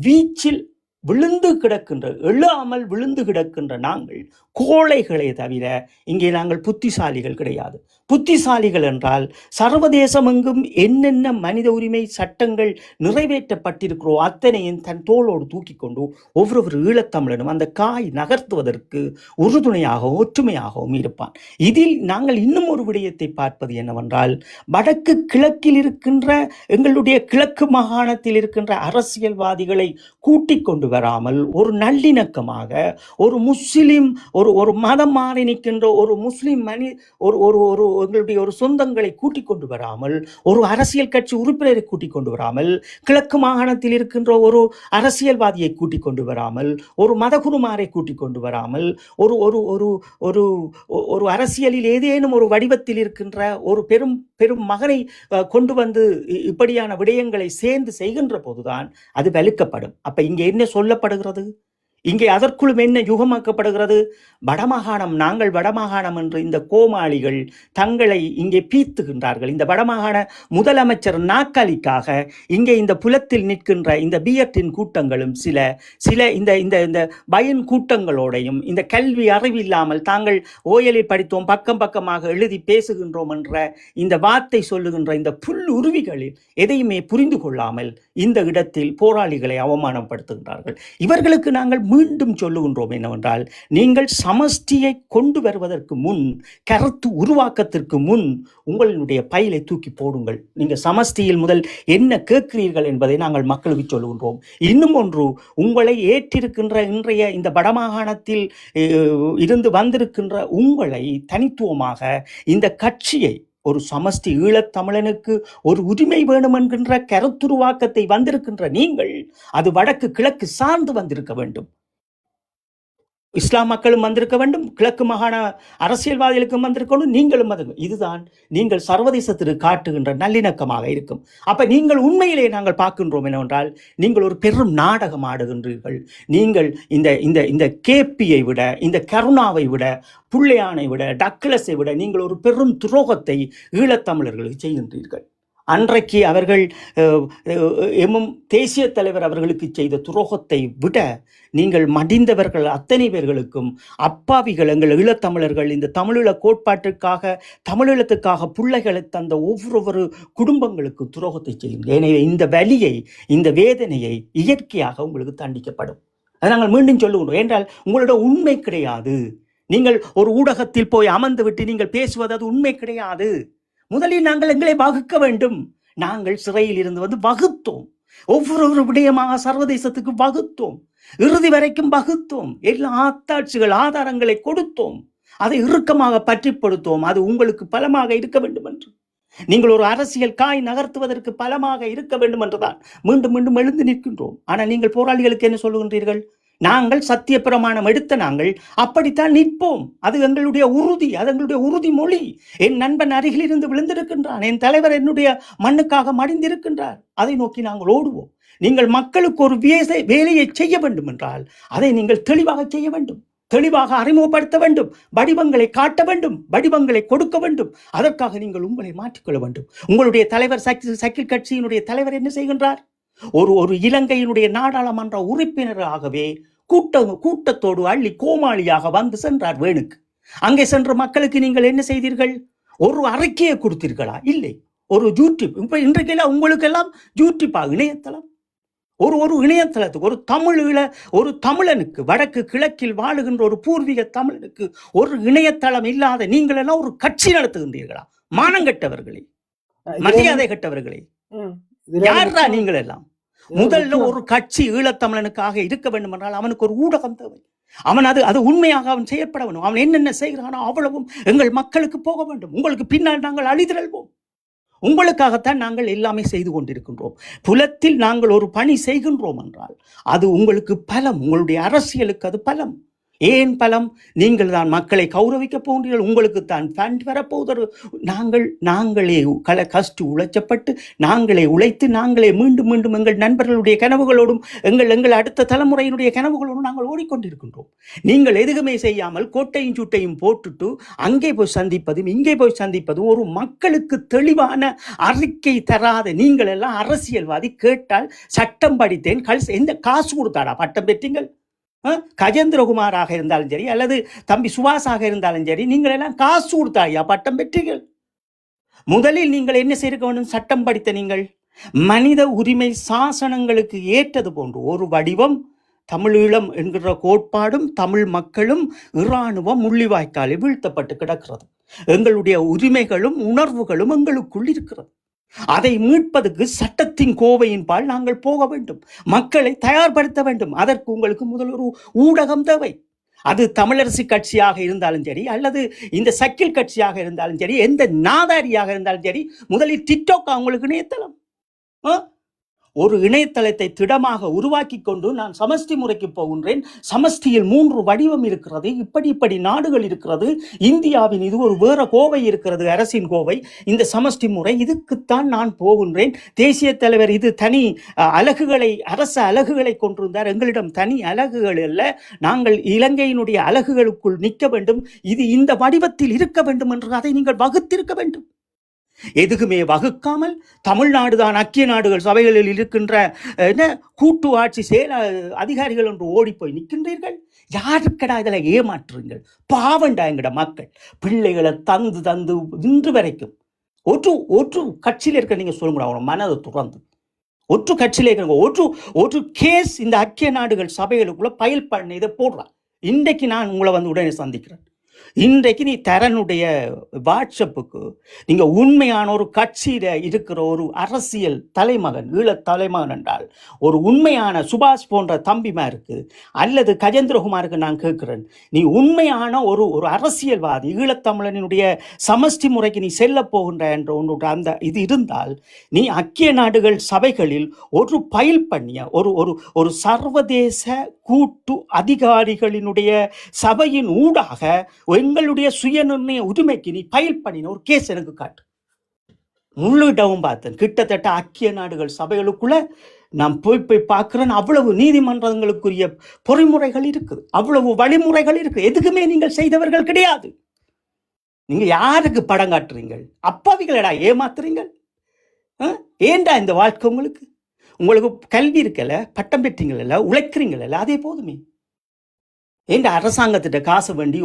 வீச்சில் விழுந்து கிடக்கின்ற, எழாமல் விழுந்து கிடக்கின்ற நாங்கள் கோழைகளே தவிர இங்கே நாங்கள் புத்திசாலிகள் கிடையாது. புத்திசாலிகள் என்றால் சர்வதேசமெங்கும் என்னென்ன மனித உரிமை சட்டங்கள் நிறைவேற்றப்பட்டிருக்கிறோ அத்தனையும் தன் தோளோடு தூக்கி கொண்டு ஒவ்வொரு ஈழத்தமிழனும் அந்த காய் நகர்த்துவதற்கு உறுதுணையாகவும் ஒற்றுமையாகவும் இருப்பான். இதில் நாங்கள் இன்னும் ஒரு விடயத்தை பார்ப்பது என்னவென்றால், வடக்கு கிழக்கில் இருக்கின்ற எங்களுடைய கிழக்கு மாகாணத்தில் இருக்கின்ற அரசியல்வாதிகளை கூட்டிக் கொண்டு வராமல் ஒரு நல்லிணக்கமாக ஒரு முஸ்லிம் ஒரு மதம் மாறி நிற்கின்ற ஒரு முஸ்லிம் ஒரு எங்களுடைய ஒரு சொந்தங்களை கூட்டிக் கொண்டு வராமல், ஒரு அரசியல் கட்சி உறுப்பினரை கூட்டிக் கொண்டு வராமல், கிழக்கு மாகாணத்தில் இருக்கின்ற ஒரு அரசியல்வாதியை கூட்டிக் கொண்டு வராமல், ஒரு மதகுருமாரை கூட்டிக் கொண்டு வராமல், ஒரு ஒரு ஒரு ஒரு ஒரு அரசியலில் ஏதேனும் ஒரு வடிவத்தில் இருக்கின்ற ஒரு பெரும் பெரும் மகனை கொண்டு வந்து இப்படியான விடயங்களை சேர்ந்து செய்கின்ற போதுதான் அது வலுக்கப்படும். அப்ப இங்கே என்ன சொல்லப்படுகிறது? இங்கே அதற்குள்ளும் என்ன யுகமாக்கப்படுகிறது? வடமாகாணம், நாங்கள் வடமாகாணம் என்று இந்த கோமாளிகள் தங்களை இங்கே பீத்துகின்றார்கள். இந்த வடமாகாண முதலமைச்சர் நாக்காளிக்காக இங்கே இந்த புலத்தில் நிற்கின்ற இந்த பியட்டின் கூட்டங்களும் சில இந்த இந்த இந்த பயன் கூட்டங்களோடையும் இந்த கல்வி அறிவில்லாமல் தாங்கள் ஓயலில் படித்தோம் பக்கம் பக்கமாக எழுதி பேசுகின்றோம் என்ற இந்த வார்த்தை சொல்லுகின்ற இந்த புல் உருவிகளில் எதையுமே புரிந்து கொள்ளாமல் இந்த இடத்தில் போராளிகளை அவமானப்படுத்துகின்றார்கள். இவர்களுக்கு நாங்கள் மீண்டும் சொல்லுகின்றோம் என்னவென்றால், நீங்கள் சமஷ்டியை கொண்டு வருவதற்கு முன், கருத்து உருவாக்கத்திற்கு முன் உங்களுடைய பையிலை தூக்கி போடுங்கள். நீங்கள் சமஷ்டியில் முதல் என்ன கேட்கிறீர்கள் என்பதை நாங்கள் மக்களுக்கு சொல்லுகின்றோம். இன்னும் ஒன்று, உங்களை ஏற்றிருக்கின்ற இன்றைய இந்த வடமாகாணத்தில் இருந்து வந்திருக்கின்ற உங்களை தனித்துவமாக இந்த கட்சியை ஒரு சமஷ்டி ஈழத்தமிழனுக்கு ஒரு உரிமை வேணும் என்கின்ற கருத்துருவாக்கத்தை வந்திருக்கின்ற நீங்கள் அது வடக்கு கிழக்கு சார்ந்து வந்திருக்க வேண்டும். இஸ்லாம் மக்களும் வந்திருக்க வேண்டும், கிழக்கு மாகாண அரசியல்வாதிகளுக்கும் வந்திருக்கணும், நீங்களும் வந்திருக்க. இதுதான் நீங்கள் சர்வதேசத்திற்கு காட்டுகின்ற நல்லிணக்கமாக இருக்கும். அப்ப நீங்கள் உண்மையிலே நாங்கள் பார்க்கின்றோம் என்னவென்றால், நீங்கள் ஒரு பெரும் நாடகம் ஆடுகின்றீர்கள். நீங்கள் இந்த இந்த இந்த கேபியை விட, இந்த கருணாவை விட, புள்ளையானை விட, டக்ளஸை விட நீங்கள் ஒரு பெரும் துரோகத்தை ஈழத்தமிழர்களுக்கு செய்கின்றீர்கள். அன்றைக்கு அவர்கள் தேசிய தலைவர் அவர்களுக்கு செய்த துரோகத்தை விட நீங்கள் மடிந்தவர்கள் அத்தனை பேர்களுக்கும் அப்பாவிகள் எங்கள் ஈழத்தமிழர்கள் இந்த தமிழீழ கோட்பாட்டிற்காக தமிழீழத்துக்காக பிள்ளைகளை தந்த ஒவ்வொரு குடும்பங்களுக்கு துரோகத்தை செய்யுங்கள். எனவே இந்த வலியை இந்த வேதனையை இயற்கையாக உங்களுக்கு தண்டிக்கப்படும். அதை நாங்கள் மீண்டும் சொல்லுகிறோம். என்றால் உங்களோட உண்மை கிடையாது. நீங்கள் ஒரு ஊடகத்தில் போய் அமர்ந்து விட்டு நீங்கள் பேசுவது அது உண்மை கிடையாது. முதலில் நாங்கள் எங்களை வகுக்க வேண்டும். நாங்கள் சிறையில் இருந்து வந்து வகுத்தோம், ஒவ்வொரு விடயமாக சர்வதேசத்துக்கு வகுத்தோம், இறுதி வரைக்கும் வகுத்தோம், எல்லா ஆத்தாட்சிகள் ஆதாரங்களை கொடுத்தோம், அதை இறுக்கமாக பற்றிப்படுத்தோம். அது உங்களுக்கு பலமாக இருக்க வேண்டும் என்று, நீங்கள் ஒரு அரசியல் காய் நகர்த்துவதற்கு பலமாக இருக்க வேண்டும் என்றுதான் மீண்டும் மீண்டும் எழுந்து நிற்கின்றோம். ஆனால் நீங்கள் போராளிகளுக்கு என்ன சொல்லுகின்றீர்கள்? நாங்கள் சத்திய பிரமாணம் எடுத்த நாங்கள் அப்படித்தான் நிற்போம், அது எங்களுடைய உறுதி, அது எங்களுடைய உறுதிமொழி. என் நண்பன் அருகில் இருந்து விழுந்திருக்கின்றான், என் தலைவர் என்னுடைய மண்ணுக்காக மடிந்திருக்கின்றார், அதை நோக்கி நாங்கள் ஓடுவோம். நீங்கள் மக்களுக்கு ஒரு வேலையை செய்ய வேண்டும் என்றால் அதை நீங்கள் தெளிவாக செய்ய வேண்டும், தெளிவாக அறிமுகப்படுத்த வேண்டும், வடிவங்களை காட்ட வேண்டும், வடிவங்களை கொடுக்க வேண்டும். அதற்காக நீங்கள் உங்களை மாற்றிக்கொள்ள வேண்டும். உங்களுடைய தலைவர் சக்கில் கட்சியினுடைய தலைவர் என்ன செய்கின்றார்? ஒரு இலங்கையினுடைய நாடாளுமன்ற உறுப்பினராகவே கூட்டத்தோடு அள்ளி கோமாளியாக வந்து சென்றார் வேணுக்கு. அங்கே சென்ற மக்களுக்கு நீங்கள் என்ன செய்தீர்கள்? ஒரு அறிக்கையை கொடுத்தீர்களா? இல்லை. ஒரு யூடியூப், இப்ப இன்றைக்கெல்லாம் உங்களுக்கெல்லாம் யூடியூப்பா இணையதளம், ஒரு இணையதளத்துக்கு ஒரு தமிழனுக்கு, வடக்கு கிழக்கில் வாழுகின்ற ஒரு பூர்வீக தமிழனுக்கு ஒரு இணையதளம் இல்லாத நீங்கள் எல்லாம் ஒரு கட்சி நடத்துகின்றீர்களா? மானங்கட்டவர்களே, மரியாதை கட்டவர்களே, யாரா நீங்கள் எல்லாம்? முதல்ல ஒரு கட்சி ஈழத்தமிழனுக்காக இருக்க வேண்டும் என்றால் அவனுக்கு ஒரு ஊடகம் தேவை. அவன் அது உண்மையாக அவன் செயற்பட வேண்டும். அவன் என்னென்ன செய்கிறானோ அவ்வளவும் எங்கள் மக்களுக்கு போக வேண்டும். உங்களுக்கு பின்னால் நாங்கள் அழிதிரள்வோம். உங்களுக்காகத்தான் நாங்கள் எல்லாமே செய்து கொண்டிருக்கின்றோம். புலத்தில் நாங்கள் ஒரு பணி செய்கின்றோம் என்றால் அது உங்களுக்கு பலம், உங்களுடைய அரசியலுக்கு அது பலம். ஏன் பலம்? நீங்கள் தான் மக்களை கௌரவிக்க போகிறீர்கள், உங்களுக்கு தான் ஃபண்ட் வரப்போவது. நாங்களே கஷ்டி உழைச்சப்பட்டு நாங்களே உழைத்து நாங்களே மீண்டும் மீண்டும் எங்கள் நண்பர்களுடைய கனவுகளோடும் எங்கள் அடுத்த தலைமுறையினுடைய கனவுகளோடும் நாங்கள் ஓடிக்கொண்டிருக்கின்றோம். நீங்கள் எதுவுமே செய்யாமல் கோட்டையும் சூட்டையும் போட்டுட்டு அங்கே போய் சந்திப்பதும் இங்கே போய் சந்திப்பதும், ஒரு மக்களுக்கு தெளிவான அறிக்கை தராத நீங்கள் எல்லாம் அரசியல்வாதி. கேட்டால் சட்டம் படித்தேன், எந்த காசு கொடுத்தாடா பட்டம் பெற்றீங்கள்? கஜேந்திரகுமாராக இருந்தாலும் சரி அல்லது தம்பி சுபாஷாக இருந்தாலும் சரி, நீங்கள் எல்லாம் காசு கொடுத்தாயா பட்டம் பெற்றீர்கள்? முதலில் நீங்கள் என்ன செய்ய வேண்டும்? சட்டம் படித்த நீங்கள் மனித உரிமை சாசனங்களுக்கு ஏற்றது போன்று ஒரு வடிவம் தமிழீழம் என்கிற கோட்பாடும் தமிழ் மக்களும் இராணுவ முள்ளிவாய்க்காலை வீழ்த்தப்பட்டு கிடக்கிறது. எங்களுடைய உரிமைகளும் உணர்வுகளும் எங்களுக்குள் இருக்கிறது. அதை மீட்பதற்கு சட்டத்தின் கோவையின் பால் நாங்கள் போக வேண்டும். மக்களை தயார்படுத்த வேண்டும். அதற்கு உங்களுக்கு முதல் ஒரு ஊடகம் தேவை. அது தமிழரசு கட்சியாக இருந்தாலும் சரி, அல்லது இந்த சக்கில் கட்சியாக இருந்தாலும் சரி, எந்த நாதாரியாக இருந்தாலும் சரி, முதலில் டிக்டாக் அவங்களுக்கு இணையதளம். ஒரு இணையதளத்தை திடமாக உருவாக்கி கொண்டு நான் சமஷ்டி முறைக்கு போகின்றேன். சமஷ்டியில் 3 வடிவம் இருக்கிறது. இப்படி நாடுகள் இருக்கிறது. இந்தியாவின் இது ஒரு வேற கோவை இருக்கிறது, அரசின் கோவை. இந்த சமஷ்டி முறை இதுக்குத்தான் நான் போகின்றேன். தேசிய தலைவர் இது தனி அலகுகளை, அரச அலகுகளை கொண்டிருந்தார். எங்களிடம் தனி அலகுகள் அல்ல. நாங்கள் இலங்கையினுடைய அலகுகளுக்குள் நிற்க வேண்டும். இது இந்த வடிவத்தில் இருக்க வேண்டும் என்று அதை நீங்கள் வகுத்திருக்க வேண்டும். எதுக்குமே வகுக்காமல் தமிழ்நாடு தான் ஐக்கிய நாடுகள் சபைகளில் இருக்கின்ற கூட்டு ஆட்சி செயல அதிகாரிகள் என்று ஓடி போய் நிற்கின்றீர்கள். யாருக்கடா இதில் ஏமாற்றுங்கள்? பாவண்டா எங்கட மக்கள் பிள்ளைகளை தந்து இன்று வரைக்கும் ஒற்று கட்சியில் இருக்க நீங்க சொல்ல முடியாது. மனதை துறந்து ஒற்று கட்சியில் இருக்கிற ஒரு கேஸ் இந்த ஐக்கிய நாடுகள் சபைகளுக்குள்ள பயல் பண்ணி இதை போடுறான். இன்றைக்கு நான் உங்களை உடனே சந்திக்கிறேன். இன்றைக்கு நீ தரனுடைய வாட்ஸ்அப்புக்கு நீங்க உண்மையான ஒரு கட்சியில இருக்கிற ஒரு அரசியல் தலைமகன், ஈழத் தலைமகன் என்றால் ஒரு உண்மையான சுபாஷ் போன்ற தம்பிமாருக்கு அல்லது கஜேந்திரகுமாருக்கு நான் கேட்கிறேன், நீ உண்மையான ஒரு அரசியல்வாதி, ஈழத்தமிழனுடைய சமஷ்டி முறைக்கு நீ செல்ல போகின்ற என்ற உன்னுடைய அந்த இது இருந்தால் நீ ஐக்கிய நாடுகள் சபைகளில் ஒரு பயில் பண்ணிய ஒரு சர்வதேச கூட்டு அதிகாரிகளினுடைய சபையின் ஊடாக எங்களுடைய சுயநிர்ணய உரிமைக்கு நீ பயில் பண்ணின ஒரு கேஸ் எனக்கு காட்டு. முழுடவும் பார்த்தேன். கிட்டத்தட்ட ஐக்கிய நாடுகள் சபைகளுக்குள்ள நான் போய் பார்க்கிறேன். அவ்வளவு நீதிமன்றங்களுக்குரிய பொறிமுறைகள் இருக்குது, அவ்வளவு வழிமுறைகள் இருக்கு. எதுக்குமே நீங்கள் செய்தவர்கள் கிடையாது. நீங்க யாருக்கு படம் காட்டுறீங்கள்? அப்பாவிகளடா ஏமாத்துறீங்கள். ஏண்டா இந்த வாழ்க்கை உங்களுக்கு கல்வி இருக்கல, பட்டம் பெற்றீங்கள, உழைக்கிறீங்கள, அதே போதுமே. ஏண்ட அரசாங்கத்திட்ட காசு வேண்டி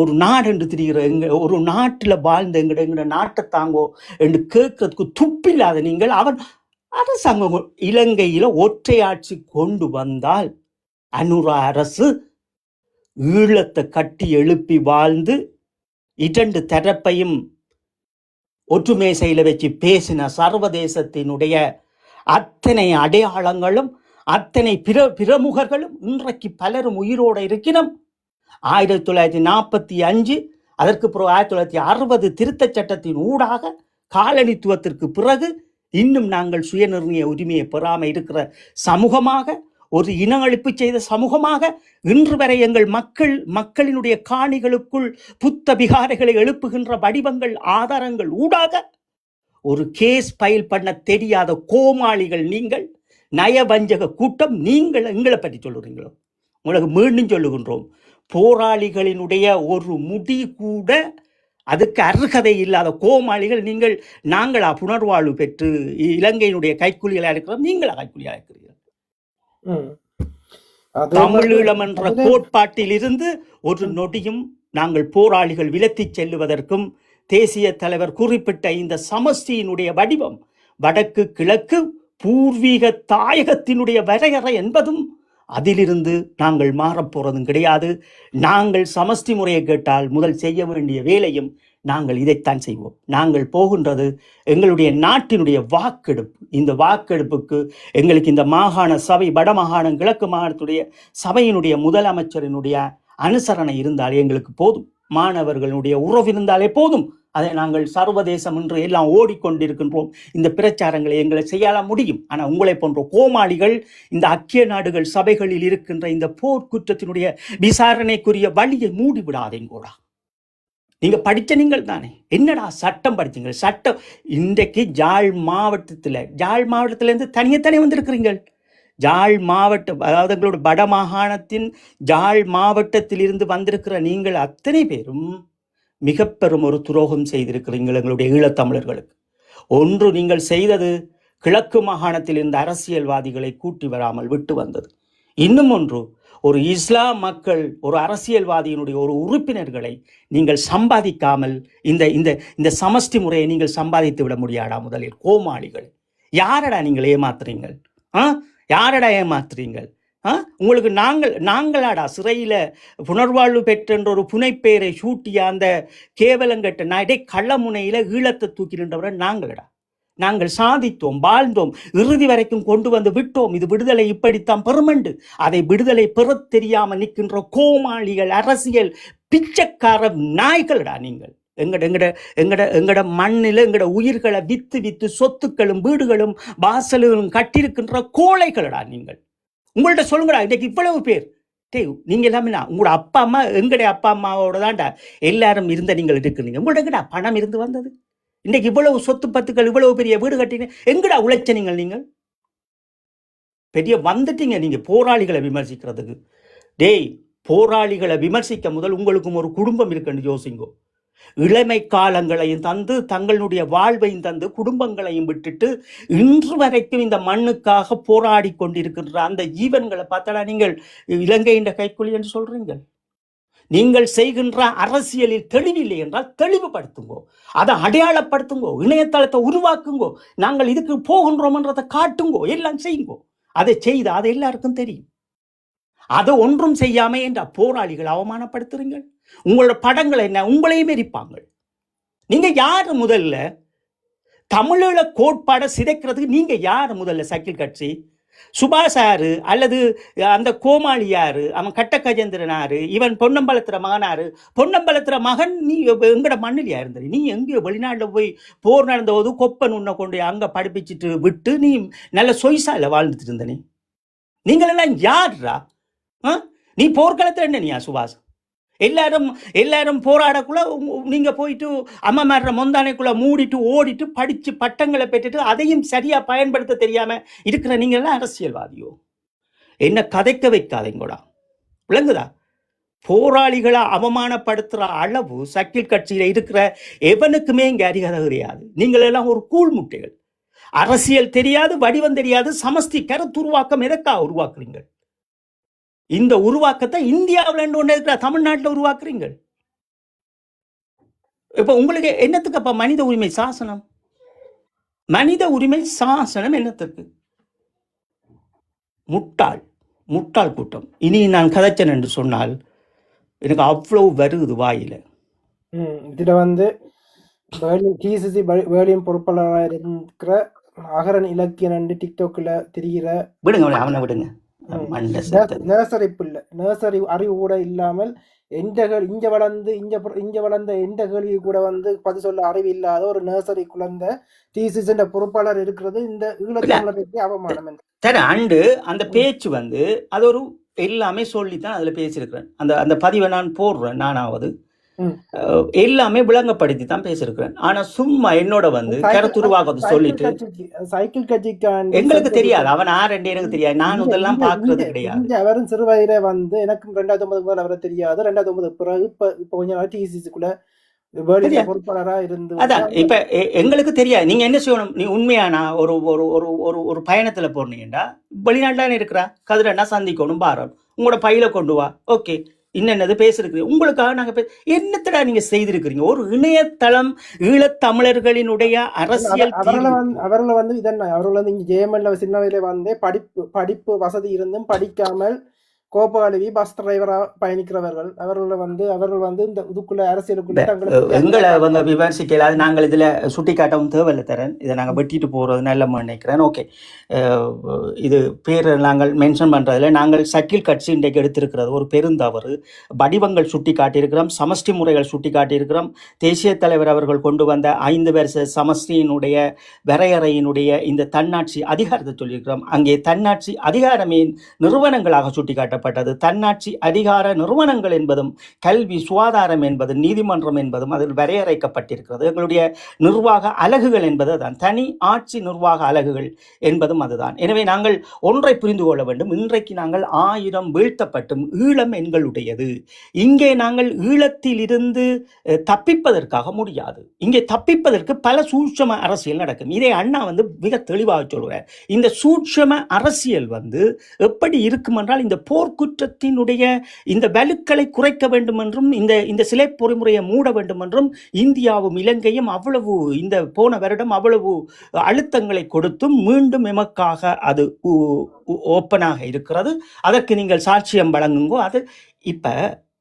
ஒரு நாடு என்று திரிகிற ஒரு நாட்டில் வாழ்ந்த எங்கட நாட்டை தாங்கோ என்று கேட்கறதுக்கு துப்பில்லாத நீங்கள் அரசாங்கம் இலங்கையில ஒற்றையாட்சி கொண்டு வந்தால் அனுரா அரசு ஈழத்தை கட்டி எழுப்பி வாழ்ந்து 2 தரப்பையும் ஒற்றுமேசையில வச்சு பேசின சர்வதேசத்தினுடைய அத்தனை அடையாளங்களும் அத்தனை பிரமுகர்களும் இன்றைக்கு பலரும் உயிரோடு இருக்கிறோம். 1945 அதற்கு பிறகு 1960 திருத்தச் சட்டத்தின் ஊடாக காலனித்துவத்திற்கு பிறகு இன்னும் நாங்கள் சுயநிர்ணய உரிமையை பெறாமல் இருக்கிற சமூகமாக, ஒரு இன அழிப்பு செய்த சமூகமாக இன்று வரை எங்கள் மக்களினுடைய காணிகளுக்குள் புத்த விகாரைகளை எழுப்புகின்ற வடிவங்கள், ஆதாரங்கள் ஊடாக ஒரு கேஸ் பயில் பண்ண தெரியாத கோமாளிகள் நீங்கள், நயவஞ்சக கூட்டம் நீங்கள். எங்களை பற்றி சொல்லுறீங்களோ? உங்களுக்கு மீண்டும் சொல்லுகின்றோம், போராளிகளினுடைய ஒரு முடி கூட அதுக்கு அருகதை இல்லாத கோமாளிகள் நீங்கள். நாங்களா புனர்வாழ்வு பெற்று இலங்கையினுடைய கைக்கூலிகளாக இருக்கிறோம்? நீங்களா கைக்கூலியாக இருக்கிறீர்கள்? தமிழீழம் என்ற கோட்பாட்டில் இருந்து ஒரு நொடியும் நாங்கள் போராளிகள் விலத்தி செல்லுவதற்கும் தேசிய தலைவர் குறிப்பிட்ட இந்த சமஷ்டியினுடைய வடிவம் வடக்கு கிழக்கு பூர்வீக தாயகத்தினுடைய வரையறை என்பதும் அதிலிருந்து நாங்கள் மாறப்போறதும் கிடையாது. நாங்கள் சமஷ்டி முறையை கேட்டால் முதல் செய்ய வேண்டிய வேலையும் நாங்கள் இதைத்தான் செய்வோம். நாங்கள் போகின்றது எங்களுடைய நாட்டினுடைய வாக்கெடுப்பு. இந்த வாக்கெடுப்புக்கு எங்களுக்கு இந்த மாகாண சபை, வடமாகாணம் கிழக்கு மாகாணத்துடைய சபையினுடைய முதலமைச்சரினுடைய அனுசரணை இருந்தாலே எங்களுக்கு போதும். மாணவர்களுடைய உறவு இருந்தாலே போதும். அதை நாங்கள் சர்வதேசம் என்று எல்லாம் ஓடிக்கொண்டிருக்கின்றோம். இந்த பிரச்சாரங்களை எங்களை செய்யல முடியும். ஆனால் உங்களை போன்ற கோமாளிகள் இந்த ஐக்கிய நாடுகள் சபைகளில் இருக்கின்ற இந்த போர்க்குற்றத்தினுடைய விசாரணைக்குரிய வழியை மூடிவிடாதீங்கூடா. நீங்க படிச்ச நீங்கள் தானே, என்னடா சட்டம் படிச்சீங்க? சட்டம் இன்றைக்கு யாழ் மாவட்டத்திலிருந்து தனியே வந்திருக்கிறீங்கள். யாழ் மாவட்டம், அதாவது எங்களோட வடமாகாணத்தின் யாழ் மாவட்டத்தில் இருந்து வந்திருக்கிற நீங்கள் அத்தனை பேரும் மிக பெரும் ஒரு துரோகம் செய்திருக்கிறீர்கள் எங்களுடைய ஈழத்தமிழர்களுக்கு. ஒன்று, நீங்கள் செய்தது கிழக்கு மாகாணத்தில் இருந்த அரசியல்வாதிகளை கூட்டி வராமல் விட்டு வந்தது. இன்னும் ஒன்று, ஒரு இஸ்லாம் மக்கள் ஒரு அரசியல்வாதியினுடைய ஒரு உறுப்பினர்களை நீங்கள் சம்பாதிக்காமல் இந்த இந்த இந்த சமஷ்டி முறையை நீங்கள் சம்பாதித்து விட முடியாதா? முதலில் கோமாளிகள், யாரடா நீங்கள் ஏமாத்துறீங்கள்? யாரடா ஏமாத்துறீங்கள்? உங்களுக்கு நாங்களாடா சிறையில புனர்வாழ்வு பெற்ற ஒரு புனைப்பெயரை சூட்டிய அந்த கேவலங்கட்ட நாடே கள்ளமுனையில ஈழத்தை தூக்கி நின்றவரை நாங்களடா. நாங்கள் சாதித்தோம், வாழ்ந்தோம், இறுதி வரைக்கும் கொண்டு வந்து விட்டோம். இது விடுதலை இப்படித்தான் பெருமண்டு. அதை விடுதலை பெற தெரியாமல் நிற்கின்ற கோமாளிகள், அரசியல் பிச்சைக்கார நாய்களடா நீங்கள். எங்கட மண்ணில் எங்கட உயிர்களை வித்து வித்து சொத்துக்களும் வீடுகளும் வாசல்களும் கட்டியிருக்கின்ற கோழைகளடா நீங்கள். உங்கள்கிட்ட சொல்லுங்கடா, இன்னைக்கு இவ்வளவு பேர் நீங்க எல்லாமே உங்களோட அப்பா அம்மா எங்கடைய அப்பா அம்மாவோட தான்டா எல்லாரும் இருந்த நீங்கள் இருக்கிறீங்க. உங்கள்ட்ட எங்கடா பணம் இருந்து வந்தது? இன்னைக்கு இவ்வளவு சொத்து பத்துக்கள், இவ்வளவு பெரிய வீடு கட்டிங்க, எங்கடா உழைச்ச நீங்கள் பெரிய வந்துட்டீங்க நீங்க போராளிகளை விமர்சிக்கிறதுக்கு. போராளிகளை விமர்சிக்க முதல் உங்களுக்கும் ஒரு குடும்பம் இருக்குன்னு யோசிங்கோ. இளமை காலங்களையும் தந்து தங்களுடைய வாழ்வையும் தந்து குடும்பங்களையும் விட்டுட்டு இன்று வரைக்கும் இந்த மண்ணுக்காக போராடி கொண்டிருக்கின்ற அந்த ஜீவன்களை பார்த்தாடா நீங்கள் இலங்கையின் கைக்குலி என்று சொல்றீங்க. நீங்கள் செய்கின்ற அரசியலில் தெளிவில்லை என்றால் தெளிவுபடுத்துங்கோ, அதை அடையாளப்படுத்துங்கோ, இணையதளத்தை உருவாக்குங்கோ, நாங்கள் இதுக்கு போகின்றோம் என்றதை காட்டுங்கோ, எல்லாம் செய்யுங்கோ. அதை செய்த அது எல்லாருக்கும் தெரியும். அதை ஒன்றும் செய்யாம என்ற போராளிகள் அவமானப்படுத்துறீங்க. உங்களோட படங்கள் என்ன, உங்களையும் எரிப்பாங்க. நீங்க யாரு முதல்ல தமிழீழ கோட்பாடை சிதைக்கிறதுக்கு? நீங்க யாரு முதல்ல? சைக்கிள் கட்சி சுபாஷ் யாரு, அல்லது அந்த கோமாளி யாரு, அவன் கட்டகஜேந்திரன் யாரு, இவன் பொன்னம்பலத்துற மகனாரு? பொன்னம்பலத்துற மகன் நீ எங்கட மண்ணிலையா இருந்தது? நீ எங்கேயோ வெளிநாட்டில் போய் போர் நடந்த போது கொப்பன் உன்னை கொண்டு அங்க படிப்பிச்சுட்டு விட்டு நீ நல்ல சொய்சால வாழ்ந்துட்டு இருந்த நீங்களெல்லாம் யாருடா? நீ போர்க்களத்தில் என்ன நீயா சுபாஷ்? எல்லாரும் போராடக்குள்ள நீங்க போயிட்டு அம்மா மாடுற மொந்தானைக்குள்ள மூடிட்டு ஓடிட்டு படிச்சு பட்டங்களை பெற்றுட்டு அதையும் சரியா பயன்படுத்த தெரியாம இருக்கிற நீங்க எல்லாம் அரசியல்வாதியோ? என்ன கதைக்க வைக்காதீங்கடா, விளங்குதா? போராளிகளை அவமானப்படுத்துற அளவு சக்கில் கட்சியில இருக்கிற எவனுக்குமே இங்க அறிகதை கிடையாது. நீங்கள் எல்லாம் ஒரு கூழ் முட்டைகள். அரசியல் தெரியாது, வடிவம் தெரியாது, சமஷ்டி கருத்துருவாக்கம் எதற்காக உருவாக்குறீங்க? இந்த உருவாக்கத்தை இந்தியாவில் இருக்கிற தமிழ்நாட்டில் உருவாக்குறீங்க. இப்ப உங்களுக்கு என்னத்துக்கு அப்ப மனித உரிமை சாசனம்? மனித உரிமை சாசனம் என்னத்துக்கு? முட்டாள் கூட்டம். இனி நான் கதைச்சன் என்று சொன்னால் எனக்கு அவ்வளவு வருது வாயில. இதுல டிசிசி வேலியம் பொறுப்பாளராக இருக்கிற அகரன் இலக்கியன் என்று டிக்டாக்ல திரிகிற விடுங்க, அவனை விடுங்க. நர்சரி அறிவு கூட இல்லாமல் இங்க வளர்ந்த எந்த கேள்வி கூட பதில் சொல்ல அறிவு இல்லாத ஒரு நர்சரி குழந்தை டிசிசி பொறுப்பாளர் இருக்கிறது இந்த ஈழத்தமிழருக்கு அவமானம். அண்டு அந்த பேச்சு அது ஒரு எல்லாமே சொல்லித்தான் அதுல பேசியிருக்கிறேன். அந்த பதிவை நான் போடுறேன். நானாவது எல்லாமே விளங்கப்படுத்தி தான் பேசிருக்கிறேன். ஆனா சும்மா என்னோட கருத்துருவாக்கத்தை சொல்லிட்டு சைக்கிள் கட்சிக்கு எங்களுக்கு தெரியாது அவன் ஆரெண்டு எனக்கு தெரியாது. நான் இதெல்லாம் பாக்குறது கிடையாது. அவரும் சிறு வயதில எனக்கும் 2009 முதல் அவரை தெரியாது. 2009 பிறகு இப்ப கொஞ்ச நாள் டிசிசிக்குள்ள பொறுப்பாளரா இருந்து அதான் இப்ப எங்களுக்கு தெரியாது. நீங்க என்ன செய்யணும்? நீ உண்மையானா ஒரு ஒரு ஒரு ஒரு பயணத்துல போறீங்கடா, வெளிநாட்டுல இருக்கிறா கதிரண்ணா சந்திக்கணும் பாரம், உங்களோட பையில கொண்டு வா, ஓகே என்னென்னது பேசிருக்கிறீங்க, உங்களுக்காக நாங்க என்னத்தடா நீங்க செய்திருக்கிறீங்க? ஒரு இணையதளம் ஈழத்தமிழர்களினுடைய அரசியல் அவர்கள் இதென்ன அவர்கள் இங்க ஜெயமல்ல சின்ன வயதிலே படிப்பு வசதி இருந்தும் படிக்காமல் கோபாலவி பஸ் டிரைவரா பயணிக்கிறவர்கள் அவர்கள் இந்த இதுக்குள்ள அரசியலுக்குள்ள எங்களை விமர்சிக்கல. நாங்கள் இதுல சுட்டி காட்டவும் தேவையில்லை தரேன். இதை நாங்க வெட்டிட்டு போறது நல்ல நினைக்கிறேன். ஓகே, இது பேர் நாங்கள் மென்ஷன் பண்றதுல நாங்கள் சக்கில் கட்சி இன்றைக்கு எடுத்திருக்கிறது ஒரு பெருந்தவறு. வடிவங்கள் சுட்டி காட்டியிருக்கிறோம், சமஷ்டி முறைகள் சுட்டி காட்டியிருக்கிறோம். தேசிய தலைவர் அவர்கள் கொண்டு வந்த 5 வருஷ சமஷ்டியினுடைய வரையறையினுடைய இந்த தன்னாட்சி அதிகாரத்தை சொல்லியிருக்கிறோம். அங்கே தன்னாட்சி அதிகாரமே நிறுவனங்களாக சுட்டி காட்ட வரையறுக்கப்பட்டது. தன்னாட்சி அதிகார நிறுவனங்கள் என்பதும் கல்வி, சுகாதாரம் என்பதும் நீதிமன்றம் என்பதும் அதில் வரையறுக்கப்பட்டிருக்கிறது. எங்களுடைய நிர்வாக அலகுகள் என்பது தான், தனி ஆட்சி நிர்வாக அலகுகள் என்பதும் அதுதான். எனவே நாங்கள் ஒன்றை புரிந்து கொள்ள வேண்டும். இன்றைக்கு நாங்கள் 1000 வீழ்த்தப்பட்டும் ஈழம் எங்களுடையது. இங்கே நாங்கள் ஈழத்தில் இருந்து தப்பிப்பதற்காக முடியாது. இங்கே தப்பிப்பதற்கு பல சூட்சம அரசியல் நடக்கும். இதை அண்ணா மிக தெளிவாக சொல்கிறார். இந்த சூட்சம அரசியல் எப்படி இருக்கும் என்றால், இந்த போர்க்குற்றத்தினுடைய இந்த வலுக்களை குறைக்க வேண்டும் என்றும், இந்த சிலை பொறிமுறையை மூட வேண்டும் என்றும் இந்தியாவும் இலங்கையும் அவ்வளவு இந்த போன வருடம் அவ்வளவு அழுத்தங்களை கொடுத்தும் மீண்டும் எமக்காக அது ஓப்பனாக இருக்கிறது. அதற்கு நீங்கள் சாட்சியம் வழங்குங்கோ. அது இப்ப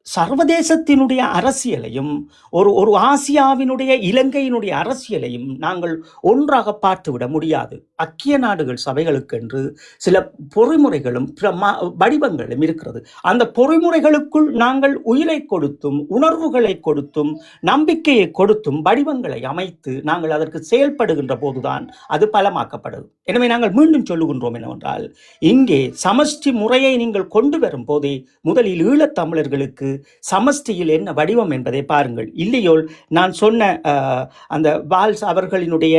சர்வதேசத்தினுடைய அரசியலையும் ஒரு ஆசியாவினுடைய இலங்கையினுடைய அரசியலையும் நாங்கள் ஒன்றாக பார்த்துவிட முடியாது. ஐக்கிய நாடுகள் சபைகளுக்கென்று சில பொறிமுறைகளும் வடிவங்களும் இருக்கிறது. அந்த பொறிமுறைகளுக்குள் நாங்கள் உயிரை கொடுத்தும் உணர்வுகளை கொடுத்தும் நம்பிக்கையை கொடுத்தும் வடிவங்களை அமைத்து நாங்கள் அதற்கு செயல்படுகின்ற போதுதான் அது பலமாக்கப்படுது. எனவே நாங்கள் மீண்டும் சொல்லுகின்றோம் என்னவென்றால், இங்கே சமஷ்டி முறையை நீங்கள் கொண்டு வரும் போதே முதலில் ஈழத்தமிழர்களுக்கு சமஷ்டியில் என்ன வடிவம் என்பதை பாருங்கள். இல்லையோல் நான் சொன்ன அந்த பால்ஸ் அவர்களினுடைய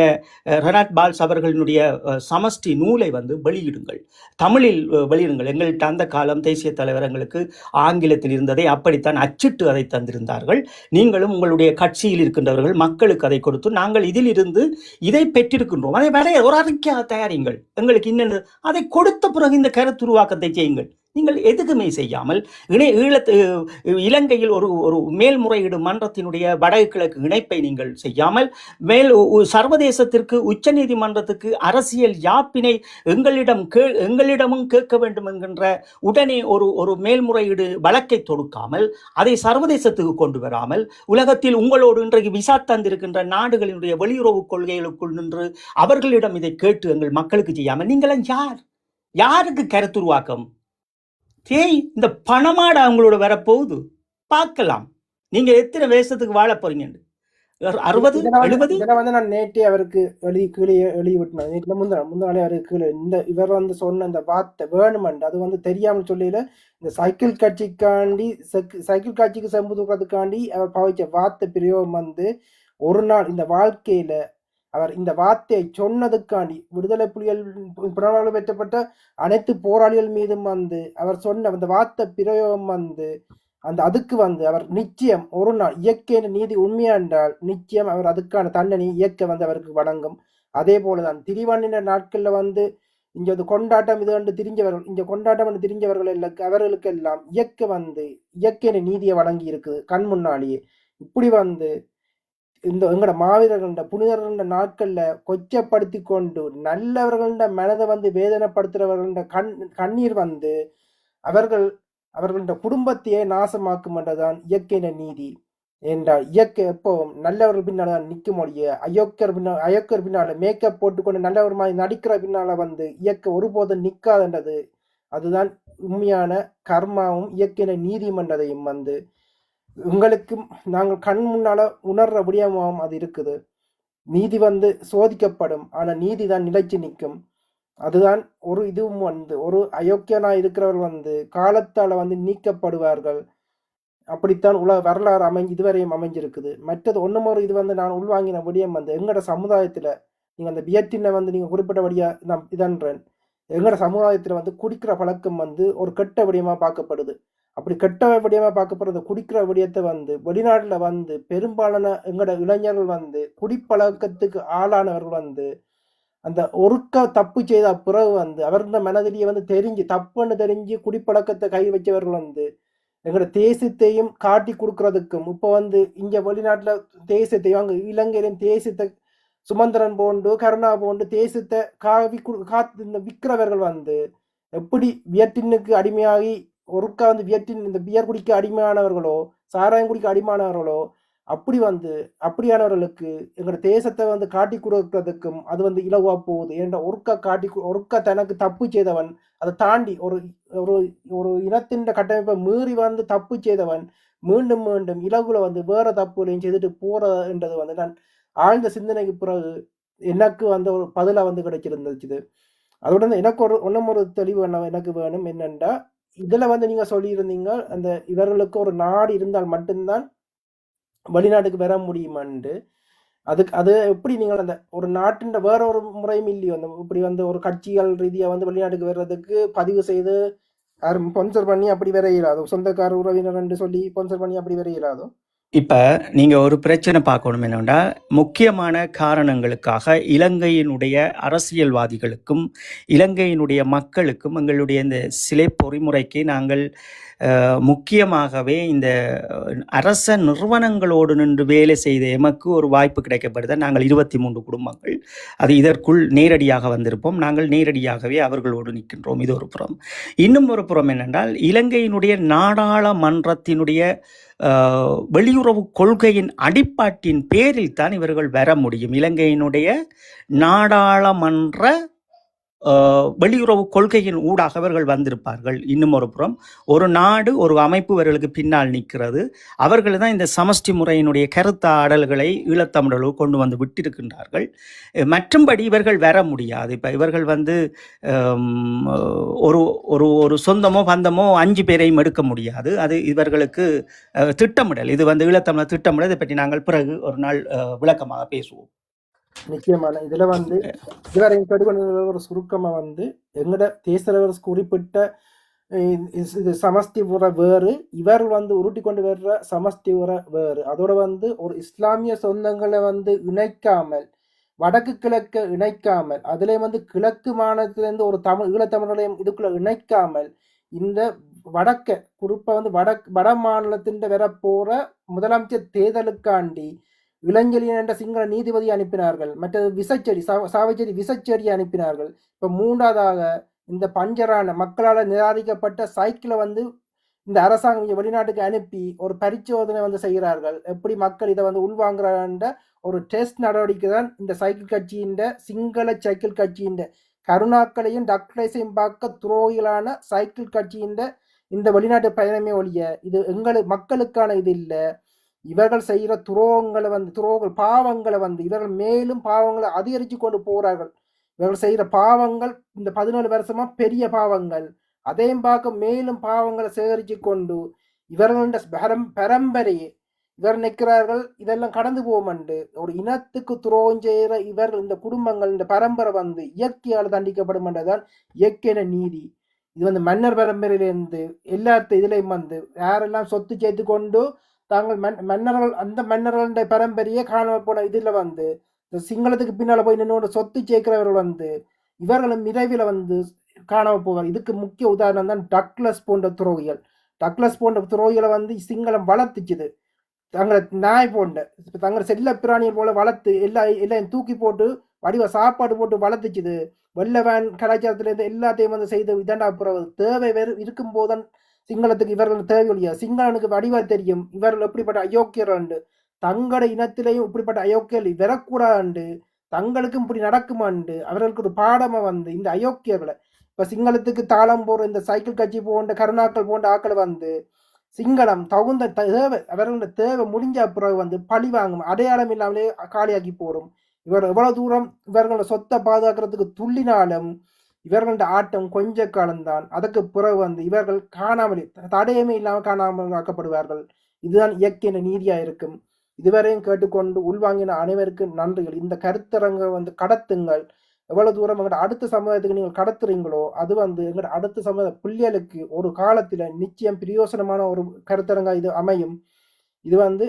ரெனாட் பால்ஸ் அவர்களினுடைய சமஷ்டி நூலை வெளியிடுங்கள், தமிழில் வெளியிடுங்கள். எங்கள்கிட்ட அந்த காலம் தேசிய தலைவர் எங்களுக்கு ஆங்கிலத்தில் இருந்ததை அப்படித்தான் அச்சிட்டு அதை தந்திருந்தார்கள். நீங்களும் உங்களுடைய கட்சியில் இருக்கின்றவர்கள் மக்களுக்கு அதை கொடுத்து, நாங்கள் இதில் இருந்து இதை பெற்றிருக்கின்றோம், அதை வரைய ஒரு அறிக்கையாக தயாரிங்கள், எங்களுக்கு இன்னும் அதை கொடுத்த பிறகு இந்த கருத்துருவாக்கத்தை செய்யுங்கள். நீங்கள் எதுக்குமே செய்யாமல் இலங்கையில் ஒரு மேல்முறையீடு மன்றத்தினுடைய வடக்கு கிழக்கு இணைப்பை நீங்கள் செய்யாமல், சர்வதேசத்திற்கு உச்ச நீதிமன்றத்துக்கு அரசியல் யாப்பினை எங்களிடமும் கேட்க வேண்டும் என்கின்ற உடனே ஒரு மேல்முறையீடு வழக்கை தொடுக்காமல், அதை சர்வதேசத்துக்கு கொண்டு வராமல், உலகத்தில் உங்களோடு இன்றைக்கு விசா தந்திருக்கின்ற நாடுகளினுடைய வெளியுறவு கொள்கைகளுக்குள் நின்று அவர்களிடம் இதை கேட்டு எங்கள் மக்களுக்கு செய்யாமல், நீங்களும் யாருக்கு கருத்துருவாக்கம்? இந்த பணமாட அவங்களோட வரப்போகுது, பார்க்கலாம் நீங்க எத்தனை வேஷத்துக்கு வாழ போறீங்க. 60 70 நான் நேற்றே அவருக்கு கீழே எழுதி விட்டேன். முந்தாலே அவருக்கு கீழே இவர் சொன்ன இந்த வார்த்தை வேணுமெண்ட் அது தெரியாமல் சொல்லல. இந்த சைக்கிள் காட்சிக்கு செம்பு தூக்கிறதுக்காண்டி அவர் பாவிச்ச வார்த்தை பிரயோகம் ஒரு நாள் இந்த வாழ்க்கையில அவர் இந்த வார்த்தையை சொன்னதுக்காண்டி விடுதலை புலிகள் புனர்வாழ்வு பெற்றப்பட்ட அனைத்து போராளிகள் மீதும் அவர் சொன்ன அந்த வார்த்தை பிரயோகம் அதுக்கு அவர் நிச்சயம் ஒரு நாள் இயற்கை நீதி உண்மையா என்றால் நிச்சயம் அவர் அதுக்கான தண்டனை இயக்க அவருக்கு வழங்கும். அதே போலதான் திரிவானின நாட்கள்ல இங்க கொண்டாட்டம் இது என்று தெரிஞ்சவர்கள், இங்க கொண்டாட்டம் என்று தெரிஞ்சவர்கள் அவர்களுக்கு எல்லாம் இயற்கை நீதியை வழங்கி இருக்குது கண் முன்னாலேயே. இப்படி இந்த எங்கட மாவீரர்கள புனிதர்கள நாட்கள்ல கொச்சப்படுத்தி கொண்டு நல்லவர்கள மனதை வேதனைப்படுத்துறவர்கள கண்ணீர் அவர்கள குடும்பத்தையே நாசமாக்கும் என்றதான் இயற்கை நீதி என்றால், இயற்கை எப்பவும் நல்லவர்கள் பின்னால்தான் நிற்கும் ஒழிய அயோக்கியர் பின்னால மேக்கப் போட்டுக்கொண்டு நல்லவர் மாதிரி நடிக்கிற பின்னால இயற்கை ஒருபோதும் நிற்காதுன்றது. அதுதான் உண்மையான கர்மாவும் இயற்கை நீதியும் என்றதையும் உங்களுக்கு நாங்கள் கண் முன்னால உணர்ற விடயமாகவும் அது இருக்குது. நீதி சோதிக்கப்படும், ஆனா நீதி தான் நிலைச்சு நிற்கும். அதுதான் ஒரு இதுவும் ஒரு அயோக்கியனா இருக்கிறவர்கள் காலத்தால நீக்கப்படுவார்கள். அப்படித்தான் வரலாறு இதுவரையும் அமைஞ்சிருக்குது. மற்றது ஒண்ணுமொரு இது நான் உள்வாங்கின விடயம் எங்கட சமுதாயத்துல நீங்க அந்த வியத்தினை நீங்க குறிப்பிட்ட வழியா நான் இதன்றேன். எங்கட சமுதாயத்துல குடிக்கிற பழக்கம் ஒரு கெட்ட விடயமா பார்க்கப்படுது. அப்படி கெட்ட விடயமா பார்க்கப்படுறது குடிக்கிற விடயத்தை வெளிநாட்டுல பெரும்பாலான எங்கட இளைஞர்கள் குடிப்பழக்கத்துக்கு ஆளானவர்கள் அந்த ஒருக்க தப்பு செய்த பிறகு அவர்கள மனதிலேயே தெரிஞ்சு தப்புன்னு தெரிஞ்சு குடிப்பழக்கத்தை கை வச்சவர்கள் எங்கட தேசத்தையும் காட்டி கொடுக்கறதுக்கும் இப்ப இங்க வெளிநாட்டுல தேசத்தையும் அங்க இலங்கையிலும் தேசத்தை சுமந்திரன் போன்று கருணா போன்று தேசத்தை விற்கிறவர்கள் எப்படி வியட்டினுக்கு அடிமையாகி ஒருக்கா வியட்டின் இந்த பியர் குடிக்க அடிமையானவர்களோ சாராயம் குடிக்க அடிமையானவர்களோ அப்படி அப்படியானவர்களுக்கு எங்களோட தேசத்தை காட்டி கொடுக்கறதுக்கும் அது இலவா போகுது. ஏன்னா ஒருக்கா தனக்கு தப்பு செய்தவன் அதை தாண்டி ஒரு ஒரு ஒரு இனத்தின் கட்டமைப்பை மீறி தப்பு செய்தவன் மீண்டும் மீண்டும் இலகுல வேற தப்புகளையும் செய்துட்டு போறதுன்றது நான் ஆழ்ந்த சிந்தனைக்கு பிறகு எனக்கு ஒரு பதிலா கிடைச்சிருந்துச்சு. அதோட எனக்கு ஒரு தெளிவு எனக்கு வேணும் என்னன்னா, இதுல வந்து நீங்க சொல்லியிருந்தீங்க அந்த இவர்களுக்கு ஒரு நாடு இருந்தால் மட்டும்தான் வெளிநாட்டுக்கு வர முடியுமாண்டு. அது எப்படி நீங்கள் அந்த ஒரு நாட்டின் வேற ஒரு முறையும் இல்லையோ, அந்த இப்படி வந்து ஒரு கட்சிகள் ரீதியா வந்து வெளிநாட்டுக்கு வர்றதுக்கு பதிவு செய்து யாரும் ஸ்பான்சர் பண்ணி அப்படி வர இயலாதோ, சொந்தக்கார உறவினர் என்று சொல்லி ஸ்பான்சர் பண்ணி அப்படி வர இயலாதோ? இப்ப நீங்க ஒரு பிரச்சனை பார்க்கணும் என்னன்னா, முக்கியமான காரணங்களுக்காக இலங்கையினுடைய அரசியல்வாதிகளுக்கும் இலங்கையினுடைய மக்களுக்கும் எங்களுடைய இந்த சிலை பொறிமுறைக்கு நாங்கள் முக்கியமாகவே இந்த அரச நிறுவனங்களோடு நின்று வேலை செய்த எமக்கு ஒரு வாய்ப்பு கிடைக்கப்படுது. நாங்கள் 23 குடும்பங்கள் அது இதற்குள் நேரடியாக வந்திருப்போம். நாங்கள் நேரடியாகவே அவர்களோடு நிற்கின்றோம். இது ஒரு புறம். இன்னும் ஒரு புறம் என்னென்றால், இலங்கையினுடைய நாடாளுமன்றத்தினுடைய வெளியுறவு கொள்கையின் அடிப்பாட்டின் பேரில் தான் இவர்கள் வர முடியும். இலங்கையினுடைய நாடாளுமன்ற வெளியுறவு கொள்கையின் ஊடாக அவர்கள் வந்திருப்பார்கள். இன்னும் ஒரு புறம், ஒரு நாடு ஒரு அமைப்பு இவர்களுக்கு பின்னால் நிற்கிறது. அவர்கள் தான் இந்த சமஷ்டி முறையினுடைய கருத்தாடல்களை ஈழத்தமிழர்கள் கொண்டு வந்து விட்டிருக்கின்றார்கள். மற்றும்படி இவர்கள் வர முடியாது. இப்போ இவர்கள் வந்து ஒரு ஒரு ஒரு சொந்தமோ பந்தமோ 5 பேரையும் எடுக்க முடியாது. அது இவர்களுக்கு திட்டமிடல். இது வந்து ஈழத்தமிழர் திட்டமிடல். இதை பற்றி நாங்கள் பிறகு ஒரு நாள் விளக்கமாக பேசுவோம். நிச்சயமான இதுல வந்து இதுவரையும் கடுகொண்ட ஒரு சுருக்கமா வந்து எங்கட தேசரவர் குறிப்பிட்ட இது சமஸ்தி உரை வேறு, இவர் வந்து உருட்டி கொண்டு வர்ற சமஸ்தி உரை வேறு. அதோட வந்து ஒரு இஸ்லாமிய சொந்தங்களை வந்து இணைக்காமல், வடக்கு கிழக்க இணைக்காமல், அதுல வந்து கிழக்கு மாநிலத்திலிருந்து ஒரு ஈழத்தமிழரையும் இதுக்குள்ள இணைக்காமல், இந்த வடக்க குறிப்பா வந்து வட மாநிலத்தின் வர போற முதலமைச்சர் தேர்தலுக்காண்டி இளஞ்செழியன் என்ற சிங்கள நீதிபதி அனுப்பினார்கள். மற்றது விசைச்செடி சாவச்சேரி விசைச்செடியை அனுப்பினார்கள். இப்ப 3வதாக இந்த பஞ்சரான மக்களால் நிராகரிக்கப்பட்ட சைக்கிளை வந்து இந்த அரசாங்கம் வெளிநாட்டுக்கு அனுப்பி ஒரு பரிசோதனை வந்து செய்கிறார்கள். எப்படி மக்கள் இதை வந்து உள்வாங்குறான்ற ஒரு டெஸ்ட் நடவடிக்கை தான் இந்த சைக்கிள் கட்சியின் சிங்கள சைக்கிள் கட்சியின் கருணாக்களையும் டாக்டரைஸையும் பார்க்க துரோகிகளான சைக்கிள் கட்சியின் இந்த வெளிநாட்டு பயணமே ஒழிய இது மக்களுக்கான இது இல்லை. இவர்கள் செய்கிற பாவங்களை வந்து இவர்கள் மேலும் பாவங்களை அதிகரித்து கொண்டு போறார்கள். இவர்கள் செய்கிற பாவங்கள் இந்த 14 வருஷமா பெரிய பாவங்கள். அதையும் பார்க்க மேலும் பாவங்களை சேகரித்து கொண்டு இவர்களுடைய பரம்பரையே இவர் நிற்கிறார்கள். இதெல்லாம் கடந்து போமண்டு ஒரு இனத்துக்கு துரோகம் செய்கிற இவர்கள் இந்த குடும்பங்கள் இந்த பரம்பரை வந்து இயற்கையால் தண்டிக்கப்படும் என்றதான் இயற்கையான நீதி. இது வந்து மன்னர் பரம்பரையிலிருந்து எல்லாத்த இதுலையும் வந்து யாரெல்லாம் சொத்து சேர்த்து கொண்டு தாங்கள் மன்னர்கள் அந்த மன்னர்களுடைய பரம்பரையே காணாமல் போன இதுல வந்து சிங்களத்துக்கு பின்னால போய் நின்று சொத்து சேர்க்கிறவர்கள் வந்து இவர்களும் விரைவில் வந்து காணாமல் போவார். இதுக்கு முக்கிய உதாரணம் தான் டக்ளஸ் போன்ற துரோகிகள். டக்ளஸ் போன்ற துரோகிகளை வந்து சிங்களம் வளர்த்துச்சுது. தங்களை நாய் போன்ற தங்களை செல்ல பிராணிகள் போல வளர்த்து எல்லாம் தூக்கி போட்டு வடிவ சாப்பாடு போட்டு வளர்த்துச்சுது. வெள்ளவேன் கலாச்சாரத்திலேருந்து எல்லாத்தையும் வந்து செய்து இதண்டா பிறகு தேவை வேறு இருக்கும் போதுதான் சிங்களத்துக்கு இவர்கள் தேவையில்லையா? சிங்களனுக்கு வடிவா தெரியும் இவர்கள் எப்படிப்பட்ட அயோக்கியராண்டு, தங்களோட இனத்திலையும் இப்படிப்பட்ட அயோக்கியர்கள் வரக்கூடாது, தங்களுக்கும் இப்படி நடக்குமாண்டு அவர்களுக்கு ஒரு பாடமா வந்து இந்த அயோக்கியர்களை இப்ப சிங்களத்துக்கு தாளம் போற இந்த சைக்கிள் கட்சி போன்ற கருணாக்கள் போன்ற ஆக்களை வந்து சிங்களம் தகுந்த தேவை அவர்களோட தேவை முடிஞ்ச பிறகு வந்து பழி வாங்கும், அடையாளம் இல்லாமலே காலியாக்கி போடும். இவர் எவ்வளவு தூரம் இவர்களோட சொத்தை பாதுகாக்கிறதுக்கு துள்ளினாலும் இவர்களோட ஆட்டம் கொஞ்ச காலம்தான். அதுக்கு பிறகு வந்து இவர்கள் காணாமல் தடையமே இல்லாமல் காணாமல் ஆக்கப்படுவார்கள். இதுதான் இயற்கையான நீதியா இருக்கும். இதுவரையும் கேட்டுக்கொண்டு உள்வாங்கின அனைவருக்கும் நன்றிகள். இந்த கருத்தரங்க வந்து கடத்துங்கள். எவ்வளவு தூரம் எங்களோட அடுத்த சமுதாயத்துக்கு நீங்கள் கடத்துறீங்களோ அது வந்து எங்களோட அடுத்த சமுதாய பிள்ளைகளுக்கு ஒரு காலத்துல நிச்சயம் பிரயோசனமான ஒரு கருத்தரங்கா இது அமையும். இது வந்து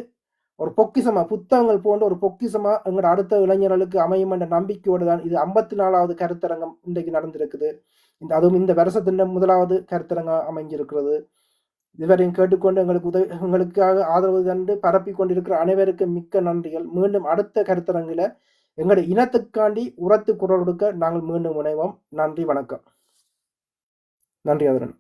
ஒரு பொக்கிசமா புத்தகங்கள் போன்ற ஒரு பொக்கிசமா எங்களோட அடுத்த இளைஞர்களுக்கு அமையும் என்ற நம்பிக்கையோடு தான் இது 54வது கருத்தரங்கம் இன்றைக்கு நடந்திருக்குது. அதுவும் இந்த வருஷத்தின் 1வது கருத்தரங்கம் அமைஞ்சிருக்கிறது. இதுவரையும் கேட்டுக்கொண்டு எங்களுக்காக ஆதரவு தந்து பரப்பி கொண்டிருக்கிற அனைவருக்கு மிக்க நன்றிகள். மீண்டும் அடுத்த கருத்தரங்கில எங்களுடைய இனத்துக்காண்டி உரத்து குரல் கொடுக்க நாங்கள் மீண்டும் இணைவோம். நன்றி, வணக்கம். நன்றி ஆதரன்.